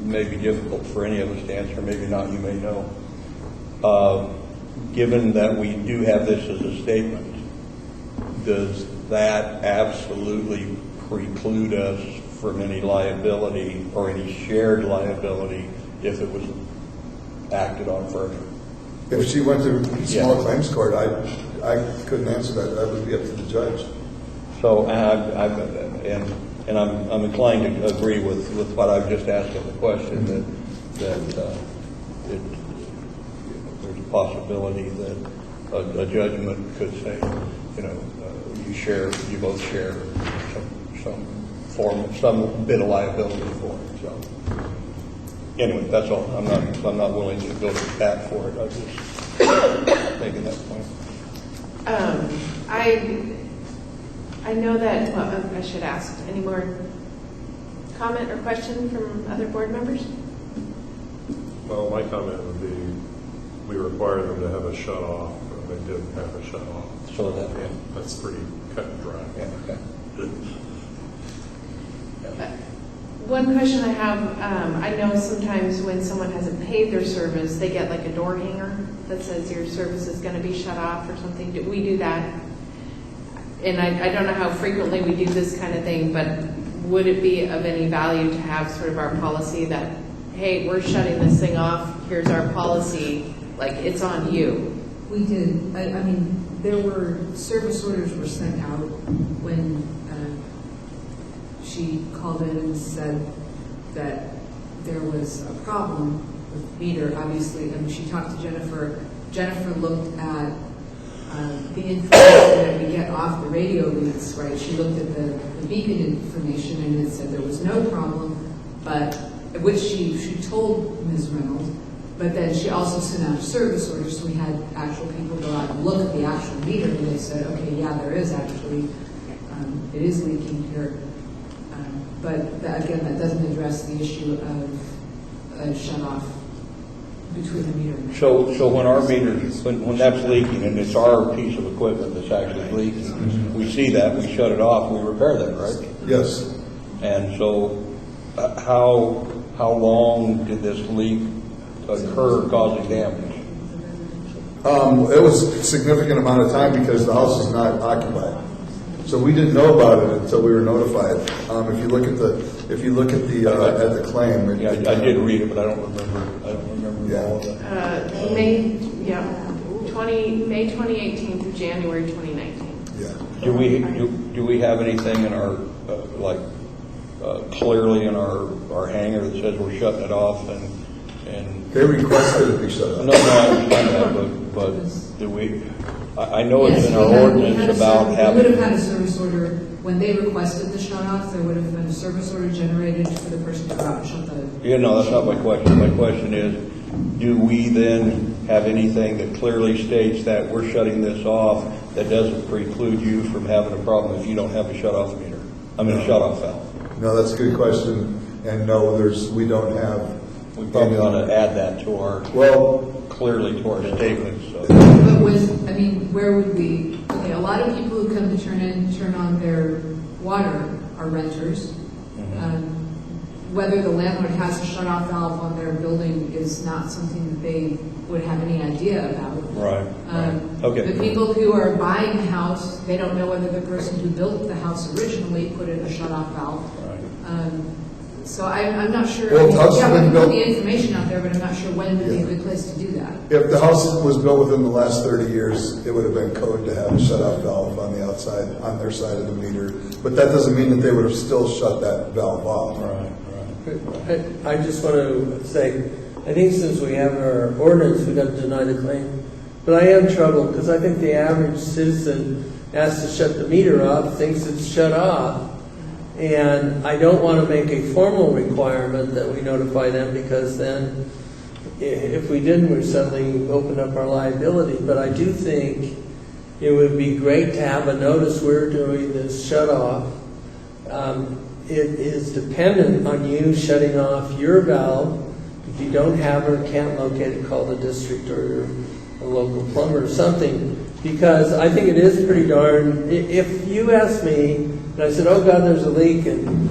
Speaker 5: maybe difficult for any of us to answer, maybe not, you may know. Given that we do have this as a statement, does that absolutely preclude us from any liability or any shared liability if it was acted on further?
Speaker 2: If she went to small claims court, I couldn't answer that. That would be up to the judge.
Speaker 5: So, and I'm inclined to agree with what I've just asked in the question, that there's a possibility that a judgment could say, you both share some bit of liability for it. So anyway, that's all. I'm not willing to go to bat for it. I'm just making that point.
Speaker 1: I know that, I should ask, any more comment or question from other board members?
Speaker 10: Well, my comment would be, we require them to have a shut-off, and they didn't have a shut-off.
Speaker 5: So
Speaker 10: that's pretty cut and dry.
Speaker 5: Yeah, okay.
Speaker 1: One question I have, I know sometimes when someone hasn't paid their service, they get like a door hanger that says your service is going to be shut off or something. Do we do that? And I don't know how frequently we do this kind of thing, but would it be of any value to have sort of our policy that, hey, we're shutting this thing off, here's our policy, like it's on you?
Speaker 18: We did. I mean, there were service orders were sent out when she called in and said that there was a problem with meter. Obviously, I mean, she talked to Jennifer. Jennifer looked at the information that we get off the radio reads, right? She looked at the beacon information and it said there was no problem, but it which she told Ms. Reynolds, but then she also sent out a service order, so we had actual people go out and look at the actual meter, and they said, okay, yeah, there is actually, it is leaking here. But again, that doesn't address the issue of a shut-off between the meter and
Speaker 5: So when our meter, when that's leaking, and it's our piece of equipment that's actually leaking, we see that, we shut it off, we repair that, right?
Speaker 2: Yes.
Speaker 5: And so how long did this leak occur causing damage?
Speaker 2: It was a significant amount of time because the house was not occupied. So we didn't know about it until we were notified. If you look at the claim.
Speaker 5: Yeah, I did read it, but I don't remember all of it.
Speaker 1: May 2018 through January 2019.
Speaker 2: Yeah.
Speaker 5: Do we have anything in our clearly in our hangar that says we're shutting it off and
Speaker 2: they requested it be shut off?
Speaker 5: No, I understand that, but do we? I know it's
Speaker 18: Yes,
Speaker 5: in our ordinance about having.
Speaker 18: We would have had a service order, when they requested the shut-off, there would have been a service order generated for the person to go out and shut the...
Speaker 5: Yeah, no, that's not my question. My question is, do we then have anything that clearly states that we're shutting this off that doesn't preclude you from having a problem if you don't have a shut-off meter? I mean, a shut-off valve.
Speaker 2: No, that's a good question. And no, we don't have.
Speaker 5: We probably ought to add that to our, clearly to our statement, so.
Speaker 18: But where would we, okay, a lot of people who come to turn on their water are renters. Whether the landlord has a shut-off valve on their building is not something that they would have any idea about.
Speaker 5: Right. Okay.
Speaker 18: The people who are buying the house, they don't know whether the person who built the house originally put in a shut-off valve.
Speaker 5: Right.
Speaker 18: So I'm not sure.
Speaker 2: Well, the house
Speaker 18: we
Speaker 2: has
Speaker 18: can
Speaker 2: been
Speaker 18: put
Speaker 2: built-
Speaker 18: the information out there, but I'm not sure when would be a good place to do that.
Speaker 2: If the house was built within the last 30 years, it would have been code to have a shut-off valve on the outside, on their side of the meter. But that doesn't mean that they would have still shut that valve off.
Speaker 5: Right.
Speaker 6: I just want to say, I think since we have our ordinance, we got to deny the claim. But I am troubled because I think the average citizen asked to shut the meter off, thinks it's shut off. And I don't want to make a formal requirement that we notify them, because then if we didn't, we're suddenly opened up our liability. But I do think it would be great to have a notice we're doing this shut off. It is dependent on you shutting off your valve. If you don't have or can't locate it, call the district or a local plumber or something. Because I think it is pretty darn, if you ask me, and I said, oh God, there's a leak, and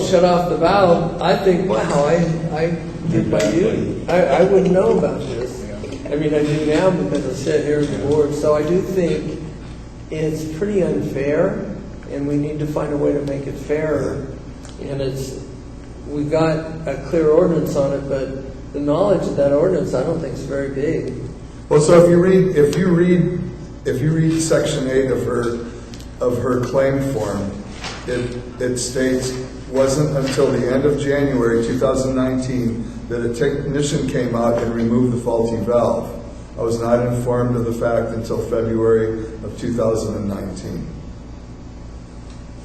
Speaker 6: shut off the valve, I think, wow, I did my duty. I wouldn't know about this. I mean, I do now because I sit here at the board. So I do think it's pretty unfair, and we need to find a way to make it fairer. And we've got a clear ordinance on it, but the knowledge of that ordinance, I don't think is very big.
Speaker 2: Well, so if you read Section 8 of her claim form, it states, wasn't until the end of January 2019 that a technician came out and removed the faulty valve. I was not informed of the fact until February of 2019.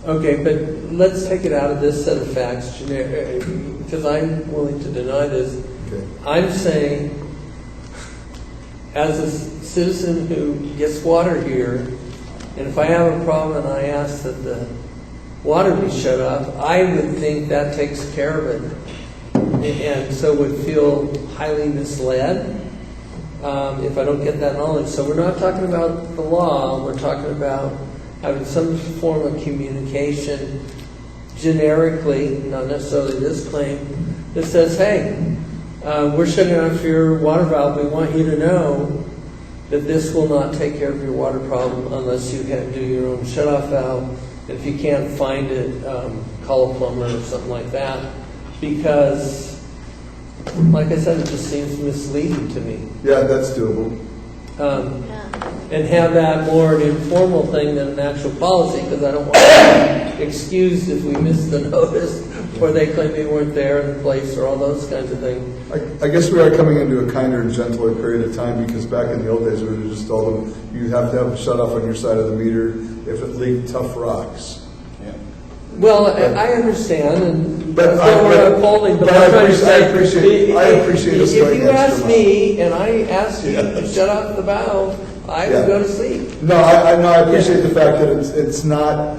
Speaker 6: Okay, but let's take it out of this set of facts, because I'm willing to deny this.
Speaker 2: Okay.
Speaker 6: I'm saying, as a citizen who gets water here, and if I have a problem and I ask that the water be shut off, I would think that takes care of it, and so would feel highly misled if I don't get that knowledge. So we're not talking about the law, we're talking about having some form of communication generically, not necessarily this claim, that says, hey, we're shutting off your water valve. We want you to know that this will not take care of your water problem unless you do your own shut-off valve. If you can't find it, call a plumber or something like that. Because, like I said, it just seems misleading to me.
Speaker 2: Yeah, that's doable.
Speaker 6: And have that more an informal thing than an actual policy, because I don't want to be excused if we miss the notice or they claim they weren't there in the place or all those kinds of things.
Speaker 2: I guess we are coming into a kinder and gentler period of time, because back in the old days we would have just told them you have to have a shut off on your side of the meter if it leaked tough rocks.
Speaker 6: Well, I understand,
Speaker 2: But
Speaker 6: That's what we're upholding, but I'm trying to say.
Speaker 2: I appreciate us
Speaker 6: If
Speaker 2: going
Speaker 6: you
Speaker 2: extra
Speaker 6: asked
Speaker 2: mile.
Speaker 6: me and I asked you to shut off the valve, I would go to sleep.
Speaker 2: No, I appreciate the fact that it's not,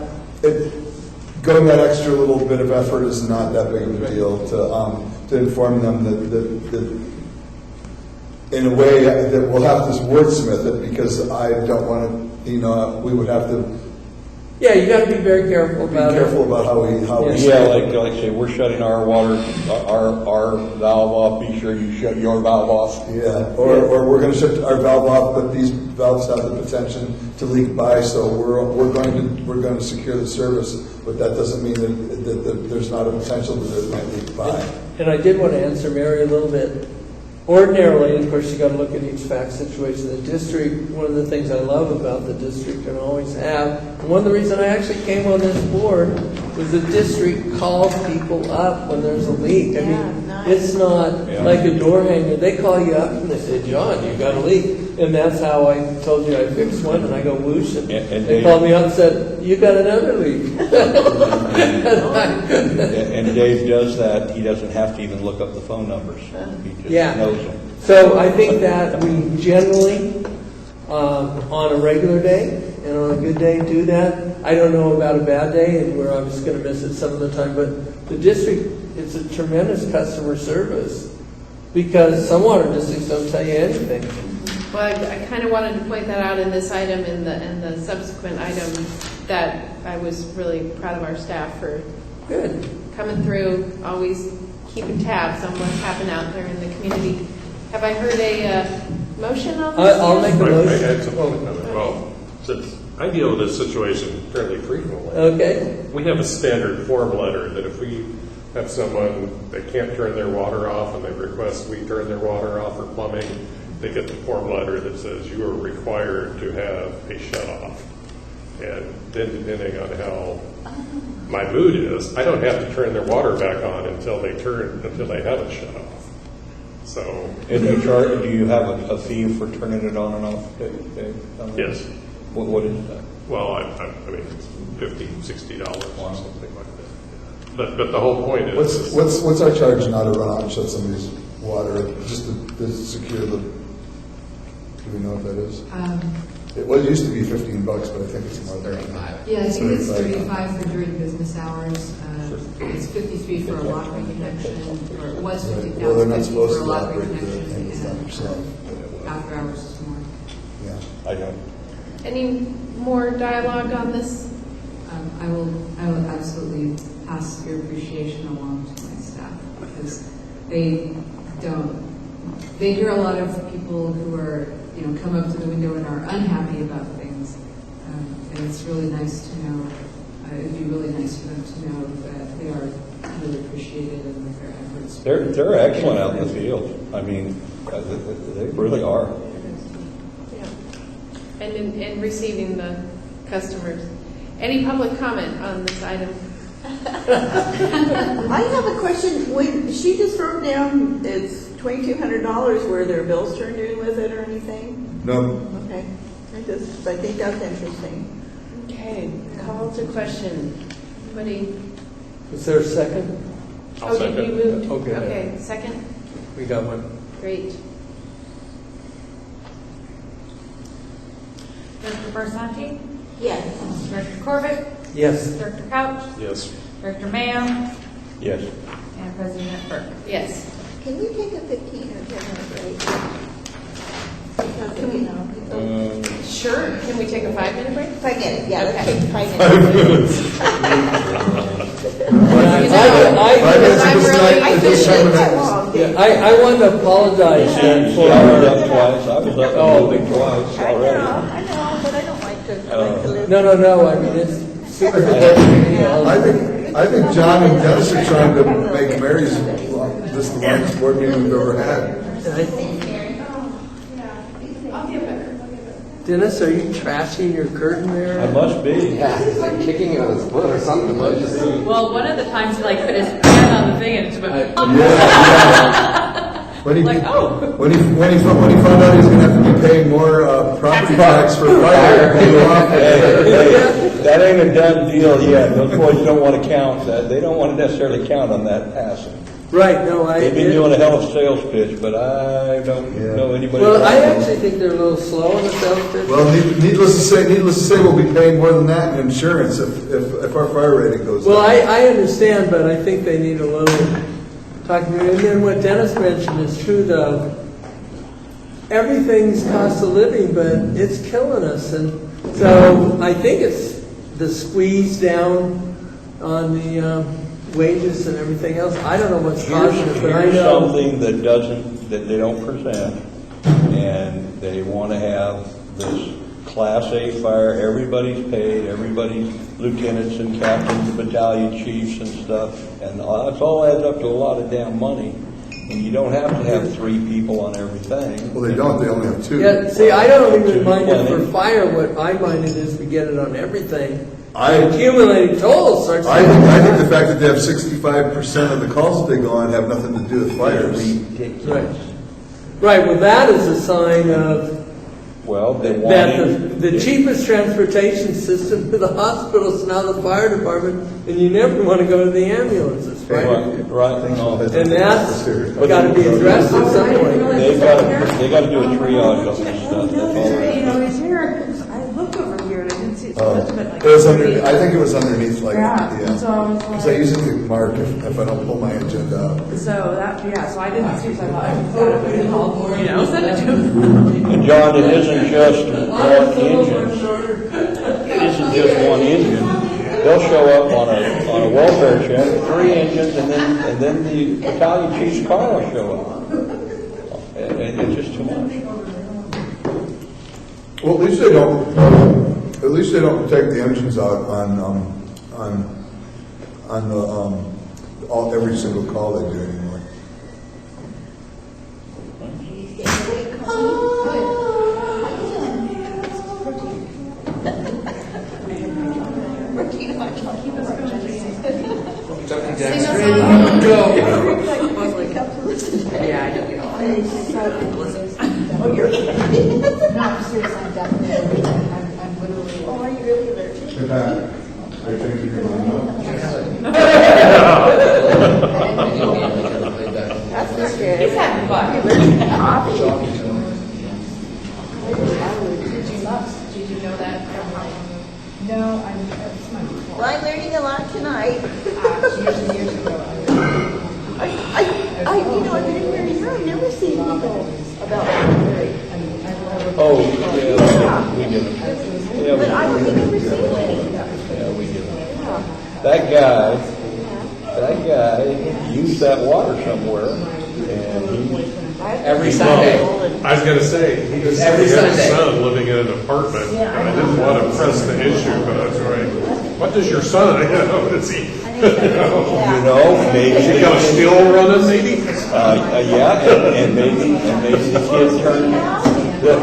Speaker 2: going that extra little bit of effort is not that big of a deal to inform them that in a way that we'll have to wordsmith it, because I don't want to, we would have to
Speaker 6: Yeah, you got to be very careful about it.
Speaker 2: how we.
Speaker 5: Yeah, like I say, we're shutting our water, our valve off, be sure you shut your valve off.
Speaker 2: Yeah, or we're going to shut our valve off, but these valves have the potential to leak by, so we're going to secure the service, but that doesn't mean that there's not a potential that it might leak by.
Speaker 6: And I did want to answer Mary a little bit. Ordinarily, and of course, you got to look at each fact situation. The district, one of the things I love about the district and always have, and one of the reasons I actually came on this board was the district calls people up when there's a leak. I mean, it's not like a door hanger. They call you up and they say, John, you got a leak. And that's how I told you I fixed one, and I go whoosh, and they called me up and said, you got another leak.
Speaker 5: And Dave does that. He doesn't have to even look up the phone numbers. He just knows them.
Speaker 6: So I think that we generally, on a regular day and on a good day, do that. I don't know about a bad day, and we're obviously going to miss it some of the time, but the district, it's a tremendous customer service, because some water districts don't tell you anything.
Speaker 1: Well, I kind of wanted to point that out in this item and the subsequent item, that I was really proud of our staff for coming through, always keeping tabs on what's happening out there in the community. Have I heard a motion on this?
Speaker 6: I'll make a motion.
Speaker 10: I had some public comment. Well, since I deal with this situation fairly frequently.
Speaker 6: Okay.
Speaker 10: We have a standard form letter that if we have someone that can't turn their water off and they request we turn their water off for plumbing, they get the form letter that says you are required to have a shut-off. And then depending on how my mood is, I don't have to turn their water back on until they have it shut off. So.
Speaker 5: And do you have a fee for turning it on and off, Dave?
Speaker 10: Yes.
Speaker 5: What is that?
Speaker 10: Well, I mean, it's $50, $60 or something like that. But the whole point is.
Speaker 2: What's our charge now to run out and shut somebody's water, just to secure the, do we know what that is? It used to be $15, but I think it's more than that.
Speaker 18: Yeah, I think it's 35 for during business hours. It's 53 for a lottery connection, or it was 50
Speaker 2: Well, they're not
Speaker 18: for
Speaker 2: supposed
Speaker 18: a
Speaker 2: to
Speaker 18: lottery
Speaker 2: operate the
Speaker 18: connection.
Speaker 2: thing,
Speaker 18: And after hours is more.
Speaker 2: Yeah.
Speaker 5: I don't.
Speaker 1: Any more dialogue on this?
Speaker 18: I will absolutely pass your appreciation along to my staff, because they hear a lot of people who are, come up to the window and are unhappy about things. And it's really nice to know, it'd be really nice for them to know that they are really appreciated and that their efforts.
Speaker 5: They're excellent out in the field. I mean, they really are.
Speaker 1: Yeah. And in receiving the customers. Any public comment on this item?
Speaker 8: I have a question. When she just wrote down it's $2,200, were there bills turned in with it or anything?
Speaker 2: No.
Speaker 8: Okay. I think that's interesting.
Speaker 1: Okay, call to question. Anybody?
Speaker 6: Is there a second?
Speaker 10: I'll
Speaker 1: Did you move?
Speaker 6: Okay.
Speaker 1: Okay, second?
Speaker 6: We got one.
Speaker 1: Great.
Speaker 3: Director Barsanti?
Speaker 8: Yes.
Speaker 3: Director Corbett?
Speaker 6: Yes.
Speaker 3: Director Couch?
Speaker 10: Yes.
Speaker 3: Director Mayo?
Speaker 5: Yes.
Speaker 3: And President Burke?
Speaker 1: Yes.
Speaker 8: Can we take a 15 or 10-minute break? Because,
Speaker 1: Sure. Can we take a 5-minute break?
Speaker 8: 5 minutes, yeah, let's
Speaker 1: Okay.
Speaker 8: take 5 minutes.
Speaker 2: I
Speaker 8: just think that long.
Speaker 6: I want to apologize for.
Speaker 5: I was up twice. I was up moving twice
Speaker 8: I
Speaker 5: already.
Speaker 8: know, but I don't like to live.
Speaker 6: No. I mean, it's super important.
Speaker 2: I think John and Dennis are trying to make Mary's this the longest board meeting we've ever had.
Speaker 6: Dennis, are you trashing your curtain there?
Speaker 5: I must be.
Speaker 7: Yeah, he's like kicking it on his foot or something.
Speaker 3: Well, one of the times he put his hand on the thing and it just went,
Speaker 2: When he,
Speaker 3: Like, oh.
Speaker 2: when he found out he was gonna have to be paying more, property tax for fire, he blew off.
Speaker 5: That ain't a done deal yet. Those boys don't want to count that. They don't want to necessarily count on that passing.
Speaker 6: Right, no,
Speaker 5: They've been doing a hell of a sales pitch, but I don't know anybody.
Speaker 6: Well, I actually think they're a little slow on the sales pitch.
Speaker 2: Well, needless to say, we'll be paying more than that in insurance if our fire rating goes down.
Speaker 6: Well, I understand, but I think they need a little talking to. And then what Dennis mentioned is true, though. Everything's cost of living, but it's killing us. And so I think it's the squeeze down on the wages and everything else. I don't know what's causing it, but I
Speaker 5: Here's
Speaker 6: know.
Speaker 5: something that they don't present, and they want to have this Class A fire, everybody's paid, everybody's lieutenants and captains, battalion chiefs and stuff, and it's all adds up to a lot of damn money. And you don't have to have 3 people on everything.
Speaker 2: Well, they don't, they only have 2.
Speaker 6: Yeah, see, I don't even mind it for fire. What I minded is we get it on everything. Accumulating total starts.
Speaker 2: I think the fact that they have 65% of the calls that they go on have nothing to do with fires.
Speaker 6: Right. Right. Well, that is a sign of that the cheapest transportation system to the hospital is now the fire department, and you never want to go to the ambulances, right?
Speaker 5: Right.
Speaker 6: And that's got to be addressed in some way.
Speaker 5: They got to do a triage on this stuff. That's all.
Speaker 12: You know, he's here, I looked over here and I didn't see it, so much of it like.
Speaker 2: It was I think it was underneath, like,
Speaker 12: Yeah, so I was
Speaker 2: Because I
Speaker 12: like,
Speaker 2: usually mark if I don't pull my agenda up.
Speaker 12: so that, yeah, so I didn't see, so I thought I was going to call, you know, send it to him.
Speaker 5: And John, it isn't just one engine. It isn't just one engine. They'll show up on a welfare check, 3 engines, and then the battalion chief's car will show up. And it's just too much.
Speaker 2: Well, at least they don't take the engines out on the every single call they do anymore.
Speaker 12: Yeah, I know. Oh, you're kidding? No, I'm serious, I'm definitely, I'm literally. Oh, are you really allergic?
Speaker 2: In fact, I think you can line up.
Speaker 8: That's not good.
Speaker 3: He's having fun.
Speaker 1: Did you know that from
Speaker 12: No, it's my fault.
Speaker 8: Well, I'm learning a lot tonight.
Speaker 12: Years ago.
Speaker 8: You know, I've been here a year, I've never seen people about that.
Speaker 5: Oh, yeah, we get them. Yeah,
Speaker 8: But I don't think I've ever seen it.
Speaker 5: yeah, we get them. That guy used that water somewhere, and he
Speaker 7: Every Sunday.
Speaker 10: I was gonna say, he
Speaker 7: Every
Speaker 10: had his
Speaker 7: Sunday.
Speaker 10: son living in an apartment, and I didn't want to press the issue, but I was like, what does your son, is he?
Speaker 5: You know, maybe
Speaker 10: Has he got a still running, maybe?
Speaker 5: yeah, and maybe the kid turned the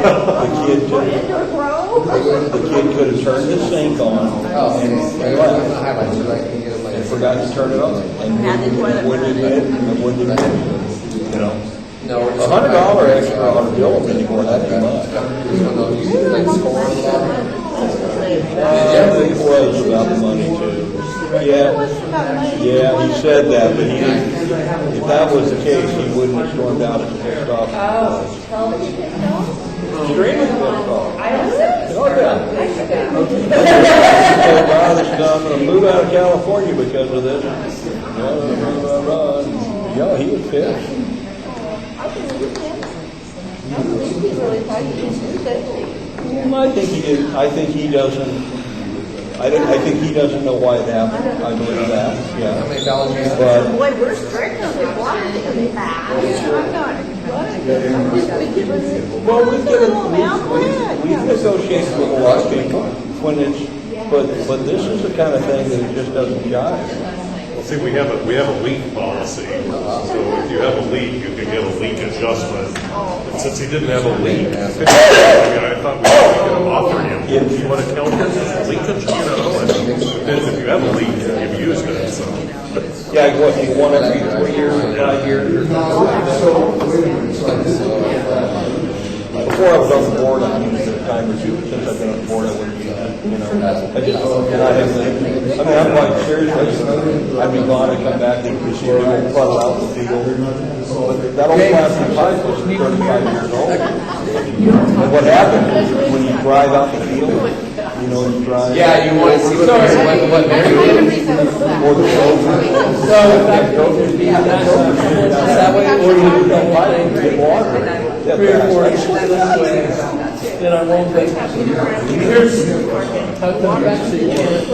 Speaker 5: kid could have turned the sink on
Speaker 7: Oh,
Speaker 5: and
Speaker 7: okay.
Speaker 5: left.
Speaker 7: The highlights, right? Can you get it like-
Speaker 5: And forgot to turn it on, and wouldn't admit it, you know.
Speaker 7: No, we're just-
Speaker 5: $100 extra on a bill anymore, that ain't much.
Speaker 7: Like score and stuff.
Speaker 5: Yeah, it was about the money too. Yeah, he said that, but he didn't, if that was the case, he wouldn't have stormed out as pissed off. Extremely pissed off.
Speaker 3: I don't know.
Speaker 5: Oh, yeah. I'm going to move out of California because of this. Yeah, he was pissed. I think he did. I think he doesn't. I think he doesn't know why it happened. I believe that. Yeah.
Speaker 7: How many dollars you have?
Speaker 5: But
Speaker 8: Boy, we're strict on the water thing. I'm not.
Speaker 5: well, we've negotiated with a lot of people when it's. But this is the kind of thing that just doesn't jive.
Speaker 10: Well, see, we have a leak policy, so if you have a leak, you can get a leak adjustment. And since he didn't have a leak, I thought we were going to offer him, do you want to count this as a leak adjustment? You know, and then if you have a leak, you've used it.
Speaker 5: Yeah, what, you want every 4 years or 5 years? Before I was on the board, I used the time or two, since I've been on the board, I wouldn't be, I'm quite serious, I'd be gone, I'd come back and proceed to puddle out the field. But that old plastic pipe was 35 years old. And what happens is when you drive out the field, you drive.
Speaker 7: Yeah, you want to see what Mary did?
Speaker 5: Or the
Speaker 6: That way, or you don't buy it, get water. 3 or 4 inches this way, then I won't be. Here's, tuck them back so you can't.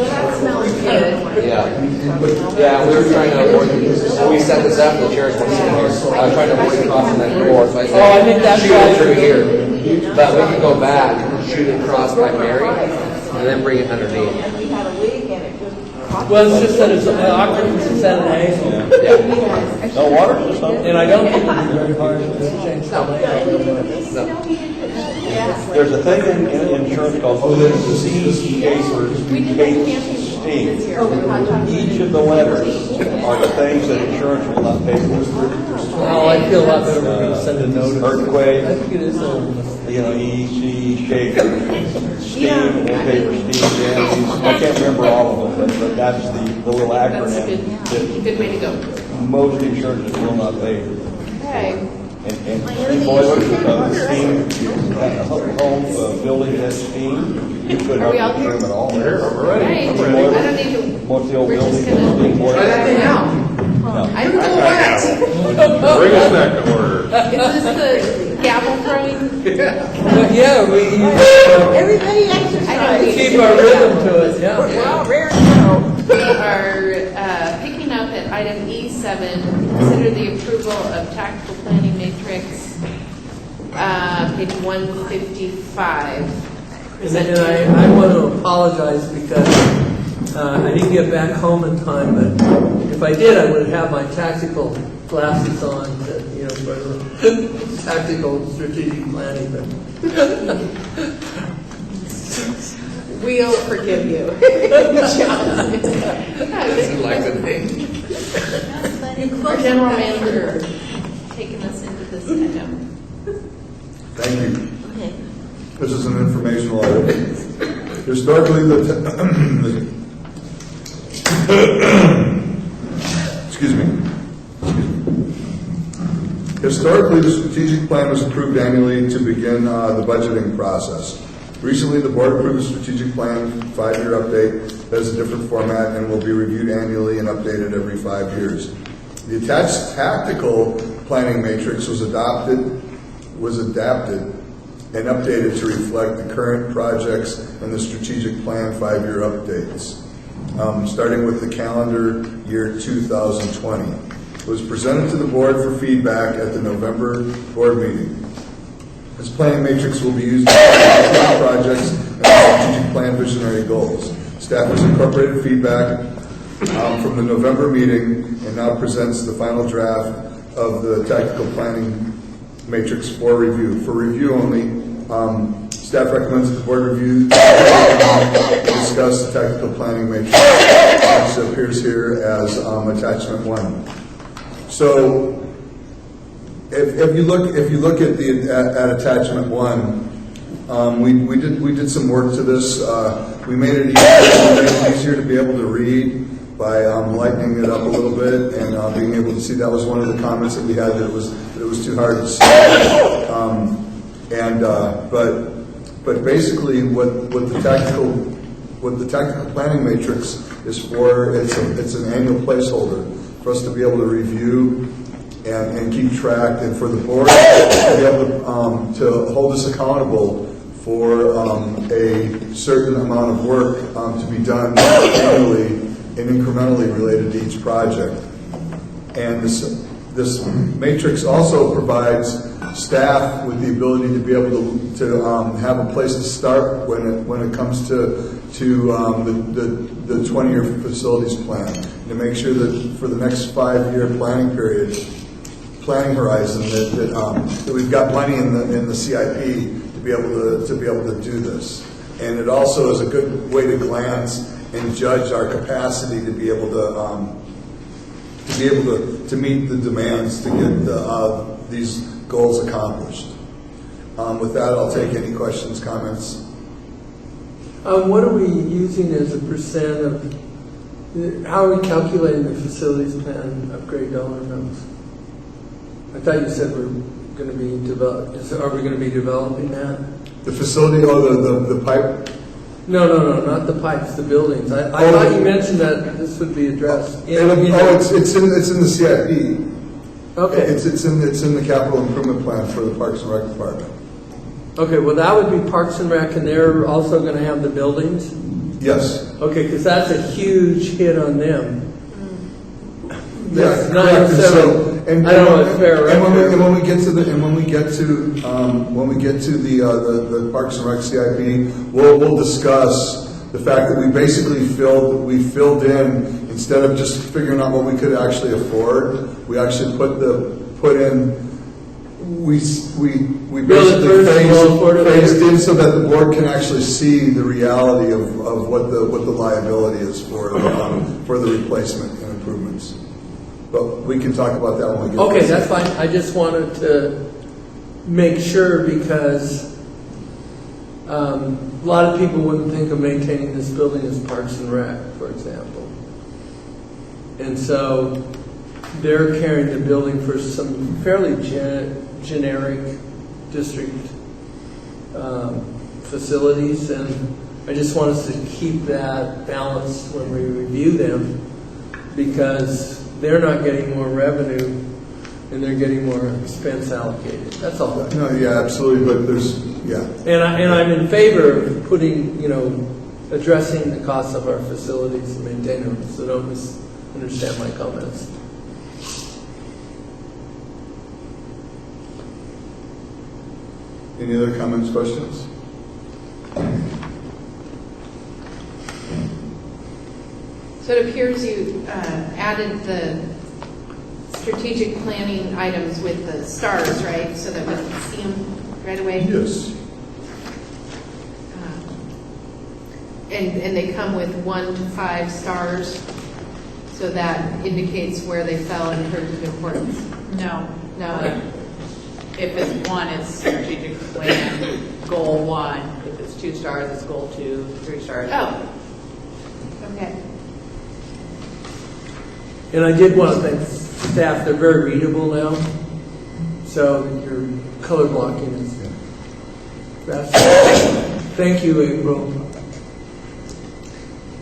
Speaker 7: Yeah, we were trying to avoid, when we set this up, the chairs were sitting here, I was trying to avoid crossing that door, so I said,
Speaker 6: I think that's
Speaker 7: shoot
Speaker 6: right.
Speaker 7: it through here. But we can go back, shoot it across by Mary, and then bring it underneath.
Speaker 8: And we had a leak and it just.
Speaker 6: Well, it's just that it's occupancy at an angle.
Speaker 7: Yeah.
Speaker 5: No water or something?
Speaker 6: And I don't think it'd be very hard to change the layout.
Speaker 5: There's a thing in insurance called C case steam. Each of the letters are the things that insurance will not pay for.
Speaker 6: Oh, I feel a lot better when we send a notice.
Speaker 5: Earthquake,
Speaker 6: I think it is a.
Speaker 5: EC, shaker, steam, won't pay for steam damages. I can't remember all of them, but that's the little
Speaker 1: That's
Speaker 5: acronym
Speaker 1: good way to go.
Speaker 5: that most insurances will not pay.
Speaker 1: Okay.
Speaker 5: And boilers, steam, home, building that steam, you couldn't
Speaker 1: Are we all
Speaker 5: insure them at all.
Speaker 1: Right. I don't need to.
Speaker 5: What's the old
Speaker 1: We're just
Speaker 5: building?
Speaker 1: gonna-
Speaker 5: Steam boiler? No.
Speaker 1: I don't know what.
Speaker 10: Bring us back to order.
Speaker 1: Is this the gavel throwing?
Speaker 6: But yeah, we
Speaker 8: Everybody exercise.
Speaker 6: keep our rhythm to it, yeah.
Speaker 8: We're all rare now.
Speaker 1: We are picking up at item E7, consider the approval of tactical planning matrix, page 155.
Speaker 6: And I want to apologize because I didn't get back home in time, but if I did, I would have my tactical glasses on, for the tactical strategic planning.
Speaker 1: We'll forgive you. John.
Speaker 7: Like the name.
Speaker 1: Our general manager taking us into this item.
Speaker 2: Thank you. This is an informational item. Historically, excuse me. Historically, the strategic plan was approved annually to begin the budgeting process. Recently, the board approved a strategic plan 5-year update that has a different format and will be reviewed annually and updated every 5 years. The attached tactical planning matrix was adapted and updated to reflect the current projects and the strategic plan 5-year updates, starting with the calendar year 2020. It was presented to the board for feedback at the November board meeting. This planning matrix will be used to plan projects and strategic plan visionary goals. Staff has incorporated feedback from the November meeting and now presents the final draft of the tactical planning matrix for review. For review only, staff recommends that the board review discuss the tactical planning matrix, which appears here as attachment 1. So, if you look at the attachment 1, we did some work to this. We made it easier to be able to read by lightening it up a little bit and being able to see. That was one of the comments that we had, that it was too hard to see. But basically, what the tactical planning matrix is for, it's an annual placeholder for us to be able to review and keep track, and for the board to be able to hold us accountable for a certain amount of work to be done annually and incrementally related to each project. And this matrix also provides staff with the ability to be able to have a place to start when it comes to the 20-year facilities plan, to make sure that for the next 5-year planning period, planning horizon, that we've got money in the CIP to be able to do this. And it also is a good way to glance and judge our capacity to be able to meet the demands to get these goals accomplished. With that, I'll take any questions, comments.
Speaker 6: What are we using as a percent of, how are we calculating the facilities plan upgrade dollar amounts? I thought you said we're going to be are we going to be developing that?
Speaker 2: The facility, the pipe?
Speaker 6: No, not the pipes, the buildings. I thought you mentioned that this would be addressed.
Speaker 2: It's in the CIP.
Speaker 6: Okay.
Speaker 2: It's in the capital improvement plan for the Parks and Rec Department.
Speaker 6: Okay, well, that would be Parks and Rec, and they're also going to have the buildings?
Speaker 2: Yes.
Speaker 6: Okay, because that's a huge hit on them.
Speaker 2: Yeah,
Speaker 6: That's not
Speaker 2: correct.
Speaker 6: necessarily,
Speaker 2: And
Speaker 6: I don't know if fair.
Speaker 2: when we get to the Parks and Rec CIP, we'll discuss the fact that we basically filled in, instead of just figuring out what we could actually afford, we actually we basically phased in so that the board can actually see the reality of what the liability is for the replacement and improvements. But we can talk about that when we get
Speaker 6: Okay,
Speaker 2: there.
Speaker 6: that's fine. I just wanted to make sure, because a lot of people wouldn't think of maintaining this building as Parks and Rec, for example. And so they're carrying the building for some fairly generic district facilities, and I just want us to keep that balanced when we review them, because they're not getting more revenue and they're getting more expense allocated. That's all.
Speaker 2: No, yeah, absolutely, but
Speaker 6: And I'm in favor of putting, addressing the costs of our facilities and maintaining them, so don't misunderstand my comments.
Speaker 2: Any other comments, questions?
Speaker 1: So it appears you added the strategic planning items with the stars, right? So that we can see them right away?
Speaker 2: Yes.
Speaker 1: And they come with 1 to 5 stars, so that indicates where they fell in terms of importance?
Speaker 3: No.
Speaker 1: No?
Speaker 3: If it's 1, it's strategic plan, goal 1. If it's 2 stars, it's goal 2, 3 stars.
Speaker 1: Oh, okay.
Speaker 6: And I did want to thank staff. They're very readable now, so your color blocking is fast. Thank you, April.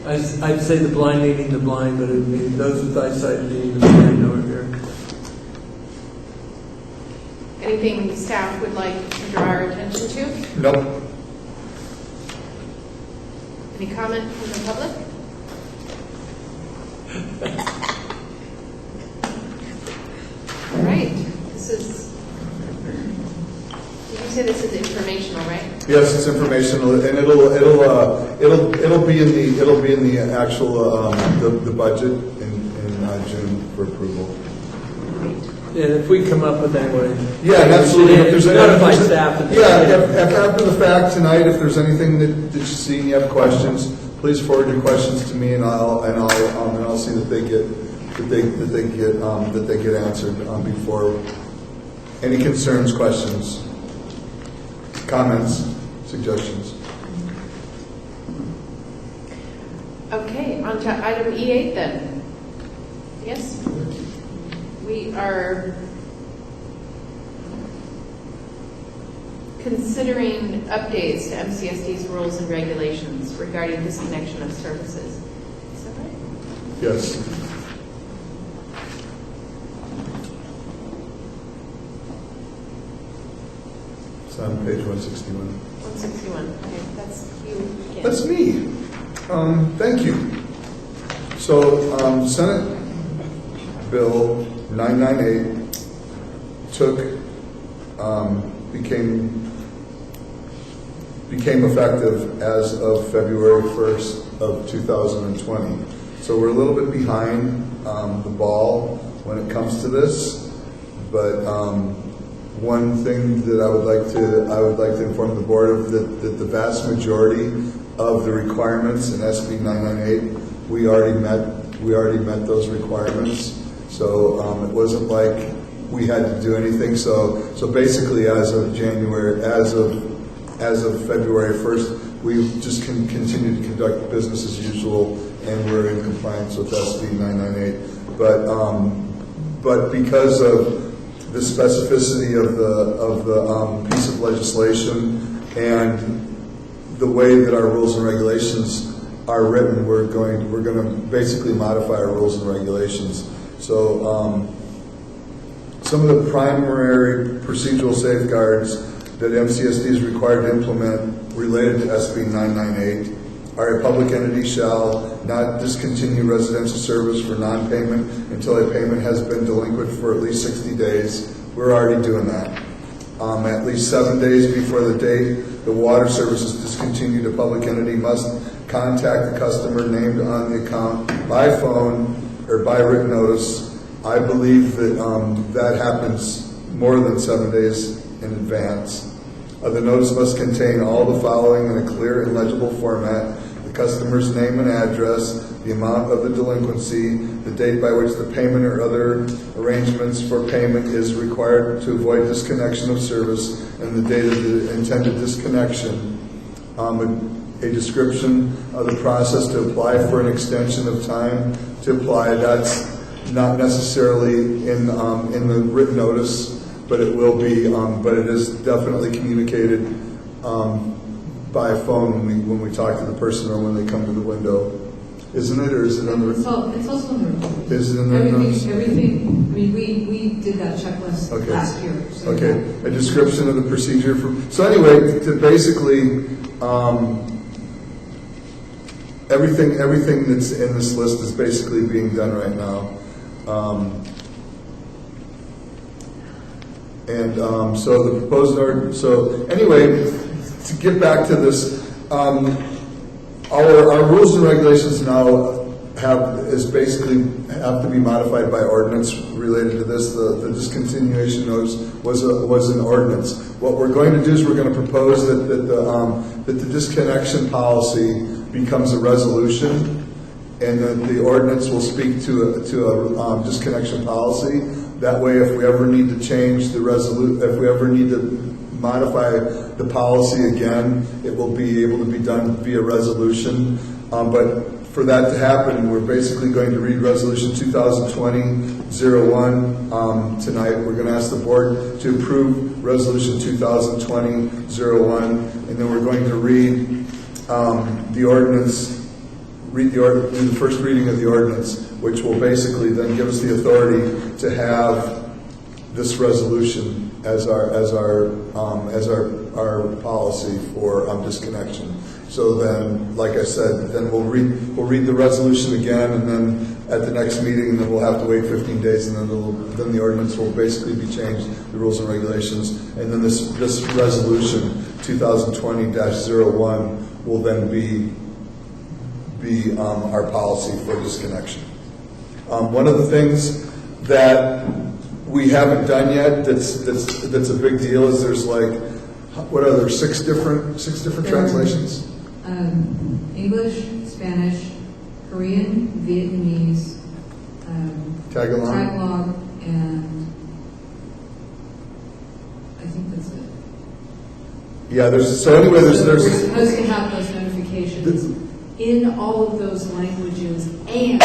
Speaker 6: I'd say the blind leading the blind, but it would be those with eyesight leading the blind over here.
Speaker 1: Anything staff would like to draw our attention to?
Speaker 2: Nope.
Speaker 1: Any comment from the public? All right. Did you say this is informational, right?
Speaker 2: Yes, it's informational, and it'll be in the actual the budget in June for approval.
Speaker 6: And if we come up with anyone,
Speaker 2: Absolutely. If there's
Speaker 6: notify staff.
Speaker 2: After the fact tonight, if there's anything that you see and you have questions, please forward your questions to me, and I'll see that they get answered before any concerns, questions, comments, suggestions.
Speaker 1: Okay, on to item E8 then. Yes? We are considering updates to MCSD's rules and regulations regarding disconnection of services. Is that right?
Speaker 2: Yes. It's on page 161.
Speaker 1: 161. Okay, that's you again.
Speaker 2: That's me. Thank you. So, Senate Bill 998 became effective as of February 1st of 2020. So we're a little bit behind the ball when it comes to this, but one thing that I would like to inform the board of that the vast majority of the requirements in SB 998. We already met those requirements. So it wasn't like we had to do anything. So basically, as of February 1st, we just can continue to conduct business as usual, and we're in compliance with SB 998. But because of the specificity of the piece of legislation and the way that our rules and regulations are written, we're going to basically modify our rules and regulations. So some of the primary procedural safeguards that MCSD is required to implement related to SB 998 are: a public entity shall not discontinue residential service for non-payment until a payment has been delinquent for at least 60 days. We're already doing that. At least 7 days before the date the water service is discontinued, a public entity must contact the customer named on the account by phone or by written notice. I believe that that happens more than 7 days in advance. The notice must contain all the following in a clear and legible format: the customer's name and address, the amount of the delinquency, the date by which the payment or other arrangements for payment is required to avoid disconnection of service, and the date of the intended disconnection. A description of the process to apply for an extension of time to apply. That's not necessarily in the written notice, but it will be. But it is definitely communicated by phone when we talk to the person or when they come to the window. Isn't it, or is it on the?
Speaker 18: It's also in the report.
Speaker 2: Is it in the notice?
Speaker 18: Everything. I mean, we did that checklist last year. So
Speaker 2: Okay. A description of the procedure for. So anyway, to basically. Everything that's in this list is basically being done right now. So the proposed order, so anyway, to get back to this, our rules and regulations now have to be modified by ordinance related to this. The discontinuation notice was an ordinance. What we're going to do is we're going to propose that the disconnection policy becomes a resolution, and then the ordinance will speak to a disconnection policy. That way, if we ever need to change if we ever need to modify the policy again, it will be able to be done via resolution. But for that to happen, we're basically going to read Resolution 2020-01 tonight. We're going to ask the board to approve Resolution 2020-01, and then we're going to read the ordinance, do the first reading of the ordinance, which will basically then give us the authority to have this resolution as our policy for disconnection. So then, like I said, then we'll read the resolution again, and then at the next meeting, then we'll have to wait 15 days, and then the ordinance will basically be changed, the rules and regulations, and then this resolution 2020-01 will then be our policy for disconnection. One of the things that we haven't done yet that's a big deal is there's what are there, six different translations?
Speaker 18: English, Spanish, Korean, Vietnamese, Tagalog, and I think that's it.
Speaker 2: Yeah, there's
Speaker 18: We're supposed to have those notifications in all of those languages and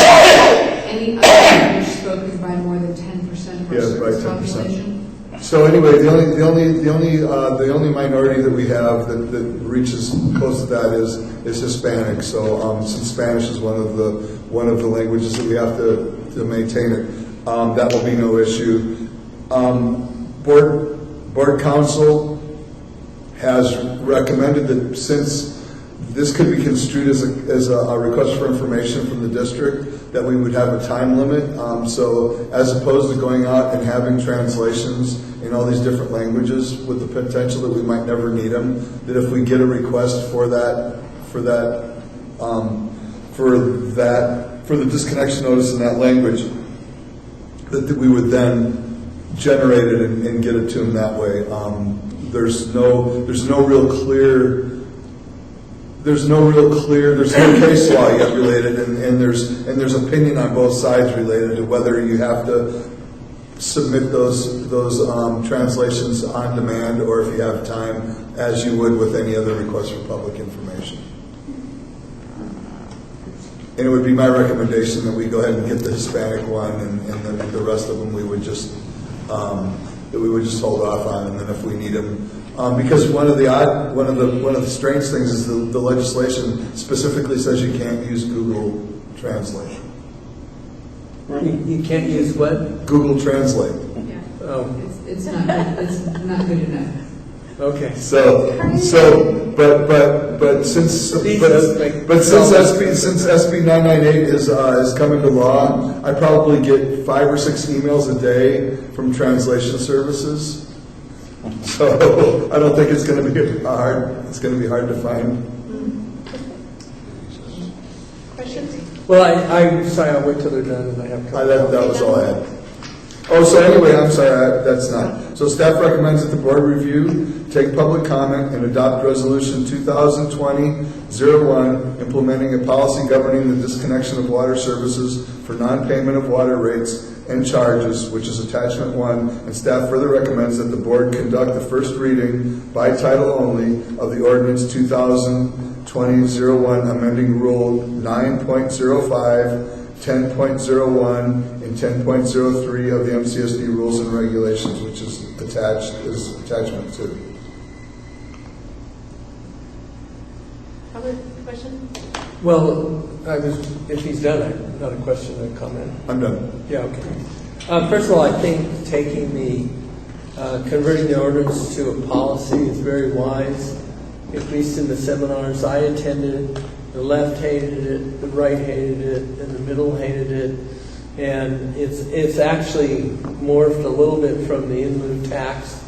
Speaker 18: any other language spoken by more than 10% of our service population.
Speaker 2: So anyway, the only minority that we have that reaches close to that is Hispanic. So since Spanish is one of the languages that we have to maintain it, that will be no issue. Board Council has recommended that since this could be construed as a request for information from the district, that we would have a time limit. So as opposed to going out and having translations in all these different languages with the potential that we might never need them, that if we get a request for the disconnection notice in that language, that we would then generate it and get it to them that way. There's no real clear there's no real clear, there's no case law yet related, and there's opinion on both sides related to whether you have to submit those translations on demand, or if you have time, as you would with any other request for public information. And it would be my recommendation that we go ahead and get the Hispanic one, and the rest of them we would just hold off on, and then if we need them, because one of the strange things is the legislation specifically says you can't use Google Translate.
Speaker 6: You can't use what?
Speaker 2: Google Translate.
Speaker 18: Yeah.
Speaker 6: Oh,
Speaker 18: It's not good enough.
Speaker 6: okay.
Speaker 2: But since SB 998 is coming to law, I probably get 5 or 6 emails a day from translation services. So I don't think it's going to be hard. It's going to be hard to find.
Speaker 1: Questions?
Speaker 6: Well, I'm sorry, I'll wait till they're done and I have.
Speaker 2: That was all I had. Oh, so anyway, I'm sorry, that's not. So staff recommends that the board review, take public comment, and adopt resolution 2020-01, implementing a policy governing the disconnection of water services for non-payment of water rates and charges, which is attachment 1, and staff further recommends that the board conduct the first reading by title only of the ordinance 2020-01, amending Rule 9.05, 10.01, and 10.03 of the MCSD rules and regulations, which is attachment 2.
Speaker 1: Other question?
Speaker 6: Well, if he's done, not a question, a comment.
Speaker 2: I'm done.
Speaker 6: Yeah, okay. First of all, I think converting the ordinance to a policy is very wise, at least in the seminars I attended. The left hated it, the right hated it, and the middle hated it. And it's actually morphed a little bit from the in lieu tax.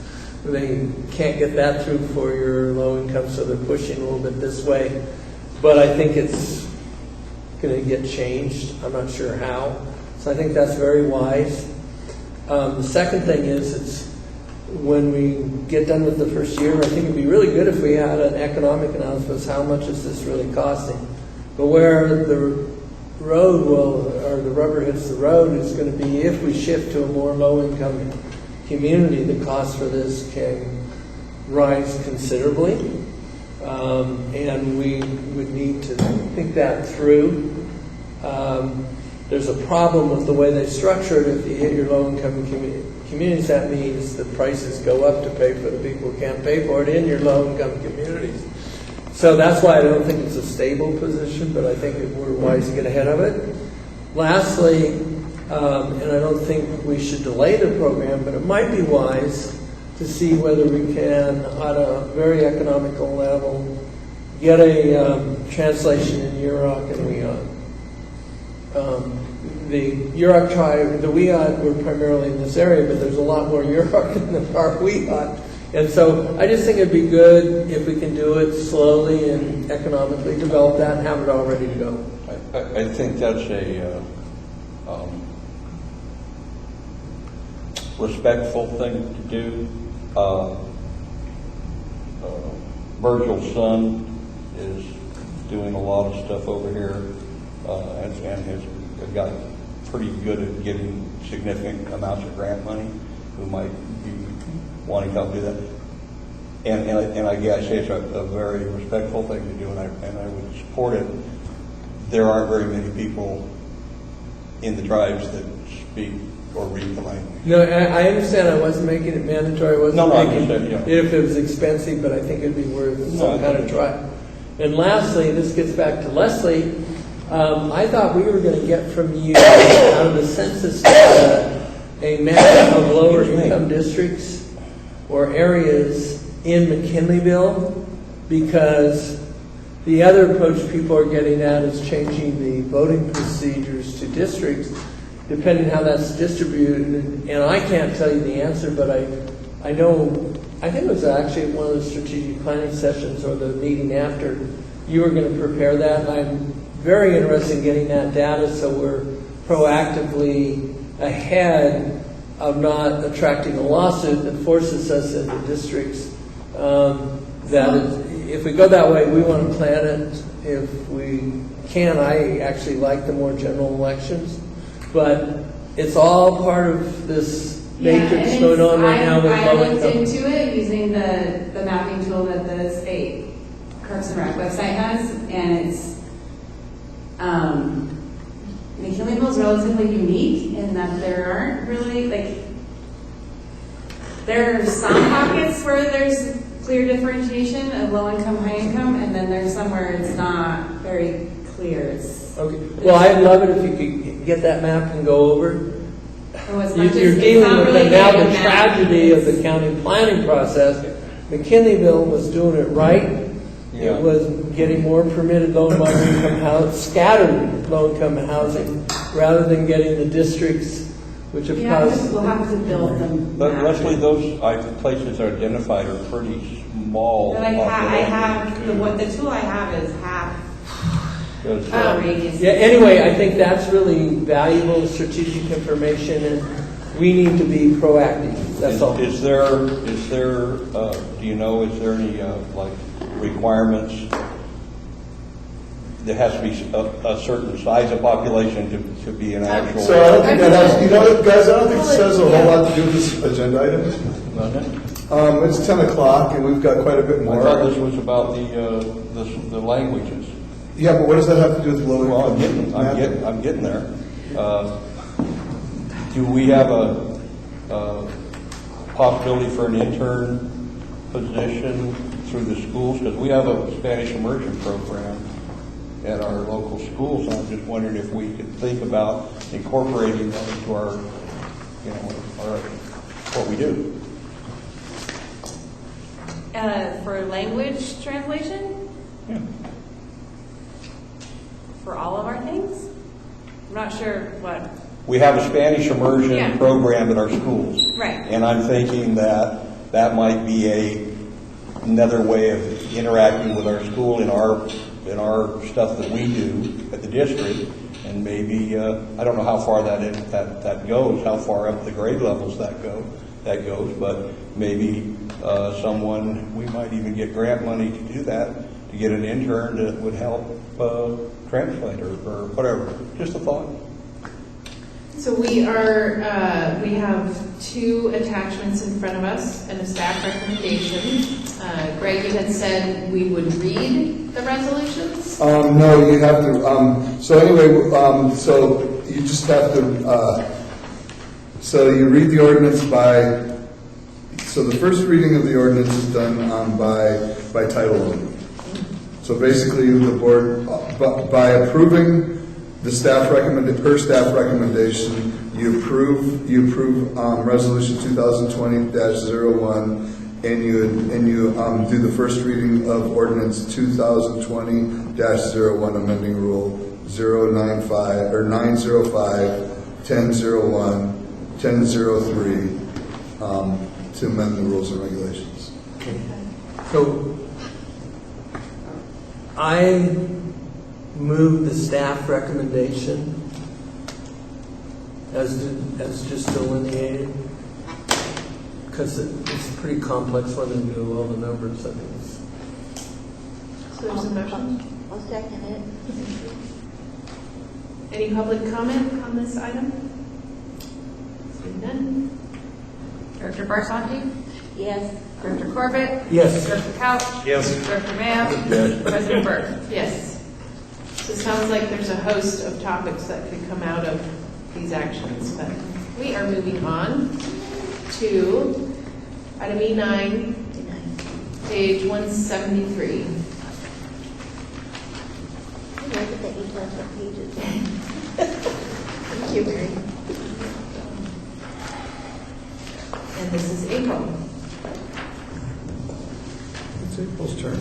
Speaker 6: They can't get that through for your low income, so they're pushing a little bit this way. But I think it's going to get changed. I'm not sure how. So I think that's very wise. The second thing is, when we get done with the first year, I think it'd be really good if we had an economic analysis. How much is this really costing? But where the road or the rubber hits the road is going to be if we shift to a more low-income community, the cost for this can rise considerably. And we would need to think that through. There's a problem with the way they structure it. If you hit your low-income communities, that means the prices go up to pay for the people who can't pay for it in your low-income communities. So that's why I don't think it's a stable position, but I think we're wise to get ahead of it. Lastly, and I don't think we should delay the program, but it might be wise to see whether we can, at a very economical level, get a translation in Yurok and Weon. The Yurok tribe, the Weon were primarily in this area, but there's a lot more Yurok in the part Weon. And so I just think it'd be good if we can do it slowly and economically, develop that and have it all ready to go.
Speaker 5: I think that's a respectful thing to do. Virgil's son is doing a lot of stuff over here and has got pretty good at getting significant amounts of grant money, who might be wanting to help do that. And I guess it's a very respectful thing to do, and I would support it. There aren't very many people in the tribes that speak or read the language.
Speaker 6: No, I understand. I wasn't making it mandatory. I wasn't making
Speaker 5: I understand,
Speaker 6: if it was expensive, but I think it'd be worth some kind of try. And lastly, this gets back to Leslie. I thought we were going to get from you out of the census data a map of lower income districts or areas in McKinleyville, because the other approach people are getting at is changing the voting procedures to districts, depending how that's distributed. And I can't tell you the answer, but I know, I think it was actually one of the strategic planning sessions or the meeting after, you were going to prepare that. And I'm very interested in getting that data so we're proactively ahead of not attracting a lawsuit that forces us into districts that if we go that way, we want to plan it if we can. I actually like the more general elections, but it's all part of this matrix
Speaker 13: and
Speaker 6: going on right now with
Speaker 13: I
Speaker 6: low
Speaker 13: looked
Speaker 6: income.
Speaker 13: into it using the mapping tool that the state Parks and Rec website has, and it's, McKinleyville is relatively unique in that there aren't really, like, there are some pockets where there's clear differentiation of low income, high income, and then there's somewhere it's not very clear. It's,
Speaker 6: Okay. Well, I'd love it if you could get that map and go over.
Speaker 13: oh, it's not
Speaker 6: You're
Speaker 13: just, it's
Speaker 6: dealing
Speaker 13: not
Speaker 6: with
Speaker 13: really
Speaker 6: now
Speaker 13: getting
Speaker 6: the
Speaker 13: a map.
Speaker 6: tragedy of the county planning process. McKinleyville was doing it right.
Speaker 5: Yeah.
Speaker 6: It was getting more permitted low and moderate income housing, scattered low income housing, rather than getting the districts which have caused.
Speaker 13: We'll have to build them.
Speaker 5: But Leslie, those places identified are pretty small.
Speaker 13: But I have,
Speaker 5: population.
Speaker 13: the tool I have is half
Speaker 5: Because,
Speaker 13: the radius.
Speaker 6: Yeah, anyway, I think that's really valuable strategic information, and we need to be proactive. That's all.
Speaker 5: Is there, do you know, is there any, like, requirements? There has to be a certain size of population to be an actual.
Speaker 2: So I don't think that has, you know, guys, I don't think it says a whole lot to do with this agenda item. It's 10 o'clock and we've got quite a bit
Speaker 5: I
Speaker 2: more.
Speaker 5: thought this was about the languages.
Speaker 2: Yeah, but what does that have to do with low
Speaker 5: Well,
Speaker 2: income?
Speaker 5: I'm getting there. Do we have a possibility for an intern position through the schools? Because we have a Spanish immersion program at our local schools. I'm just wondering if we could think about incorporating that into our, what we do.
Speaker 13: For language translation?
Speaker 5: Yeah.
Speaker 13: For all of our things? I'm not sure what.
Speaker 5: We have a Spanish immersion
Speaker 13: Yeah.
Speaker 5: program at our schools.
Speaker 13: Right.
Speaker 5: And I'm thinking that might be another way of interacting with our school in our stuff that we do at the district. And maybe, I don't know how far that goes, how far up the grade levels that goes, but maybe someone, we might even get grant money to do that, to get an intern that would help translate or whatever. Just a thought.
Speaker 1: So we have 2 attachments in front of us and a staff recommendation. Greg, you had said we would read the resolutions?
Speaker 2: No, you have to, so anyway, so you just have to, so you read the ordinance so the first reading of the ordinance is done by title only. So basically, the board, by approving the staff per staff recommendation, you approve resolution 2020-01, and you do the first reading of ordinance 2020-01, amending rule 095 or 905, 1001, 1003, to amend the rules and regulations.
Speaker 6: So I move the staff recommendation as just delineated, because it's pretty complex when they do all the numbers. I mean,
Speaker 1: So there's a motion.
Speaker 8: I'll second it.
Speaker 1: Any public comment on this item? Seeing none.
Speaker 13: Director Barsanti?
Speaker 8: Yes.
Speaker 13: Director Corbett?
Speaker 6: Yes.
Speaker 13: Director Couch?
Speaker 10: Yes.
Speaker 13: Director Mann?
Speaker 5: Yes.
Speaker 13: President Burke?
Speaker 1: Yes. So it sounds like there's a host of topics that could come out of these actions, but we are moving on to item E9, page 173.
Speaker 8: Look at the 8 pages. Thank you, Mary.
Speaker 1: And this is April.
Speaker 2: It's April's turn.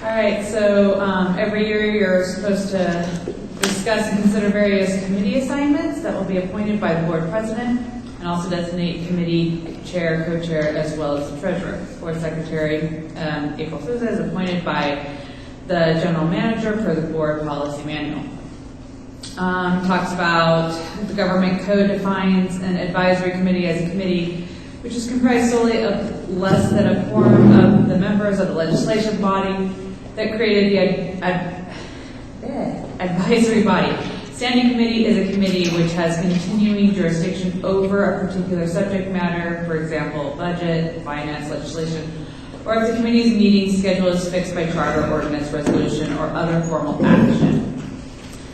Speaker 3: All right, so every year you're supposed to discuss and consider various committee assignments that will be appointed by the board president, and also designate committee chair, co-chair, as well as the treasurer. Board secretary, April Souza, is appointed by the general manager per the board policy manual. Talks about the government code defines an advisory committee as a committee which is comprised solely of less than a quorum of the members of the legislation body that created the advisory body. Standing committee is a committee which has continuing jurisdiction over a particular subject matter, for example, budget, finance, legislation, or if the committee's meeting schedule is fixed by charter, ordinance, resolution, or other formal action.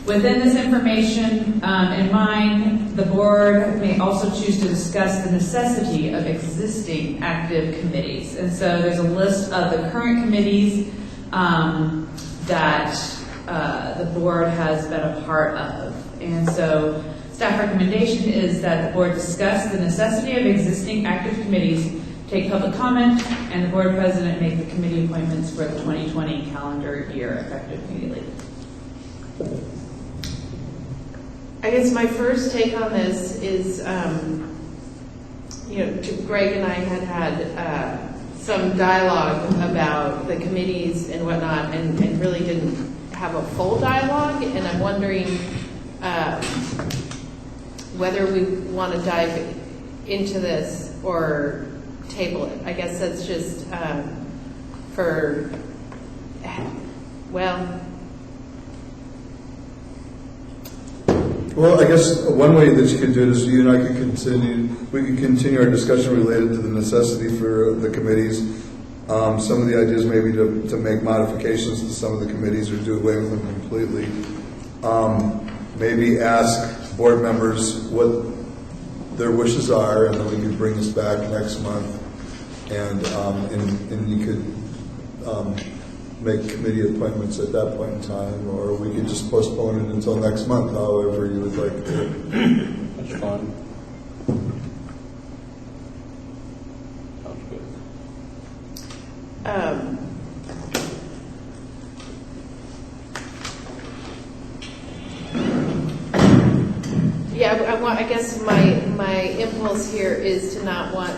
Speaker 3: Within this information in mind, the board may also choose to discuss the necessity of existing active committees. And so there's a list of the current committees that the board has been a part of. And so staff recommendation is that the board discuss the necessity of existing active committees, take public comment, and the board president make the committee appointments for the 2020 calendar year effective immediately.
Speaker 1: I guess my first take on this is, Greg and I had some dialogue about the committees and whatnot, and really didn't have a full dialogue, and I'm wondering whether we want to dive into this or table it. I guess that's just
Speaker 2: Well, I guess one way that you could do it is you and I could continue our discussion related to the necessity for the committees. Some of the ideas maybe to make modifications to some of the committees or do away with them completely. Maybe ask board members what their wishes are, and then we could bring this back next month, and you could make committee appointments at that point in time, or we could just postpone it until next month, however you would like to.
Speaker 5: That's fine. Sounds good.
Speaker 1: I guess my impulse here is to not want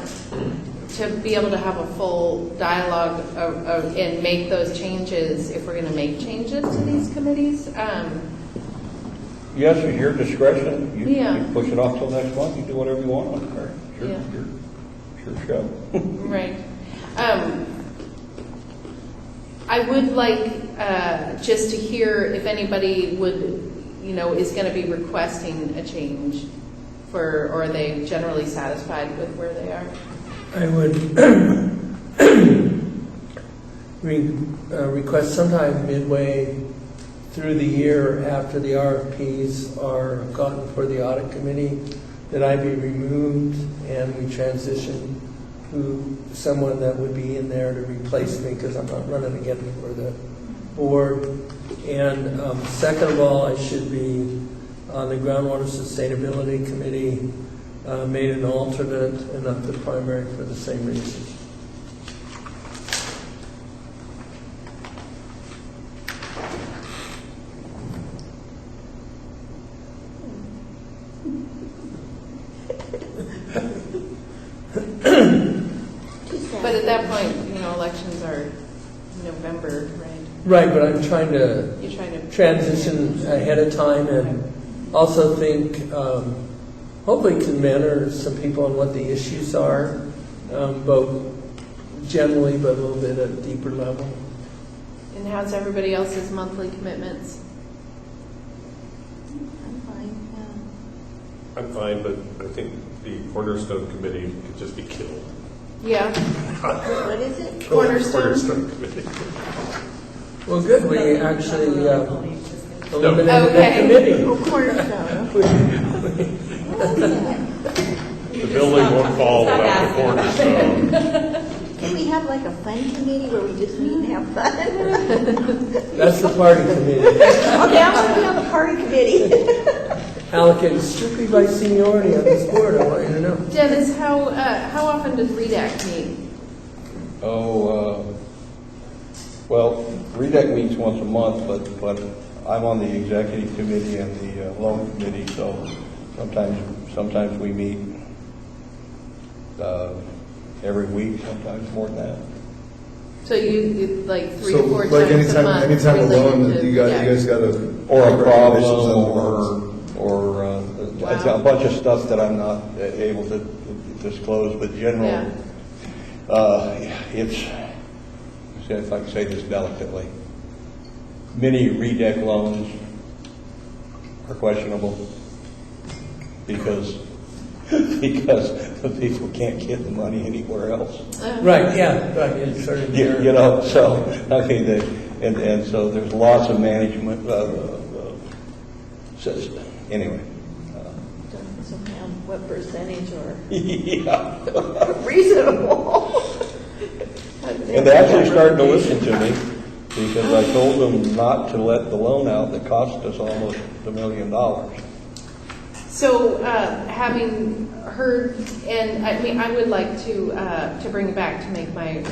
Speaker 1: to be able to have a full dialogue and make those changes if we're going to make changes to these committees.
Speaker 5: Yes, it's your discretion. You
Speaker 1: Yeah.
Speaker 5: push it off till next month. You do whatever you want on there. Your show.
Speaker 1: Right. I would like just to hear if anybody is going to be requesting a change or are they generally satisfied with where they are?
Speaker 6: I would request sometime midway through the year after the RFPs are gotten for the audit committee that I be removed and we transition to someone that would be in there to replace me because I'm not running again for the board. And second of all, I should be on the Groundwater Sustainability Committee, made an alternate and not the primary for the same reason.
Speaker 1: But at that point, elections are November, right?
Speaker 6: Right, but I'm trying to
Speaker 1: You're trying to
Speaker 6: transition ahead of time and also think hopefully can mentor some people on what the issues are, both generally but a little bit at a deeper level.
Speaker 1: And how's everybody else's monthly commitments?
Speaker 8: I'm fine,
Speaker 10: I'm fine, but I think the Cornerstone Committee could just be killed.
Speaker 1: Yeah.
Speaker 8: What is it?
Speaker 1: Cornerstone
Speaker 10: Committee.
Speaker 6: Well, good. We actually eliminated
Speaker 1: Okay.
Speaker 6: that committee.
Speaker 8: Oh, Cornerstone.
Speaker 10: The building won't fall without the Cornerstone.
Speaker 8: Can we have like a fun committee where we just meet and have fun?
Speaker 6: That's the party committee.
Speaker 8: Okay, I want to be on the party committee.
Speaker 6: Allocated strictly by seniority on this board, I want you to know.
Speaker 1: Dennis, how often does REDAC meet?
Speaker 5: Well, REDAC meets once a month, but I'm on the executive committee and the loan committee, so sometimes we meet every week, sometimes more than that.
Speaker 1: So you like 3
Speaker 2: So,
Speaker 1: or 4
Speaker 2: like
Speaker 1: times a month?
Speaker 2: anytime alone,
Speaker 1: related to-
Speaker 2: you guys got to
Speaker 5: Or a problem, or a bunch of stuff that I'm not able to disclose, but generally, it's, if I can say this delicately, many redeck loans are questionable because the people can't get the money anywhere else.
Speaker 6: Right, yeah, right, it's sort of.
Speaker 5: You know, so, okay, and so there's lots of management, system, anyway.
Speaker 8: So Pam, what percentage are
Speaker 5: Yeah.
Speaker 8: reasonable?
Speaker 5: And they actually started to listen to me because I told them not to let the loan out that cost us almost $1 million.
Speaker 1: So, having heard, and I mean, I would like to bring it back to make my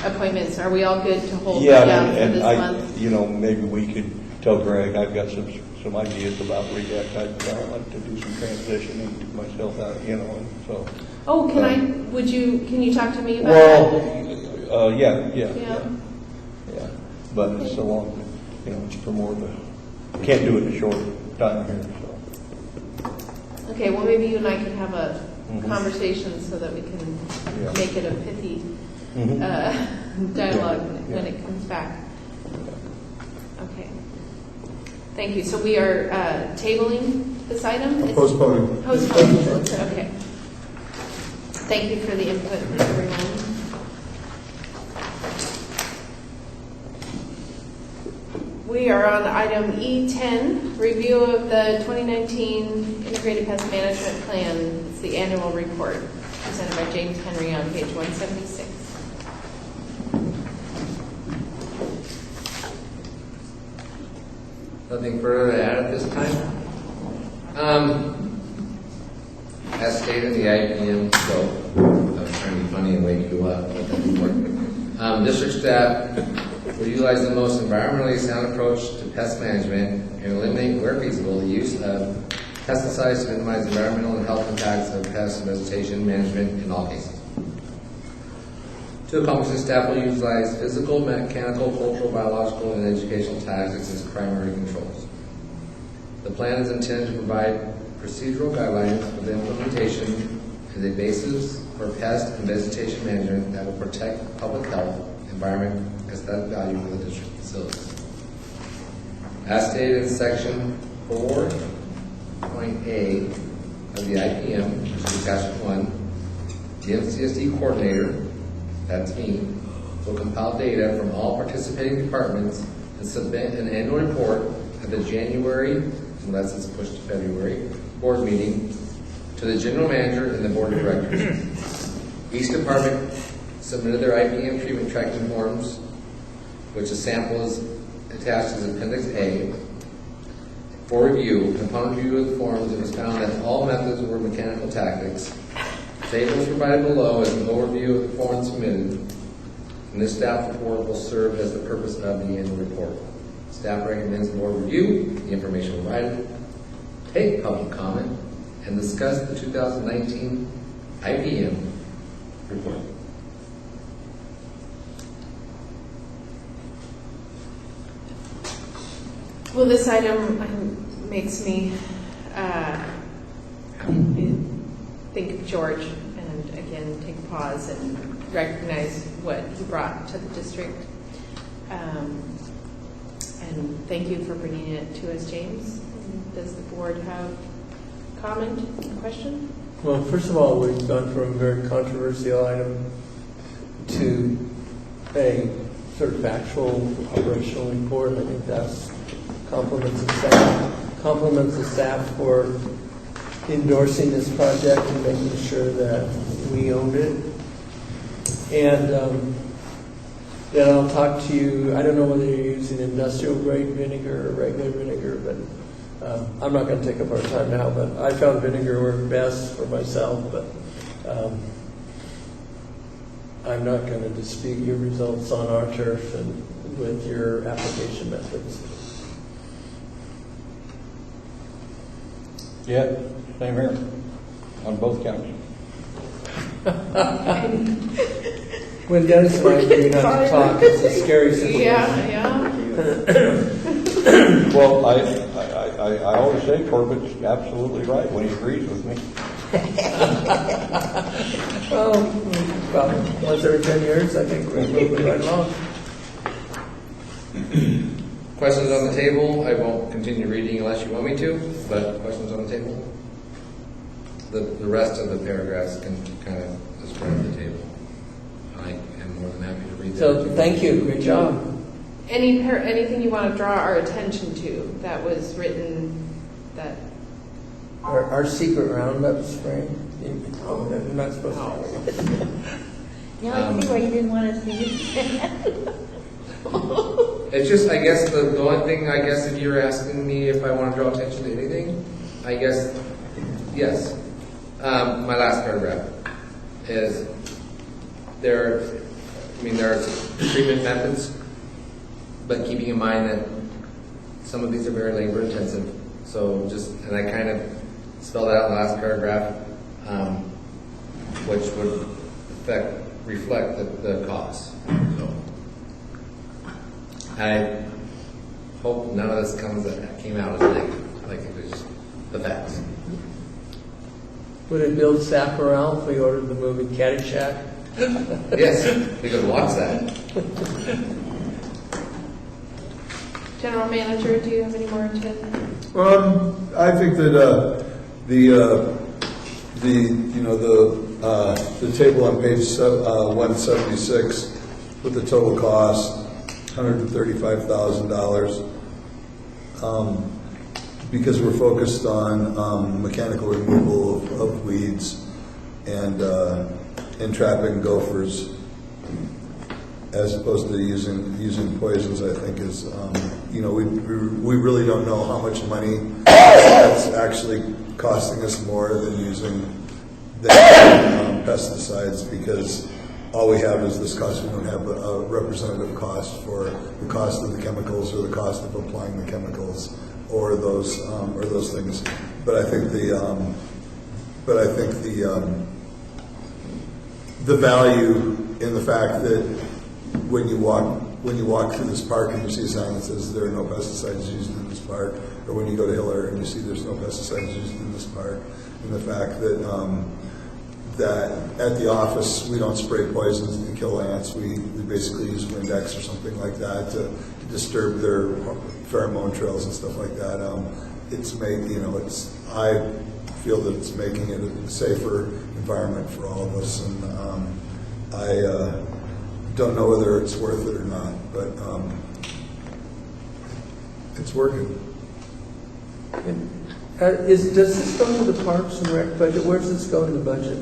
Speaker 1: appointments. Are we all good to hold it down for this month?
Speaker 5: You know, maybe we could tell Greg, I've got some ideas about redeck. I'd like to do some transitioning myself out, you know, and so.
Speaker 1: Oh, can you talk to me about
Speaker 5: Well, yeah. But it's so long, you know, it's for more of a, can't do it in a short time here, so.
Speaker 1: Okay, well, maybe you and I can have a conversation so that we can make it a pithy dialogue when it comes back. Okay. Thank you. So we are tabling this item?
Speaker 2: Postponing.
Speaker 1: Postponing. Okay. Thank you for the input, everyone. We are on item E10, review of the 2019 Integrated Pest Management Plan. It's the annual report presented by James Henry on page 176.
Speaker 7: Nothing further to add at this time. As stated in the IPM scope, I was trying to be funny and wake you up, but that didn't work. District staff will utilize the most environmentally sound approach to pest management and eliminate, where feasible, the use of pesticides to minimize environmental and health impacts of pest and vegetation management in all cases. To accomplish this, staff will utilize physical, mechanical, cultural, biological, and educational tactics as primary controls. The plan is intended to provide procedural guidelines for the implementation as a basis for pest and vegetation management that will protect public health, environment, and aesthetic value for the district facilities. As stated in section 4.A of the IPM, which is attachment 1, the MCSD coordinator, that's me, will compile data from all participating departments and submit an annual report at the January, unless it's pushed to February, board meeting to the general manager and the board of directors. Each department submitted their IPM treatment tracking forms, which a sample is attached as Appendix A, for review. And upon review of the forms, it was found that all methods were mechanical tactics. Tables provided below as an overview of the forms submitted, and this staff report will serve as the purpose of the annual report. Staff recommends the board review the information provided, take public comment, and discuss the 2019 IPM report.
Speaker 1: Well, this item makes me think of George and again take a pause and recognize what he brought to the district. And thank you for bringing it to us, James. Does the board have comment, question?
Speaker 6: Well, first of all, we've gone from a very controversial item to a sort of factual operational report. I think that's compliments the staff for endorsing this project and making sure that we owned it. And then I'll talk to you. I don't know whether you're using industrial grade vinegar or regular vinegar, but I'm not going to take up our time now. But I found vinegar worked best for myself, but I'm not going to dispute your results on our turf and with your application methods.
Speaker 5: Yeah, same here, on both counts.
Speaker 6: When Dennis reminds me not to talk, it's a scary situation.
Speaker 1: Yeah.
Speaker 5: Well, I always say Corbett's absolutely right when he agrees with me.
Speaker 6: Oh, probably once every 10 years, I think we're moving right along.
Speaker 7: Questions on the table? I won't continue reading unless you want me to, but questions on the table? The rest of the paragraphs can kind of describe the table. I am more than happy to read that.
Speaker 6: So thank you, great job.
Speaker 1: Anything you want to draw our attention to that was written that,
Speaker 6: Our secret roundup spray. I'm not supposed to.
Speaker 8: Now I see why you didn't want to see it.
Speaker 7: It's just, I guess, the only thing, I guess, if you're asking me if I want to draw attention to anything, I guess, yes. My last paragraph is there are treatment methods, but keeping in mind that some of these are very labor intensive. So and I kind of spelled out in the last paragraph, which would reflect the costs. So I hope none of this came out as negative, like it was just the facts.
Speaker 6: Would it build staff morale if we ordered the movie Caddyshack?
Speaker 7: Yes, we could watch that.
Speaker 1: General Manager, do you have any more to?
Speaker 2: I think that the table on page 176 with the total cost, $135,000, because we're focused on mechanical removal of weeds and trapping gophers, as opposed to using poisons. I think is we really don't know how much money that's actually costing us more than using pesticides, because all we have is this cost. We don't have a representative cost for the cost of the chemicals or the cost of applying the chemicals or those things. But I think the value in the fact that when you walk through this park and you see a sign that says there are no pesticides used in this park, or when you go to Hiller and you see there's no pesticides used in this park, and the fact that at the office we don't spray poisons to kill ants, we basically use Windex or something like that to disturb their pheromone trails and stuff like that. I feel that it's making it a safer environment for all of us, and I don't know whether it's worth it or not, but it's working.
Speaker 6: Does this go into the Parks and Rec budget? Where does this go in the budget?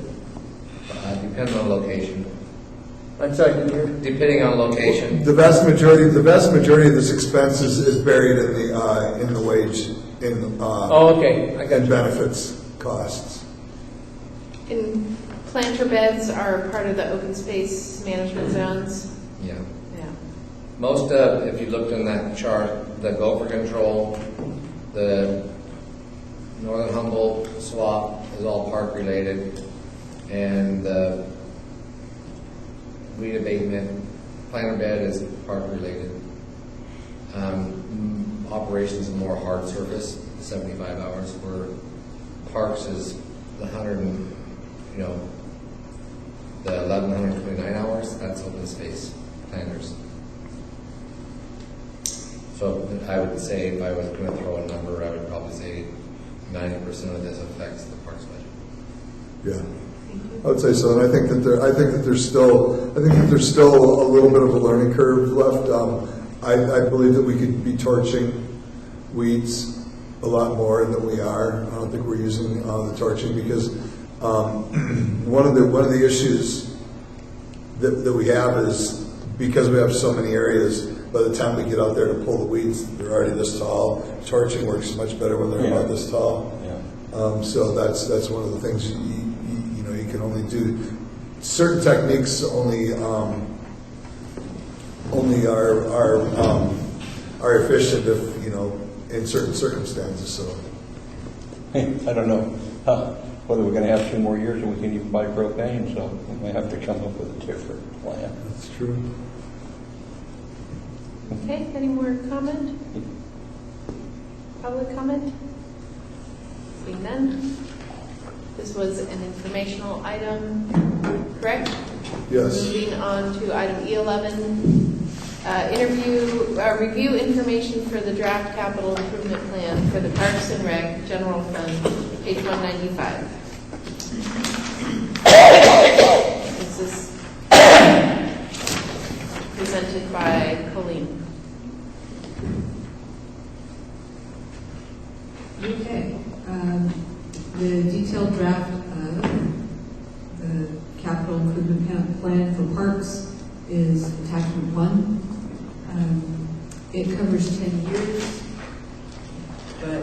Speaker 7: Depends on location.
Speaker 6: I'm sorry, didn't hear?
Speaker 7: Depending on location.
Speaker 2: The vast majority of this expense is buried in the wage
Speaker 6: okay, I got
Speaker 2: and benefits costs.
Speaker 1: And planter beds are part of the open space management zones.
Speaker 7: Yeah.
Speaker 1: Yeah.
Speaker 7: Most of, if you looked in that chart, the gopher control, the Northern Humboldt swap is all park related, and the weed abatement planter bed is park related. Operations is more hard surface, 75 hours, where parks is the 1,129 hours. That's open space planters. So I would say, if I was going to throw a number, I would probably say 90% of this affects the parks budget.
Speaker 2: Yeah, I would say so, and I think that there's still a little bit of a learning curve left. I believe that we could be torching weeds a lot more than we are. I don't think we're using the torching, because one of the issues that we have is, because we have so many areas, by the time we get out there to pull the weeds, they're already this tall. Torching works much better when they're about this tall. Yeah. So that's one of the things you can only do. Certain techniques only are efficient if in certain circumstances. So
Speaker 5: I don't know whether we're going to have 2 more years and we can even buy propane, so we may have to come up with a different plan.
Speaker 2: That's true.
Speaker 1: Okay, any more comment? Public comment? Seeing none? This was an informational item, correct?
Speaker 2: Yes.
Speaker 1: Moving on to item E11, review information for the draft capital improvement plan for the Parks and Rec General Fund, page 195. This is presented by Colleen.
Speaker 18: Okay. The detailed draft of the capital improvement plan for parks is attachment 1. It covers 10 years, but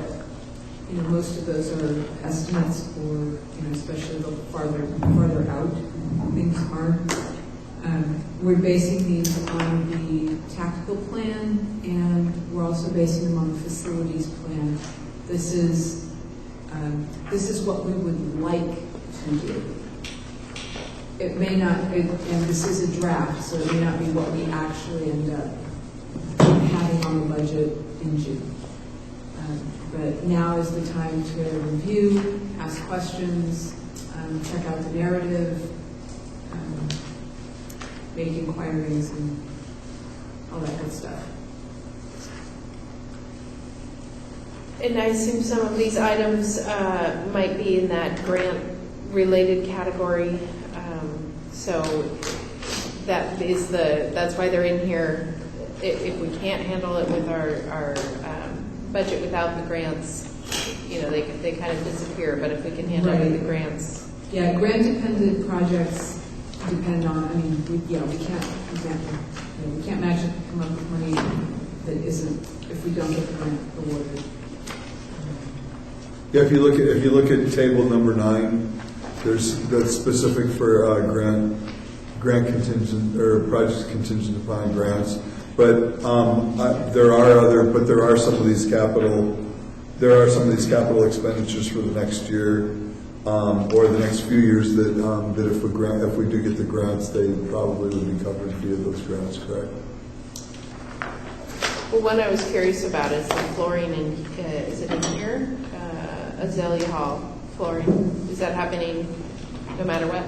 Speaker 18: most of those are estimates, or especially the farther out things are. We're basing these on the tactical plan, and we're also basing them on the facilities plan. This is what we would like to do. It may not, and this is a draft, so it may not be what we actually end up having on the budget in June. But now is the time to review, ask questions, check out the narrative, make inquiries, and all that good stuff.
Speaker 1: And I assume some of these items might be in that grant-related category. So that's why they're in here. If we can't handle it with our budget without the grants, they kind of disappear. But if we can handle it with the grants,
Speaker 18: yeah, grant-dependent projects depend on. We can't match it, come up with money that isn't if we don't get the grant awarded.
Speaker 2: Yeah, if you look at table number 9, that's specific for grant contingent or projects contingent upon grants. But there are some of these capital expenditures for the next year or the next few years that if we do get the grants, they probably would be covered via those grants, correct?
Speaker 1: well, one I was curious about is the flooring is it in here? Azalea Hall flooring. Is that happening no matter what?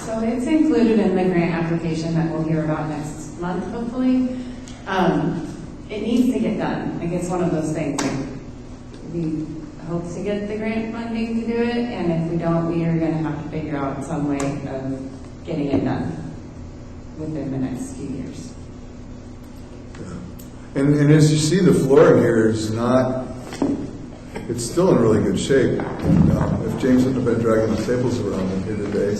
Speaker 13: So it's included in the grant application that we'll hear about next month, hopefully. It needs to get done. Like, it's one of those things. Like, we hope to get the grant funding to do it, and if we don't, we are going to have to figure out some way of getting it done within the next few years.
Speaker 2: And as you see, the flooring here is not. It's still in really good shape. If James hadn't been dragging the tables around in here today,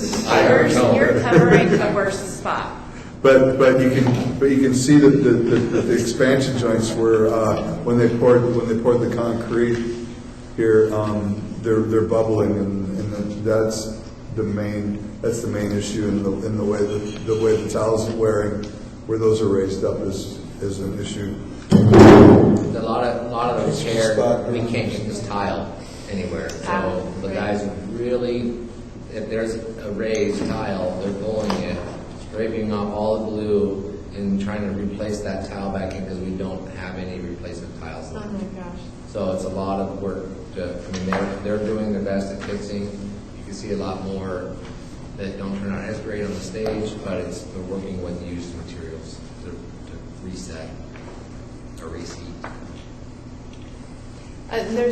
Speaker 1: you're covering the worst spot.
Speaker 2: But you can see that the expansion joints were when they poured the concrete here, they're bubbling, and that's the main issue in the way the tiles are wearing, where those are raised up is an issue.
Speaker 7: A lot of those here, we can't get this tile anywhere. So the guys really, if there's a raised tile, they're pulling it, scraping off all the glue, and trying to replace that tile back in because we don't have any replacement tiles
Speaker 1: Oh
Speaker 7: left.
Speaker 1: my gosh.
Speaker 7: So it's a lot of work. They're doing their best at fixing. You can see a lot more that don't turn out as great on the stage, but they're working with used materials to reset or reseat.
Speaker 1: Are there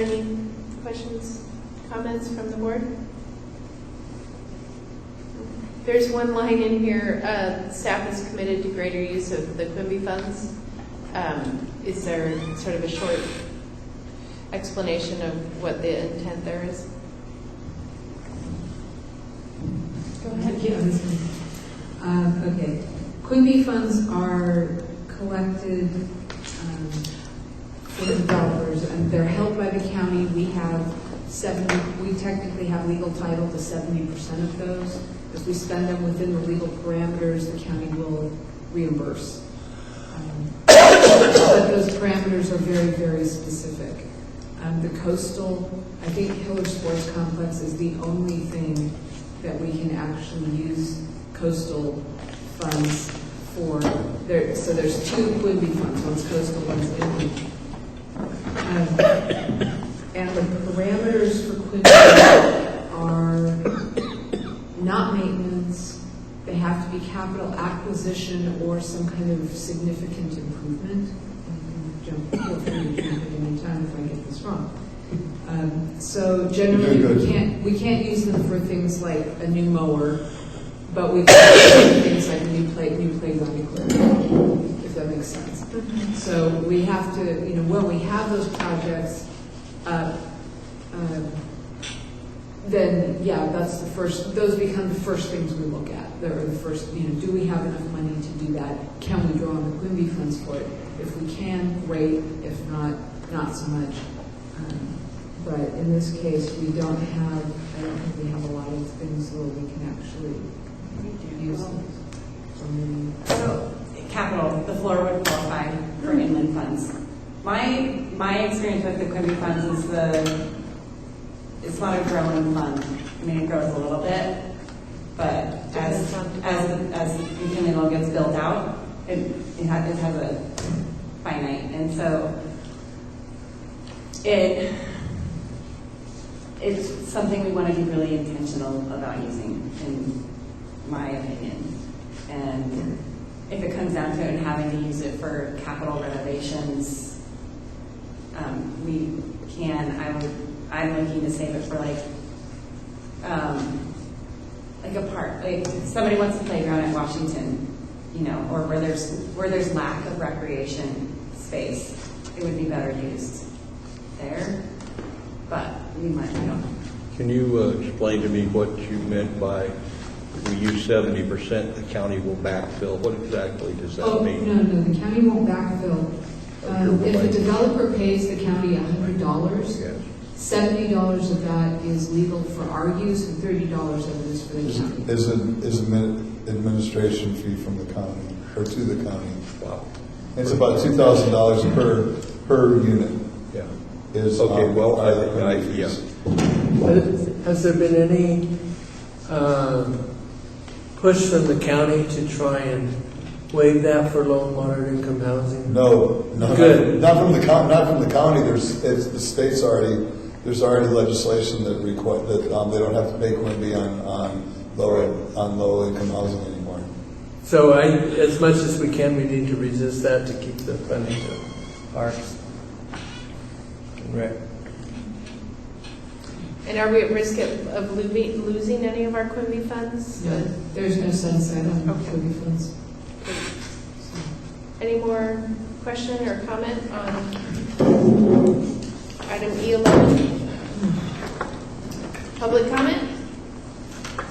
Speaker 1: any questions, comments from the board? There's one line in here, staff is committed to greater use of the Quimby funds. Is there sort of a short explanation of what the intent there is?
Speaker 18: Go ahead. Okay. Quimby funds are collected for the developers, and they're held by the county. We technically have legal title to 70% of those. If we spend them within the legal parameters, the county will reimburse. But those parameters are very, very specific. The coastal, I think Hiller Sports Complex is the only thing that we can actually use coastal funds for. So there's two Quimby funds, one's coastal, one's inland. And the parameters for Quincy are not maintenance. They have to be capital acquisition or some kind of significant improvement. Feel free to jump in any time if I get this wrong. So generally, we can't use them for things like a new mower, but we can use things like new playground equipment, if that makes sense. So we have to, when we have those projects, then that's the first. Those become the first things we look at. They're the first. Do we have enough money to do that? Can we draw on the Quimby funds for it? If we can, great. If not, not so much. But in this case, we don't have. I don't think we have a lot of things where we can actually use them.
Speaker 13: So, capital, the floor would qualify for inland funds. My experience with the Quimby funds is it's not a growing fund. I mean, it grows a little bit, but as McKinley Mill gets built out, it has a finite, and so it's something we want to be really intentional about using, in my opinion. And if it comes down to it and having to use it for capital renovations, we can. I'm looking to save it for like a park. Like if somebody wants a playground at Washington, or where there's lack of recreation space, it would be better used there. But we might. I don't know.
Speaker 5: Can you explain to me what you meant by we use 70%, the county will backfill? What exactly does that mean?
Speaker 18: No, the county won't backfill. If the developer pays the county $100,
Speaker 5: Yes.
Speaker 18: $70 of that is legal for our use, and $30 of it is for the county.
Speaker 2: Is an administration fee from the county, or to the county.
Speaker 5: Wow.
Speaker 2: It's about $2,000 per unit.
Speaker 5: Yeah.
Speaker 2: Is
Speaker 5: okay. Well,
Speaker 2: yeah.
Speaker 6: Has there been any push from the county to try and waive that for low and moderate income housing?
Speaker 2: No,
Speaker 6: Good.
Speaker 2: Not from the county. The state's already. There's already legislation that they don't have to pay Quimby on low income housing anymore.
Speaker 6: So as much as we can, we need to resist that to keep the funding to parks. Right.
Speaker 1: And are we at risk of losing any of our Quimby funds?
Speaker 18: No, there's no sunset on Quimby funds.
Speaker 1: Any more question or comment on item E11? Public comment?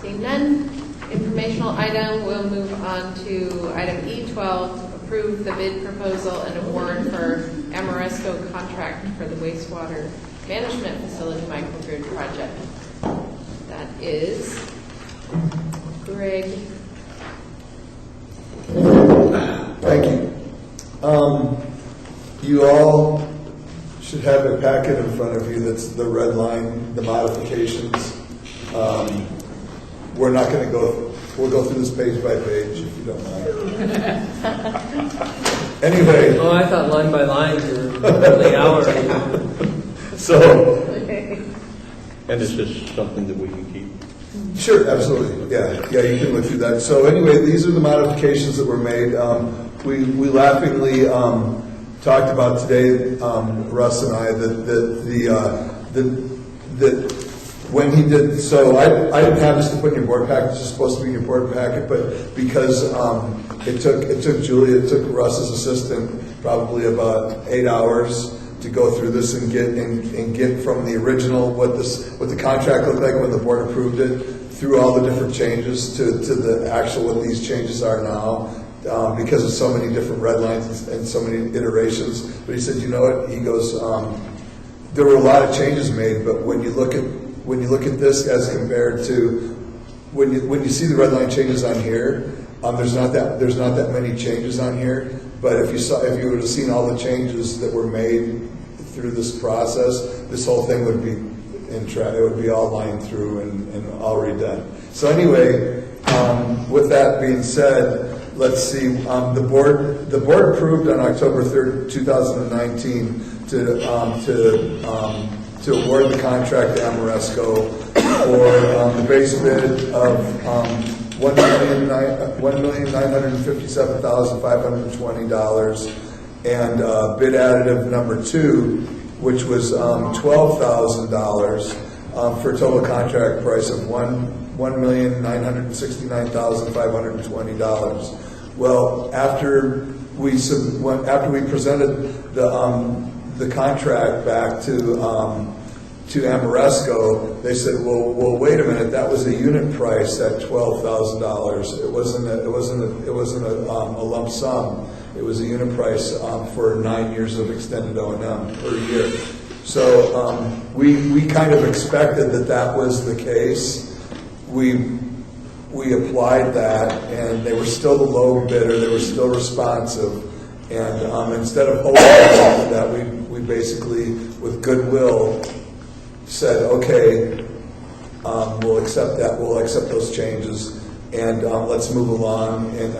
Speaker 1: Seeing none. Informational item, we'll move on to item E12, approve the bid proposal and award for Amoresco contract for the wastewater management facility microgrid project. That is Greg.
Speaker 2: Thank you. You all should have a packet in front of you that's the red line, the modifications. We're not going to we'll go through this page by page if you don't mind. Anyway.
Speaker 6: Oh, I thought line by line for the hour.
Speaker 2: So.
Speaker 5: And is this something that we can keep?
Speaker 2: Sure, absolutely. Yeah, you can look through that. So anyway, these are the modifications that were made. We laughingly talked about today, Russ and I, that when he did, so I didn't have this to put in your board packet. This is supposed to be in your board packet, but because it took Julia, it took Russ's assistant probably about 8 hours to go through this and get from the original what the contract looked like when the board approved it, through all the different changes to the actual what these changes are now, because of so many different red lines and so many iterations. But he said, you know what? He goes, there were a lot of changes made, but when you look at this as compared to when you see the red line changes on here, there's not that many changes on here. But if you would have seen all the changes that were made through this process, this whole thing would be it would be all lined through and all redone. So anyway, with that being said, let's see. The board to award the contract to Amoresco for the base bid of $1,957,520 and bid additive number 2, which was $12,000 for a total contract price of $1,969,520. Well, after we presented the contract back to Amoresco, they said, well, wait a minute, that was a unit price at $12,000. It wasn't a lump sum. It was a unit price for 9 years of extended O&M per year. So we kind of expected that was the case. We applied that, and they were still the low bidder. They were still responsive, and instead of holding that, we basically, with goodwill, said, okay, we'll accept that. We'll accept those changes, and let's move along and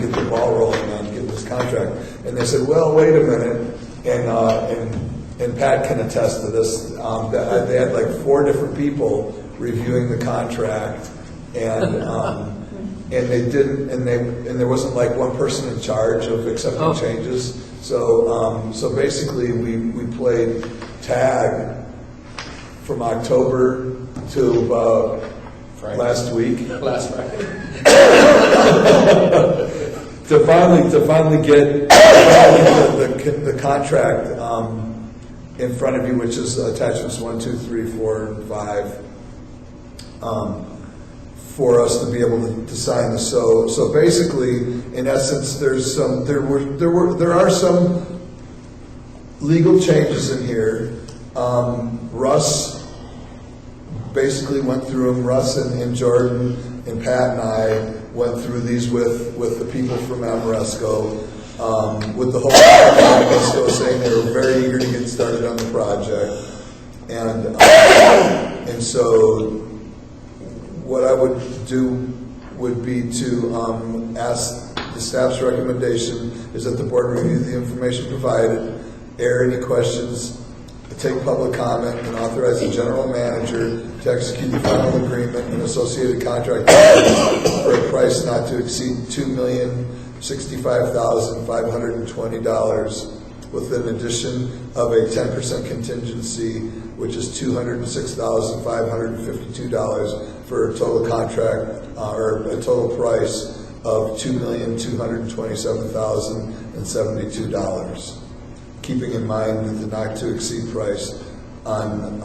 Speaker 2: get the ball rolling on getting this contract. And they said, well, wait a minute, and Pat can attest to this. They had like 4 different people reviewing the contract, and they didn't, and there wasn't like one person in charge of accepting changes. So basically, we played tag from October to last week.
Speaker 7: Last Friday.
Speaker 2: to finally get the contract in front of you, which is attachments 1, 2, 3, 4, and 5, for us to be able to sign this. So basically, in essence, there are some legal changes in here. Russ basically went through them. Russ and Jordan and Pat and I went through these with the people from Amoresco, with the whole Amoresco saying they were very eager to get started on the project, and so what I would do would be to ask, the staff's recommendation is that the board review the information provided, air any questions, take public comment, and authorize the general manager to execute the final agreement and associated contract for a price not to exceed $2,065,520, with an addition of a 10% contingency, which is $206,552, for a total contract or a total price of $2,227,072. Keeping in mind the not to exceed price in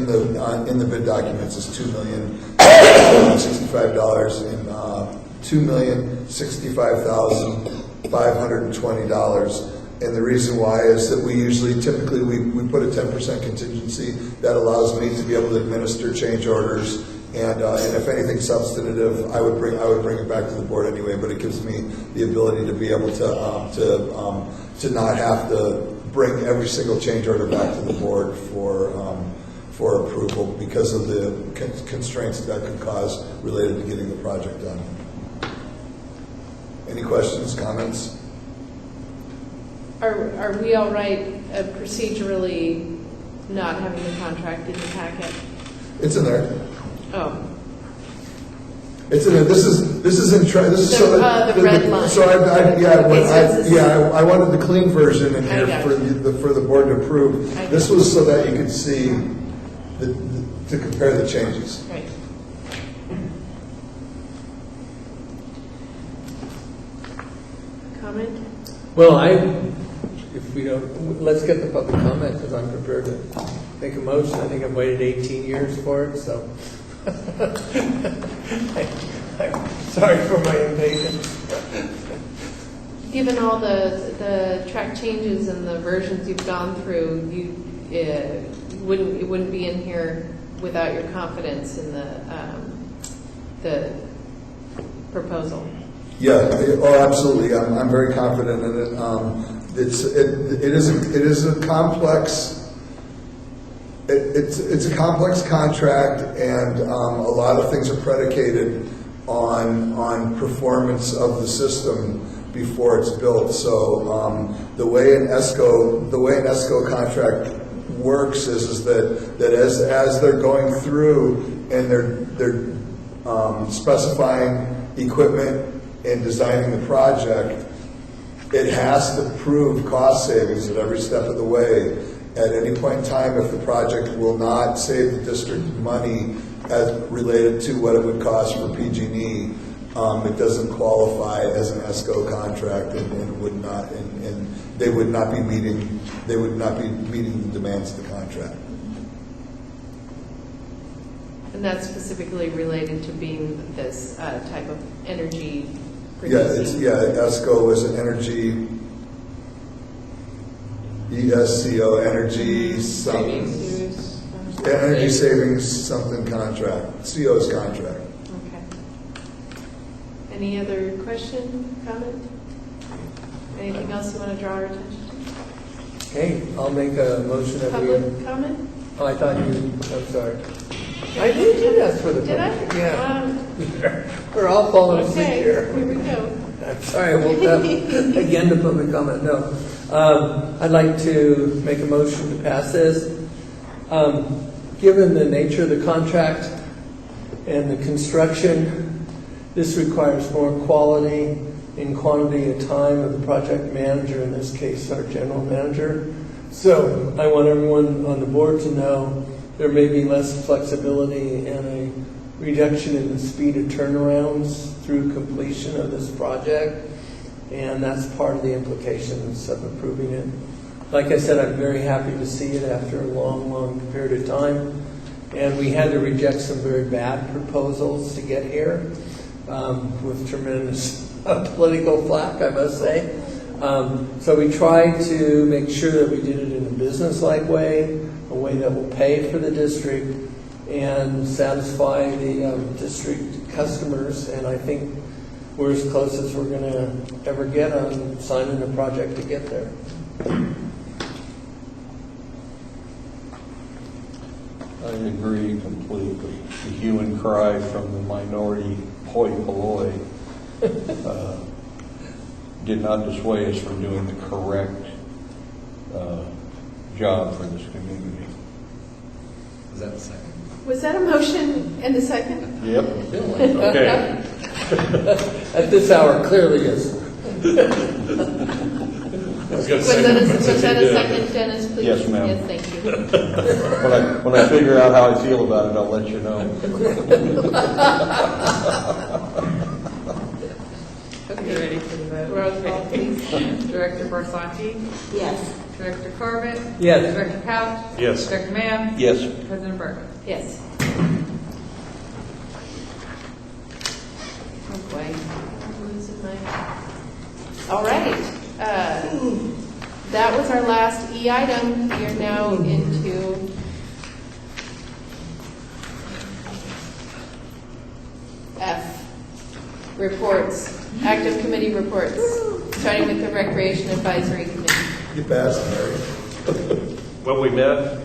Speaker 2: the bid documents is $2,065,000 and $2,065,520. And the reason why is that we typically put a 10% contingency that allows me to be able to administer change orders, and if anything substantive, I would bring it back to the board anyway. But it gives me the ability to be able to not have to bring every single change order back to the board for approval because of the constraints that could cause related to getting the project done. Any questions, comments?
Speaker 1: Are we all right procedurally not having the contract in the packet?
Speaker 2: It's in there.
Speaker 1: Oh.
Speaker 2: It's in there. This is the
Speaker 1: red line.
Speaker 2: So I wanted the clean version in here for the board to approve. This was so that you could see to compare the changes.
Speaker 1: Right. Comment?
Speaker 6: Well, if we don't, let's get the public comment, because I'm prepared to make a motion. I think I've waited 18 years for it, so. I'm sorry for my impatience.
Speaker 1: Given all the track changes and the versions you've gone through, it wouldn't be in here without your confidence in the proposal.
Speaker 2: Yeah. Oh, absolutely. I'm very confident in it. It is a complex. It's a complex contract, and a lot of things are predicated on performance of the system before it's built. So the way an ESCO contract works is that as they're going through and they're specifying equipment and designing the project, it has to prove cost savings at every step of the way. At any point in time, if the project will not save the district money as related to what it would cost for PG&E, it doesn't qualify as an ESCO contract and would not, and they would not be meeting the demands of the contract.
Speaker 1: And that's specifically related to being this type of energy
Speaker 2: Yeah,
Speaker 1: producing.
Speaker 2: ESCO is an energy, ESCO, energy something. Energy savings something contract, CO's contract.
Speaker 1: Okay. Any other question, comment? Anything else you want to draw our attention to?
Speaker 6: Okay, I'll make a motion that we...
Speaker 1: Public comment?
Speaker 6: Oh, I thought you, I'm sorry. I did ask for the
Speaker 1: Did I?
Speaker 6: public. Yeah. We're all falling asleep
Speaker 1: Okay,
Speaker 6: here.
Speaker 1: here we go.
Speaker 6: I'm sorry, I woke up again to public comment. No. I'd like to make a motion to pass this. Given the nature of the contract and the construction, this requires more quality and quantity of time of the project manager, in this case our general manager. So I want everyone on the board to know there may be less flexibility and a reduction in the speed of turnarounds through completion of this project, and that's part of the implications of approving it. Like I said, I'm very happy to see it after a long, long period of time, and we had to reject some very bad proposals to get here with tremendous political flack, I must say. So we tried to make sure that we did it in a business-like way, a way that will pay for the district and satisfy the district customers, and I think we're as close as we're going to ever get on signing a project to get there.
Speaker 5: I agree completely. The hue and cry from the minority hoi polloi did not dissuade us from doing the correct job for this community.
Speaker 7: Is that the second?
Speaker 1: Was that a motion and a second?
Speaker 5: Yep. Okay.
Speaker 6: At this hour, clearly is.
Speaker 1: Was that a second, Dennis, please?
Speaker 5: Yes, ma'am.
Speaker 1: Yes, thank you.
Speaker 5: When I figure out how I feel about it, I'll let you know.
Speaker 3: Okay, ready for the vote?
Speaker 1: Roll call, please.
Speaker 3: Director Barsanti?
Speaker 8: Yes.
Speaker 3: Director Corbett?
Speaker 6: Yes.
Speaker 3: Director Couch?
Speaker 10: Yes.
Speaker 3: Director Mann?
Speaker 5: Yes.
Speaker 3: President Berger?
Speaker 1: Yes. Oh boy, I'm losing my. All right. That was our last E item. We are now into F, reports, active committee reports, starting with the Recreation Advisory Committee.
Speaker 2: You passed, Mary.
Speaker 10: Well, we met.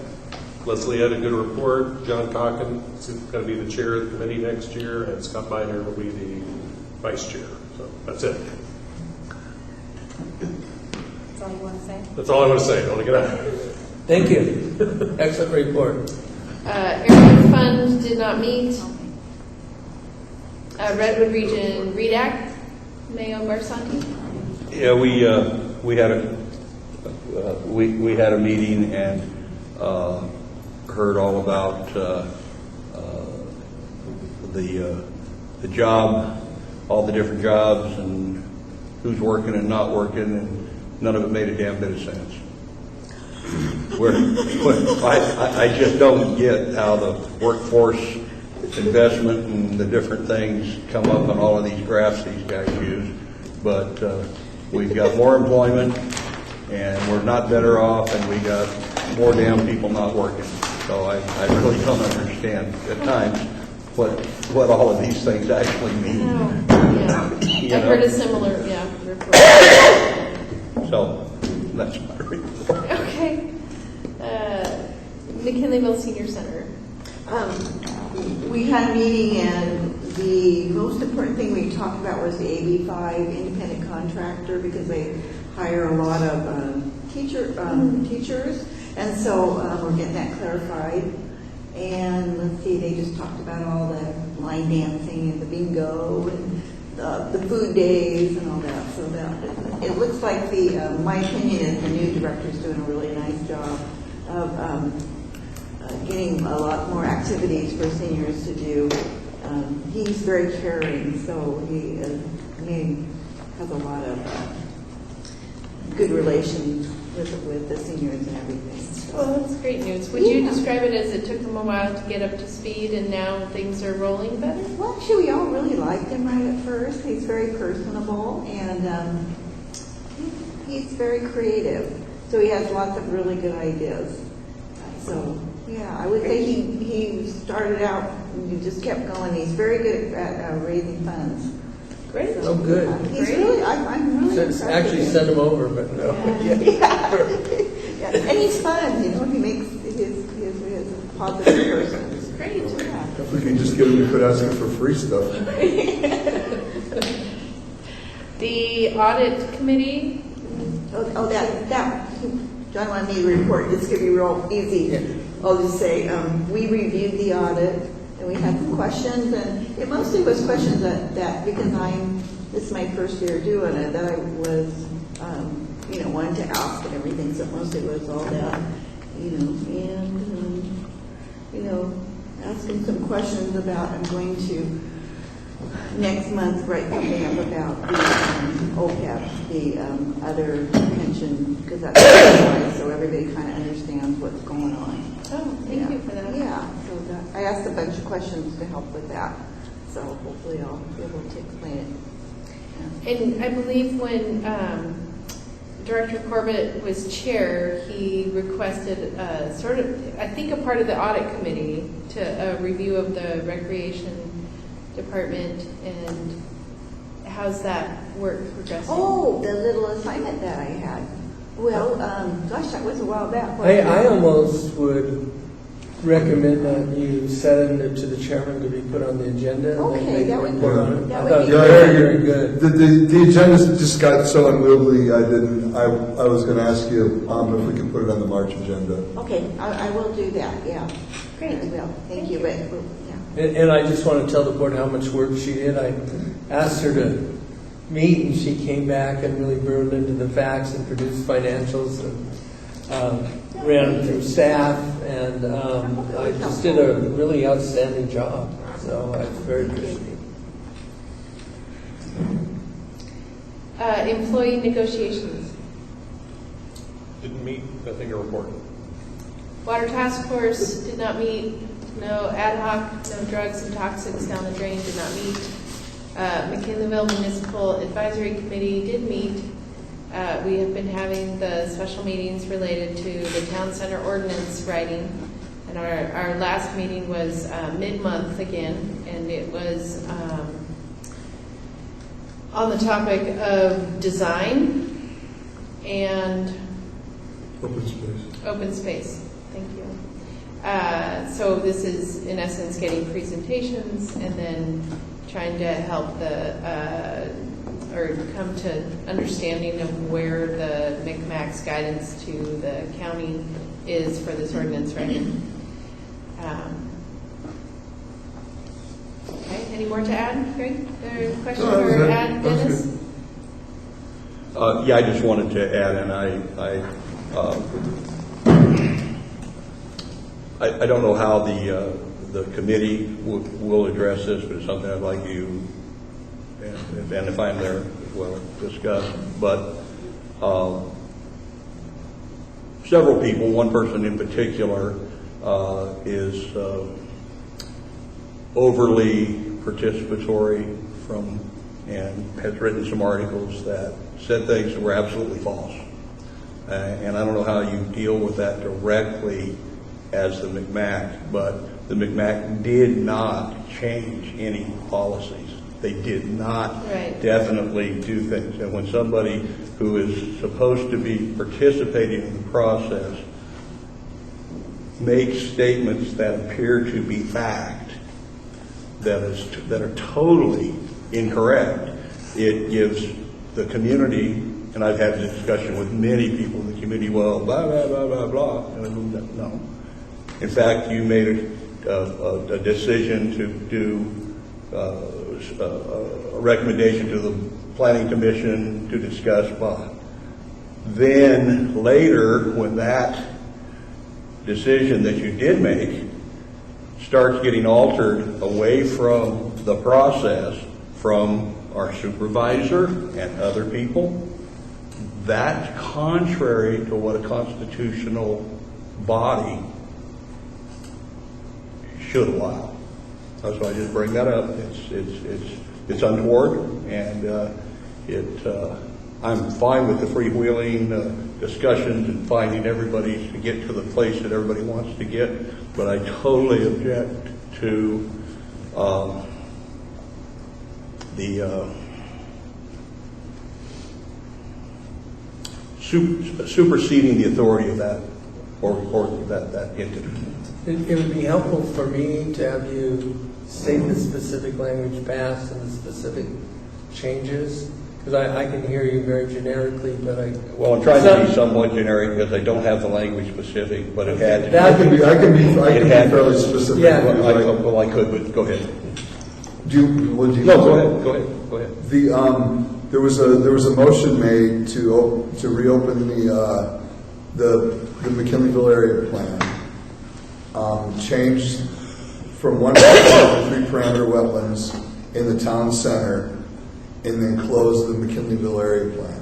Speaker 10: Leslie had a good report. John Cocken is going to be the chair of the committee next year, and Scott Biner will be the vice chair. So that's it.
Speaker 13: That's all you want to say?
Speaker 10: That's all I want to say. I want to get out.
Speaker 6: Thank you. Excellent report.
Speaker 1: Area Fund did not meet. Redwood Region REDAC, Mayo Barsanti.
Speaker 5: Yeah, we had a meeting and heard all about the job, all the different jobs, and who's working and not working, and none of it made a damn bit of sense. I just don't get how the workforce investment and the different things come up on all of these graphs these guys use, but we've got more employment and we're not better off, and we got more damn people not working. So I really don't understand at times what all of these things actually mean.
Speaker 1: Yeah. I've heard a similar, report.
Speaker 5: So that's my report.
Speaker 1: Okay. McKinleyville Senior Center.
Speaker 8: We had a meeting, and the most important thing we talked about was the AB5 independent contractor, because they hire a lot of teachers, And so we're getting that clarified. And let's see, they just talked about all the line dancing and the bingo and the food days and all that. So that it looks like my opinion is the new director's doing a really nice job of getting a lot more activities for seniors to do. He's very caring, so he has a lot of good relations with the seniors and everything. So.
Speaker 1: Well, that's great news. Would you describe it as it took him a while to get up to speed and now things are rolling better?
Speaker 8: Well, actually, we all really liked him right at first. He's very personable and he's very creative. So he has lots of really good ideas. So, yeah, I would say he started out and he just kept going. He's very good at raising funds.
Speaker 1: Great.
Speaker 8: So,
Speaker 6: Oh, good.
Speaker 8: He's really, I'm really impressed with
Speaker 6: Actually
Speaker 8: him.
Speaker 6: sent him over, but no.
Speaker 8: Yeah. And he's fun, he makes his a positive person.
Speaker 1: Great.
Speaker 8: Yeah.
Speaker 2: If we can just get him to quit asking for free stuff.
Speaker 1: The audit committee,
Speaker 8: that, John wanted me to report, this could be real easy. I'll just say, we reviewed the audit, and we had some questions, and it mostly was questions that because this is my first year doing it, that I was, wanted to ask and everything, so mostly was all that, asking some questions about, I'm going to, next month, write something up about the OPEB, the other pension, because that's why, so everybody kind of understands what's going on.
Speaker 1: oh, thank you for that.
Speaker 8: Yeah, so I asked a bunch of questions to help with that, so hopefully I'll be able to explain it.
Speaker 1: And I believe when Director Corbett was chair, he requested I think a part of the audit committee to a review of the recreation department, and how's that work progressing?
Speaker 8: Oh, the little assignment that I had. Well, gosh, that was a while back.
Speaker 6: I almost would recommend that you send it to the chairman to be put on the agenda.
Speaker 8: Okay,
Speaker 6: and then make
Speaker 8: that
Speaker 6: a
Speaker 8: would-
Speaker 6: report on it.
Speaker 8: that
Speaker 6: I
Speaker 8: would
Speaker 6: thought
Speaker 8: be
Speaker 6: it was
Speaker 8: great.
Speaker 6: very good.
Speaker 2: The agenda just got so unwieldy, I was going to ask you if we could put it on the March agenda.
Speaker 8: Okay, I will do that, yeah.
Speaker 1: Great.
Speaker 8: I will, thank you, but, yeah.
Speaker 6: And I just want to tell the board how much work she did. I asked her to meet, and she came back and really burrowed into the facts and produced financials and ran them through staff, and I just did a really outstanding job. So I was very appreciative.
Speaker 1: Employee negotiations.
Speaker 10: Didn't meet, nothing to report.
Speaker 1: Water Task Force did not meet. No ad hoc, no drugs and toxics down the drain did not meet. McKinleyville Municipal Advisory Committee did meet. We have been having the special meetings related to the town center ordinance writing. And our last meeting was mid-month again, and it was on the topic of design and
Speaker 2: Open space.
Speaker 1: open space. Thank you. So this is, in essence, getting presentations and then trying to help or come to understanding of where the MCMAC's guidance to the county is for this ordinance writing. Okay, any more to add, Greg? Or questions
Speaker 2: No, that was
Speaker 1: or
Speaker 2: it.
Speaker 1: add,
Speaker 2: That was
Speaker 1: Dennis?
Speaker 2: good.
Speaker 5: Yeah, I just wanted to add, and I don't know how the committee will address this, but it's something I'd like you, and if I'm there as well, discuss. But several people, one person in particular, is overly participatory and has written some articles that said things that were absolutely false. And I don't know how you deal with that directly as the MCMAC, but the MCMAC did not change any policies. They did not definitely do things. And when somebody who is supposed to be participating in the process makes statements that appear to be fact, that are totally incorrect, it gives the community and I've had this discussion with many people in the community, well, blah, blah, blah, blah, blah, and I moved up. No. In fact, you made a decision to do a recommendation to the Planning Commission to discuss blah. Then later, when that decision that you did make starts getting altered away from the process, from our supervisor and other people, that's contrary to what a constitutional body should allow. So I just bring that up. It's untoward, and I'm fine with the freewheeling discussions and finding everybody to get to the place that everybody wants to get, but I totally object to the superseding the authority of that or that entity.
Speaker 6: It would be helpful for me to have you state the specific language passed and the specific changes, because I can hear you very generically, but
Speaker 5: Well, I'm trying to be somewhat generic because I don't have the language specific, but it had to be.
Speaker 2: I can be fairly specific.
Speaker 6: Yeah.
Speaker 5: Well, I could, but go ahead.
Speaker 2: No,
Speaker 5: go ahead.
Speaker 2: There was a motion made to reopen the McKinleyville area plan. Changed from 1 to 3 parameter wetlands in the town center, and then close the McKinleyville area plan.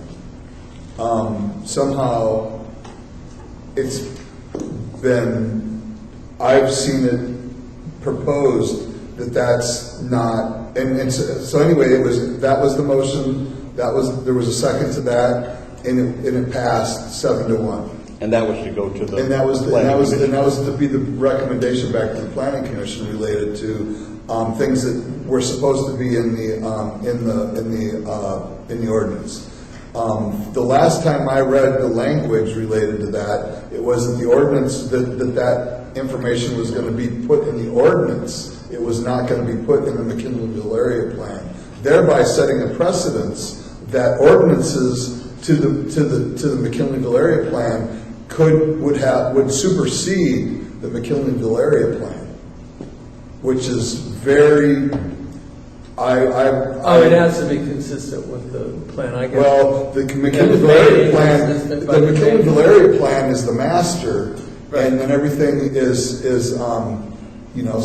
Speaker 2: Somehow, I've seen it proposed that that's not, and so anyway, that was the motion. There was a second to that, and it passed 7-1.
Speaker 5: And that was to go to the
Speaker 2: And that was to be the recommendation back to the Planning Commission related to things that were supposed to be in the ordinance. The last time I read the language related to that, it wasn't the ordinance that information was going to be put in the ordinance. It was not going to be put in the McKinleyville area plan, thereby setting a precedence that ordinances to the McKinleyville area plan would supersede the McKinleyville area plan, which is very.
Speaker 6: it has to be consistent with the plan. I guess.
Speaker 2: Well, the McKinleyville area plan is the master, right, and then everything is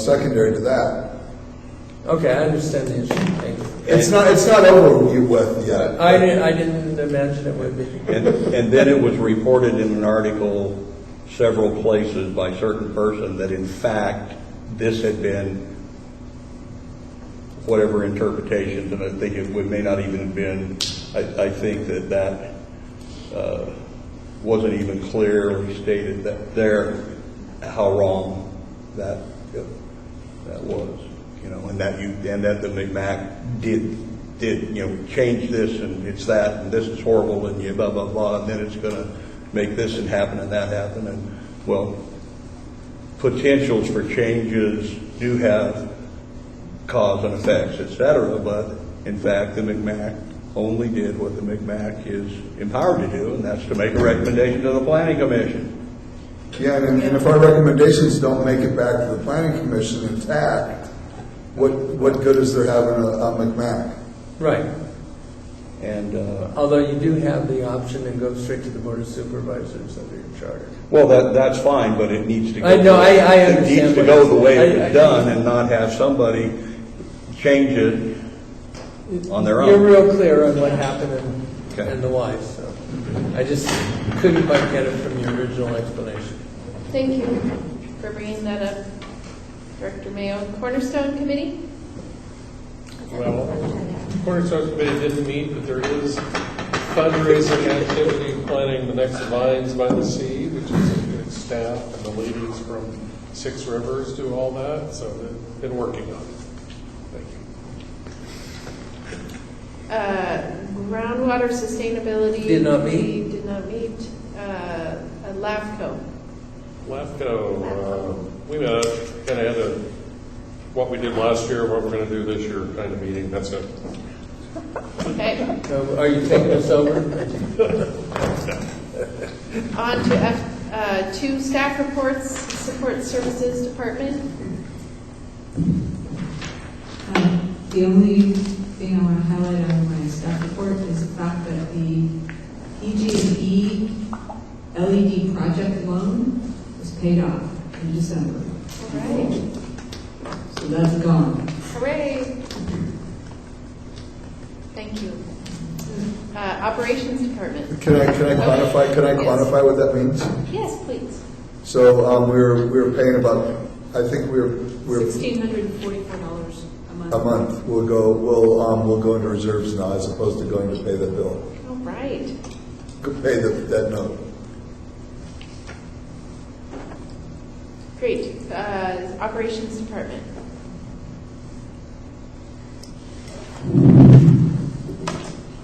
Speaker 2: secondary to that.
Speaker 6: Okay, I understand the issue. Thank you.
Speaker 2: It's not over with yet.
Speaker 6: I didn't imagine it would be.
Speaker 5: And then it was reported in an article several places by a certain person that in fact this had been whatever interpretations, and I think it may not even have been. I think that wasn't even clearly stated that how wrong that was. And that the McMac did change this, and it's that, and this is horrible, and blah blah blah, and then it's going to make this and happen and that happen, and well, potentials for changes do have cause and effects, etc. But in fact, the McMac only did what the McMac is empowered to do, and that's to make a recommendation to the Planning Commission.
Speaker 2: Yeah, and if our recommendations don't make it back to the Planning Commission intact, what good is there having a McMac?
Speaker 6: Right.
Speaker 5: And
Speaker 6: although you do have the option to go straight to the Board of Supervisors under your charter.
Speaker 5: Well, that's fine, but it needs to go.
Speaker 6: I know, I understand.
Speaker 5: It needs to go the way it was done, and not have somebody change it on their own.
Speaker 6: You're real clear on what happened and the why. So I just couldn't quite get it from your original explanation.
Speaker 1: Thank you for bringing that up, Director Mayo. Cornerstone Committee?
Speaker 10: Well, Cornerstone Committee didn't meet, but there is fundraising activity planning the next Vines by the Sea, which is a good staff, and the ladies from Six Rivers do all that, so they've been working on it. Thank you.
Speaker 1: Groundwater sustainability.
Speaker 6: Did not meet.
Speaker 1: Did not meet. LAFCO.
Speaker 10: LAFCO, we met, kind of had what we did last year, what we're going to do this year kind of meeting. That's a
Speaker 1: Okay,
Speaker 6: So are you taking us over?
Speaker 1: on to F2, staff reports, support services department.
Speaker 18: The only thing I want to highlight on my staff report is the fact that the EG&E LED project loan was paid off in December.
Speaker 1: All right,
Speaker 18: So that's gone.
Speaker 1: hooray. Thank you. Operations department.
Speaker 2: Can I quantify? Can I quantify what that means?
Speaker 1: Yes, please.
Speaker 2: So we were paying about, I think we were
Speaker 18: $1,644 a month.
Speaker 2: a month. We'll go into reserves now as opposed to going to pay the bill.
Speaker 1: All right.
Speaker 2: Go pay that note.
Speaker 1: Great. Operations department.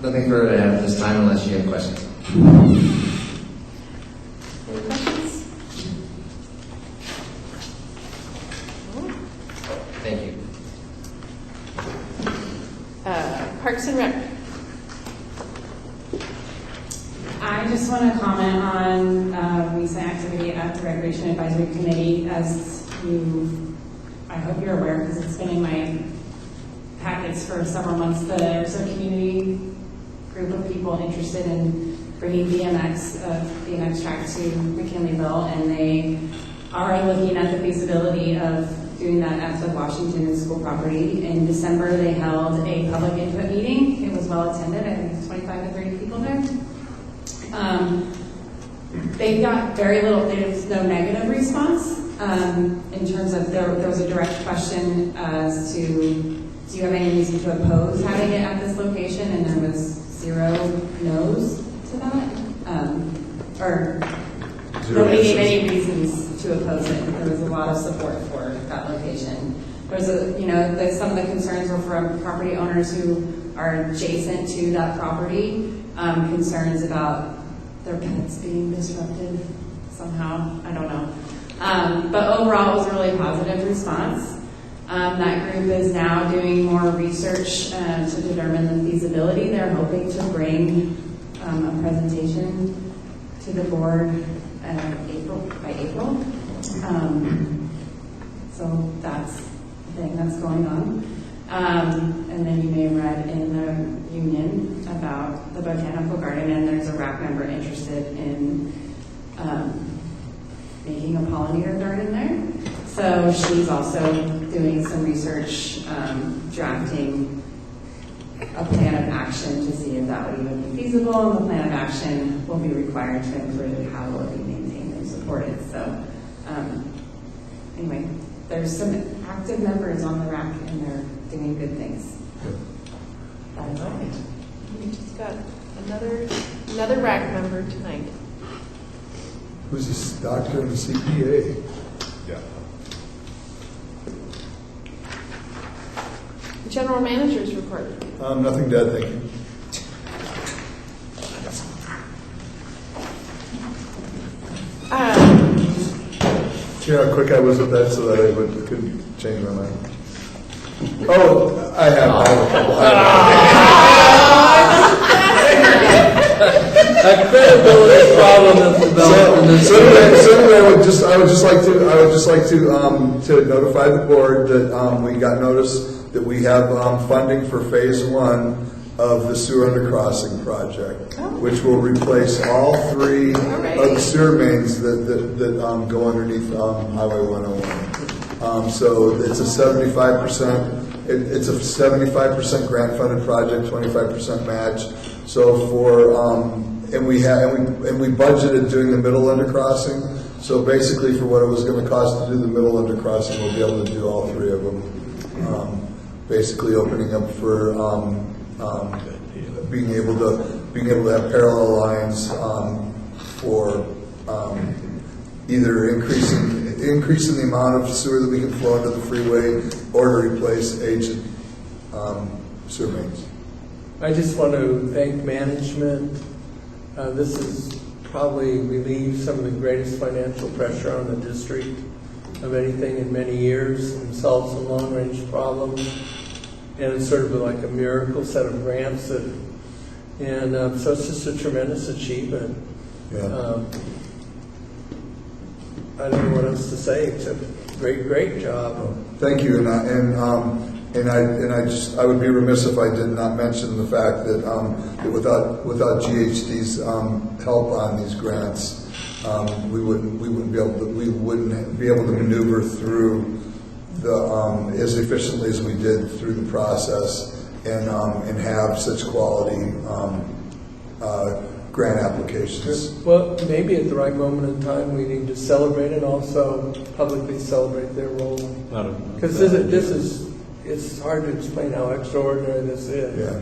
Speaker 7: Nothing further to add at this time unless you have questions.
Speaker 1: Any questions?
Speaker 7: Thank you.
Speaker 1: Parks and Rec.
Speaker 13: I just want to comment on recent activity at the Recreation Advisory Committee. As I hope you're aware, because it's been in my packets for several months, there's a community group of people interested in bringing BMX track to McKinleyville, and they are looking at the feasibility of doing that at the Washington School property. In December, they held a public input meeting. It was well attended. I think 25 to 30 people there. They got very little, there's no negative response in terms of, there was a direct question as to, do you have any reason to oppose having it at this location? And there was 0 no's to that. Or nobody gave any reasons to oppose it. There was a lot of support for that location. There was some of the concerns were from property owners who are adjacent to that property, concerns about their pets being disrupted somehow. I don't know. But overall, it was a really positive response. That group is now doing more research to determine the feasibility. They're hoping to bring a presentation to the board by April. So that's the thing that's going on. And then you may have read in the Union about the botanical garden, and there's a RAC member interested in making a pollinator garden there. So she's also doing some research, drafting a plan of action to see if that would even be feasible, and the plan of action will be required to include how it will be maintained and supported. So anyway, there's some active members on the RAC, and they're doing good things. That is all.
Speaker 1: We just got another RAC member tonight.
Speaker 2: Who's this doctor and the CPA?
Speaker 10: Yeah.
Speaker 1: General Manager's report.
Speaker 2: Nothing to add, thank you. See how quick I was with that so that I couldn't change my mind. Oh, I have a couple.
Speaker 6: A credibility problem that's developed in this.
Speaker 2: So anyway, I would just like to notify the board that we got notice that we have funding for phase 1 of the sewer undercrossing project, which will replace all 3 of the sewer mains that go underneath Highway 101. So it's a 75%. It's a 75% grant funded project, 25% match. So and we budgeted doing the middle undercrossing. So basically, for what it was going to cost to do the middle undercrossing, we'll be able to do all 3 of them. Basically, opening up for being able to have parallel lines for either increasing the amount of sewer that we can flow into the freeway, or to replace aged sewer mains.
Speaker 6: I just want to thank management. This has probably relieved some of the greatest financial pressure on the district of anything in many years, and solved some long-range problems. and it's sort of like a miracle set of grants that, and so it's just a tremendous achievement.
Speaker 2: Yeah.
Speaker 6: I don't know what else to say except great job.
Speaker 2: Thank you, I would be remiss if I did not mention the fact that, that without GHD's help on these grants, we wouldn't be able to maneuver through the as efficiently as we did through the process and have such quality grant applications.
Speaker 6: Well, maybe at the right moment in time, we need to celebrate and also publicly celebrate their role. Because it's hard to explain how extraordinary this is.
Speaker 2: Yeah.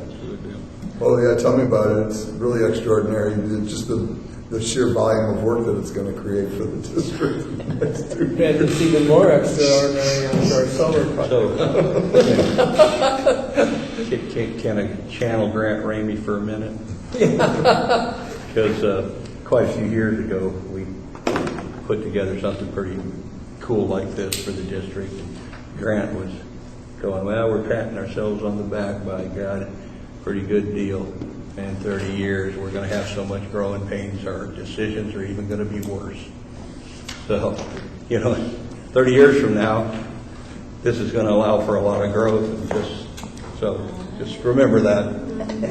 Speaker 2: Well, yeah, tell me about it. It's really extraordinary. Just the sheer volume of work that it's going to create for the district.
Speaker 6: And it's even more extraordinary after our solar project.
Speaker 5: Can I channel Grant Ramey for a minute? Because quite a few years ago, we put together something pretty cool like this for the district. Grant was going, well, we're patting ourselves on the back, by God, pretty good deal. In 30 years, we're going to have so much growing pains, our decisions are even going to be worse. So, 30 years from now, this is going to allow for a lot of growth. Just remember that.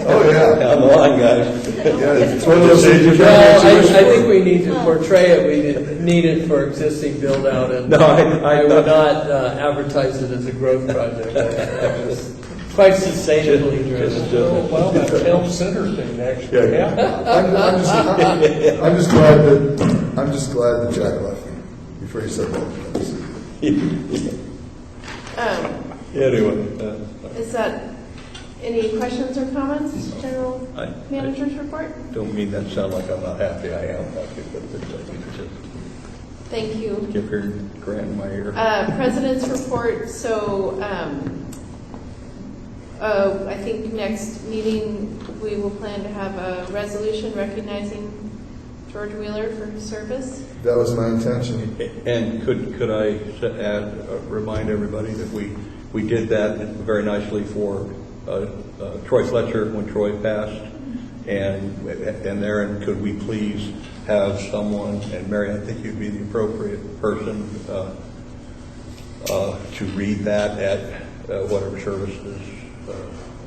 Speaker 2: Oh, yeah.
Speaker 5: Down the line, guys.
Speaker 2: Yeah, it's one of those things.
Speaker 6: Well, I think we need to portray it. We need it for existing build out, and I would not advertise it as a growth project. It's quite sustainably driven.
Speaker 10: Well, that Helm Center thing actually happened.
Speaker 2: I'm just glad that Jack left before he said that.
Speaker 5: Anyway.
Speaker 1: Is that any questions or comments? General Manager's report?
Speaker 5: Don't mean that sound like I'm not happy. I am happy, but just
Speaker 1: Thank you.
Speaker 5: keep hearing Grant in my ear.
Speaker 1: President's report. So I think next meeting we will plan to have a resolution recognizing George Wheeler for his service.
Speaker 2: That was my intention.
Speaker 5: And could I remind everybody that we did that very nicely for Troy Fletcher when Troy passed, and could we please have someone, and Mary, I think you'd be the appropriate person to read that at whatever services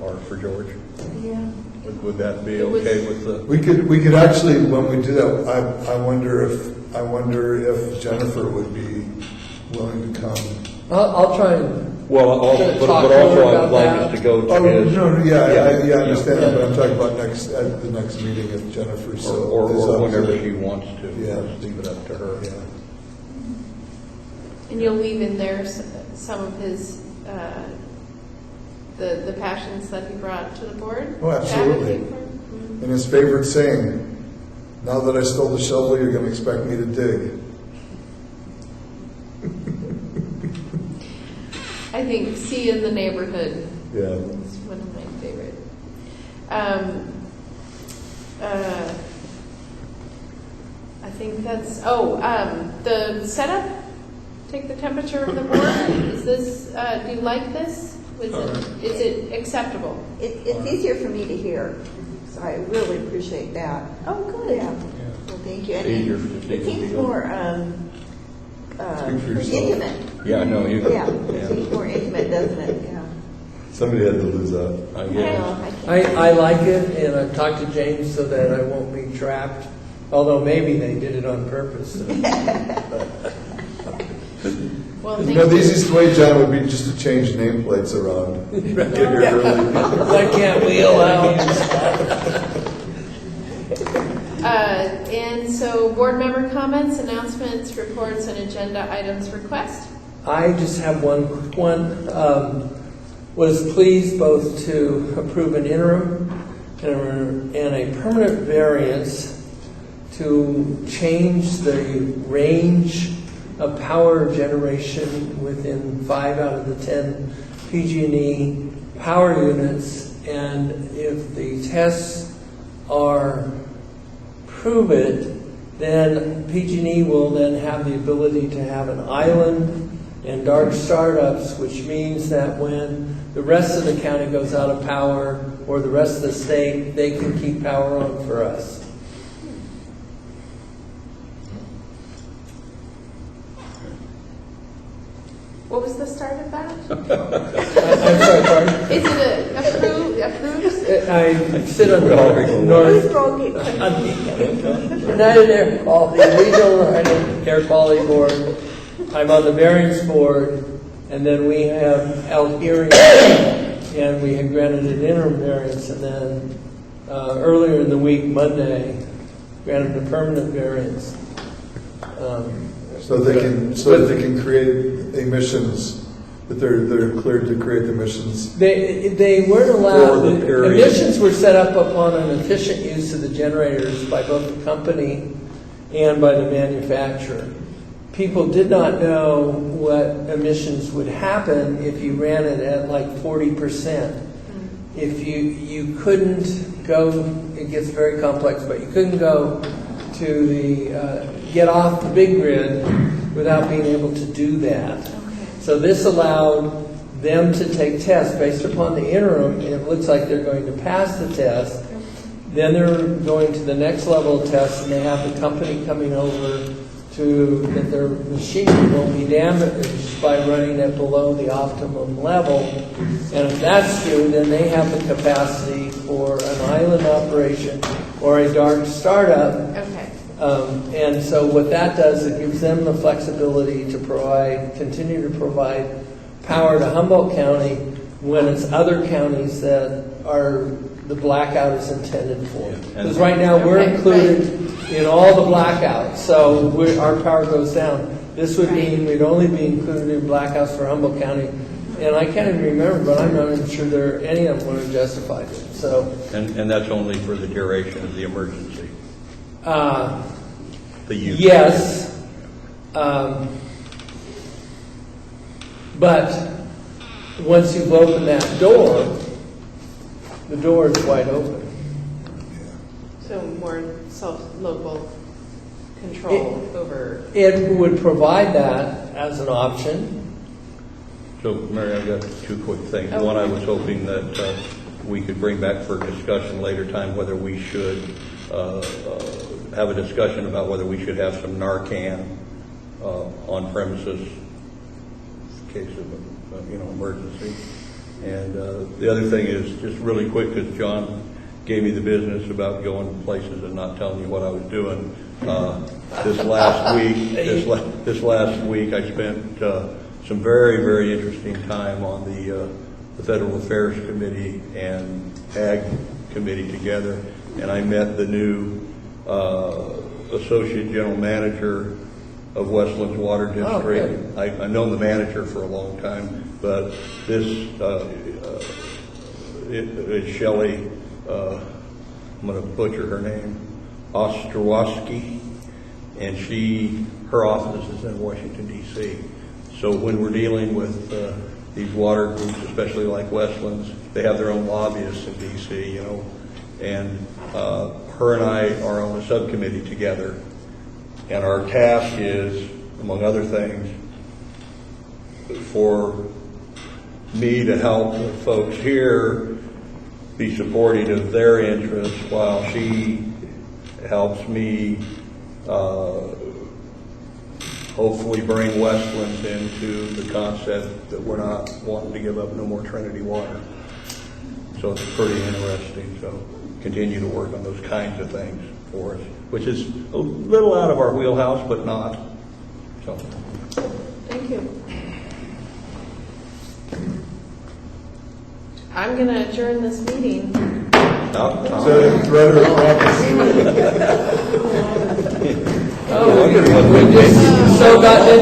Speaker 5: are for George.
Speaker 1: Yeah.
Speaker 5: Would that be okay with the?
Speaker 2: We could actually, when we do that, I wonder if Jennifer would be willing to come.
Speaker 6: I'll try and.
Speaker 5: But also I'd like us to go to his.
Speaker 2: I understand that, but I'm talking about at the next meeting if Jennifer
Speaker 5: or whenever she wants to.
Speaker 2: Yeah.
Speaker 5: Let's leave it up to her.
Speaker 2: Yeah.
Speaker 1: And you'll leave in there some of his the passions that he brought to the board.
Speaker 2: Oh, absolutely. And his favorite saying, "Now that I stole the shovel, you're going to expect me to dig."
Speaker 1: I think "See in the Neighborhood" is one of my favorite. I think that's, the setup, take the temperature of the board. Is this, do you like this? Is it acceptable?
Speaker 8: It's easier for me to hear, so I really appreciate that.
Speaker 1: Oh, good.
Speaker 8: Yeah. Well, thank you. And
Speaker 5: Easier
Speaker 8: it seems more intimate.
Speaker 5: Yeah, no, you.
Speaker 8: Yeah, it seems more intimate, doesn't it? Yeah.
Speaker 2: Somebody had to lose out.
Speaker 5: I guess.
Speaker 6: I like it, and I've talked to James so that I won't be trapped. Although maybe they did it on purpose.
Speaker 1: Well,
Speaker 2: The easiest way, John, would be just to change nameplates around.
Speaker 6: Why can't we allow?
Speaker 1: And so, board member comments, announcements, reports, and agenda items request.
Speaker 6: I just have one. Was pleased both to approve an interim and a permanent variance to change the range of power generation within 5 out of the 10 PG&E power units, and if the tests prove it, then PG&E will then have the ability to have an island and dark startups, which means that when the rest of the county goes out of power, or the rest of the state, they can keep power on for us.
Speaker 1: What was the start of that?
Speaker 6: I'm sorry, pardon?
Speaker 1: Is it approved?
Speaker 6: I sit on the North United Air Quality, Regional Air Quality Board. I'm on the variance board, and then we have held hearings, and we had granted an interim variance, and then earlier in the week, Monday, granted a permanent variance.
Speaker 2: So they can create emissions, that they're cleared to create emissions.
Speaker 6: They weren't allowed.
Speaker 2: For the period.
Speaker 6: Emissions were set up upon an efficient use of the generators by both the company and by the manufacturer. People did not know what emissions would happen if you ran it at like 40%. If you couldn't go, it gets very complex, but you couldn't go to the get off the big grid without being able to do that. So this allowed them to take tests based upon the interim. It looks like they're going to pass the test. Then they're going to the next level of tests, and they have the company coming over to that their machine won't be damaged by running it below the optimum level. And if that's true, then they have the capacity for an island operation or a dark startup.
Speaker 1: Okay.
Speaker 6: And so what that does, it gives them the flexibility to continue to provide power to Humboldt County when it's other counties that are the blackout is intended for. Because right now we're included in all the blackouts, so our power goes down. This would mean we'd only be included in blackouts for Humboldt County. And I can't even remember, but I'm not even sure any of them would have justified it. So,
Speaker 5: And that's only for the duration of the emergency. The use.
Speaker 6: Yes. But once you've opened that door, the door is wide open.
Speaker 1: So more local control over.
Speaker 6: It would provide that as an option.
Speaker 5: So, Mary, I've got two quick things. One, I was hoping that we could bring back for discussion later time whether we should have a discussion about whether we should have some Narcan on premises in case of emergency. And the other thing is just really quick, because John gave me the business about going places and not telling me what I was doing. This last week, I spent some very, very interesting time on the Federal Affairs Committee and Ag Committee together, and I met the new Associate General Manager of Westland's Water District. I've known the manager for a long time, but this is Shelley, I'm going to butcher her name, Ostrowski, and her office is in Washington, D.C. So when we're dealing with these water groups, especially like Westlands, they have their own lobbyists in D.C., and her and I are on a subcommittee together, and our task is, among other things, for me to help the folks here be supportive of their interests while she helps me hopefully bring Westlands into the concept that we're not wanting to give up no more Trinity water. So it's pretty interesting. So continue to work on those kinds of things for us, which is a little out of our wheelhouse, but not. So.
Speaker 1: Thank you. I'm going to adjourn this meeting.
Speaker 6: We just so got